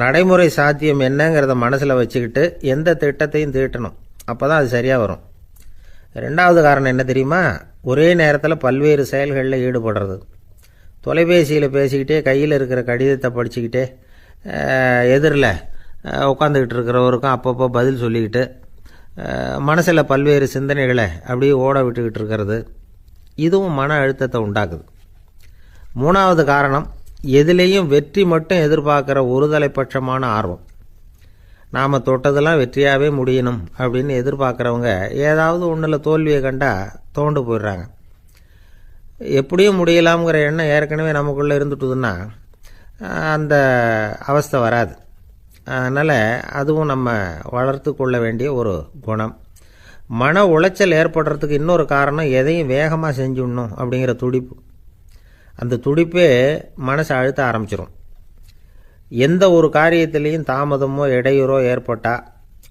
நடைமுறை சாத்தியம் என்னங்கிறத மனசில் வச்சுக்கிட்டு எந்த திட்டத்தையும் தீட்டணும், அப்போ தான் அது சரியாக வரும். ரெண்டாவது காரணம் என்ன தெரியுமா? ஒரே நேரத்தில் பல்வேறு செயல்களில் ஈடுபடுறது. தொலைபேசியில் பேசிக்கிட்டே கையில் இருக்கிற கடிதத்தை படிச்சுக்கிட்டே எதிரில் உட்காந்துக்கிட்டு இருக்கிறவருக்கும் அப்பப்போ பதில் சொல்லிக்கிட்டு மனசில் பல்வேறு சிந்தனைகளை அப்படியே ஓட விட்டுக்கிட்டு இருக்கிறது, இதுவும் மன அழுத்தத்தை உண்டாக்குது. மூணாவது காரணம், எதிலேயும் வெற்றி மட்டும் எதிர்பார்க்குற ஒருதலைப்பட்சமான ஆர்வம். நாம் தொட்டதெல்லாம் வெற்றியாகவே முடியணும் அப்படின்னு எதிர்பார்க்குறவங்க ஏதாவது ஒன்றில் தோல்வியை கண்டால் தோண்டு போயிடுறாங்க. எப்படியும் முடியலாம்ங்கிற எண்ணம் ஏற்கனவே நமக்குள்ளே இருந்துட்டுதுன்னா அந்த அவஸ்தை வராது. அதனால் அதுவும் நம்ம வளர்த்து கொள்ள வேண்டிய ஒரு குணம். மன உளைச்சல் ஏற்படுறதுக்கு இன்னொரு காரணம், எதையும் வேகமாக செஞ்சுடணும் அப்படிங்கிற துடிப்பு. அந்த துடிப்பே மனசை அழுத்த ஆரம்பிச்சிடும். எந்த ஒரு காரியத்திலையும் தாமதமோ இடையூறோ ஏற்பட்டால்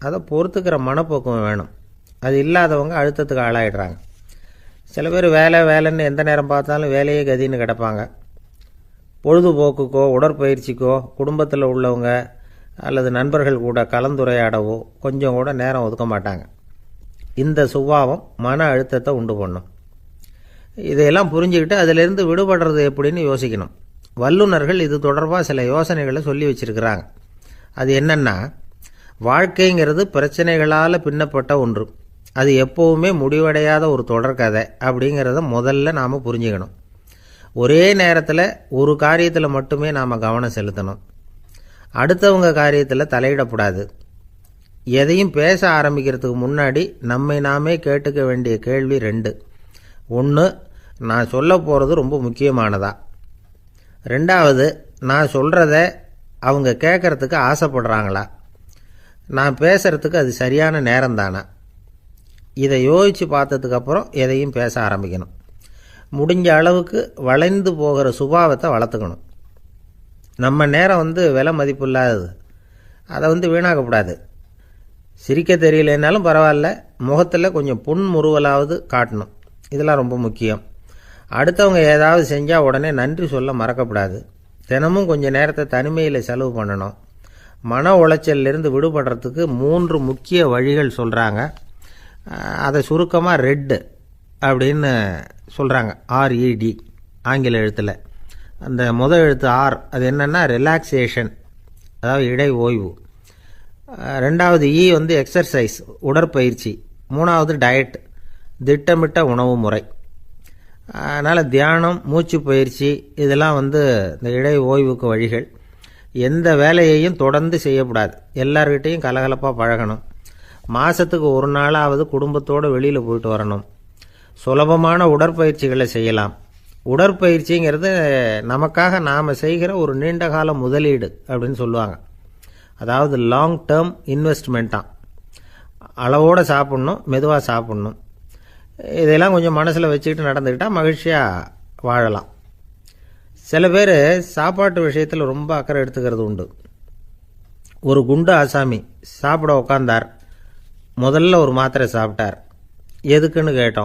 அதை பொறுத்துக்கிற மனப்போக்கம் வேணும். அது இல்லாதவங்க அழுத்தத்துக்கு ஆளாயிடுறாங்க. சில பேர் வேலைன்னு எந்த நேரம் பார்த்தாலும் வேலையே கதின்னு கிடப்பாங்க. பொழுதுபோக்குக்கோ உடற்பயிற்சிக்கோ குடும்பத்தில் உள்ளவங்க அல்லது நண்பர்கள் கூட கலந்துரையாடவோ கொஞ்சம் கூட நேரம் ஒதுக்க மாட்டாங்க. இந்த சுபாவம் மன அழுத்தத்தை உண்டு பண்ணும். இதையெல்லாம் புரிஞ்சுக்கிட்டு அதிலிருந்து விடுபடுறது எப்படின்னு யோசிக்கணும். வல்லுநர்கள் இது தொடர்பாக சில யோசனைகளை சொல்லி வச்சிருக்கிறாங்க. அது என்னன்னா, வாழ்க்கைங்கிறது பிரச்சனைகளால் பின்னப்பட்ட ஒன்று. அது எப்போவுமே முடிவடையாத ஒரு தொடர்கதை அப்படிங்கிறத முதல்ல நாம் புரிஞ்சுக்கணும். ஒரே நேரத்தில் ஒரு காரியத்தில் மட்டுமே நாம் கவனம் செலுத்தணும். அடுத்தவங்க காரியத்தில் தலையிடக்கூடாது. எதையும் பேச ஆரம்பிக்கிறதுக்கு முன்னாடி நம்மை நாமே கேட்டுக்க வேண்டிய கேள்வி 2. 1, நான் சொல்ல போகிறது ரொம்ப முக்கியமானதா? 2வது, நான் சொல்கிறத அவங்க கேட்குறதுக்கு ஆசைப்படுறாங்களா? நான் பேசுகிறதுக்கு அது சரியான நேரம் தானா? இதை யோசித்து பார்த்ததுக்கப்புறம் எதையும் பேச ஆரம்பிக்கணும். முடிஞ்ச அளவுக்கு வளைந்து போகிற சுபாவத்தை வளர்த்துக்கணும். நம்ம நேரம் விலை மதிப்பு இல்லாதது, அதை வீணாக்கக்கூடாது. சிரிக்க தெரியலனாலும் பரவாயில்ல, முகத்தில் கொஞ்சம் புன்முறுவலாவது காட்டணும். இதெல்லாம் ரொம்ப முக்கியம். அடுத்தவங்க ஏதாவது செஞ்சால் உடனே நன்றி சொல்ல மறக்கக்கூடாது. தினமும் கொஞ்சம் நேரத்தை தனிமையில் செலவு பண்ணணும். மன உளைச்சலிருந்து விடுபடுறதுக்கு 3 முக்கிய வழிகள் சொல்கிறாங்க. அதை சுருக்கமாக ரெட் அப்படின்னு சொல்கிறாங்க. RED ஆங்கில எழுத்தில். அந்த முதல் எழுத்து R, அது என்னென்னா ரிலாக்ஸேஷன், அதாவது இடை ஓய்வு. 2வது E எக்ஸர்சைஸ், உடற்பயிற்சி. 3வது டயட், திட்டமிட்ட உணவு முறை. அதனால் தியானம், மூச்சு பயிற்சி இதெல்லாம் இந்த இடை ஓய்வுக்கு வழிகள். எந்த வேலையையும் தொடர்ந்து செய்யக்கூடாது. எல்லார்கிட்டையும் கலகலப்பாக பழகணும். மாதத்துக்கு ஒரு நாளாவது குடும்பத்தோடு வெளியில் போயிட்டு வரணும். சுலபமான உடற்பயிற்சிகளை செய்யலாம். உடற்பயிற்சிங்கிறது நமக்காக நாம் செய்கிற ஒரு நீண்டகால முதலீடு அப்படின்னு சொல்லுவாங்க. அதாவது லாங் டேர்ம் இன்வெஸ்ட்மெண்ட்டாக. அளவோடு சாப்பிட்ணும், மெதுவாக சாப்பிட்ணும். இதெல்லாம் கொஞ்சம் மனசில் வச்சுக்கிட்டு நடந்துக்கிட்டால் மகிழ்ச்சியாக வாழலாம். சில பேர் சாப்பாட்டு விஷயத்தில் ரொம்ப அக்கறை எடுத்துக்கிறது உண்டு. ஒரு குண்டு ஆசாமி சாப்பிட உட்காந்தார். முதல்ல ஒரு மாத்திரை சாப்பிட்டார். எதுக்குன்னு கேட்டோம்.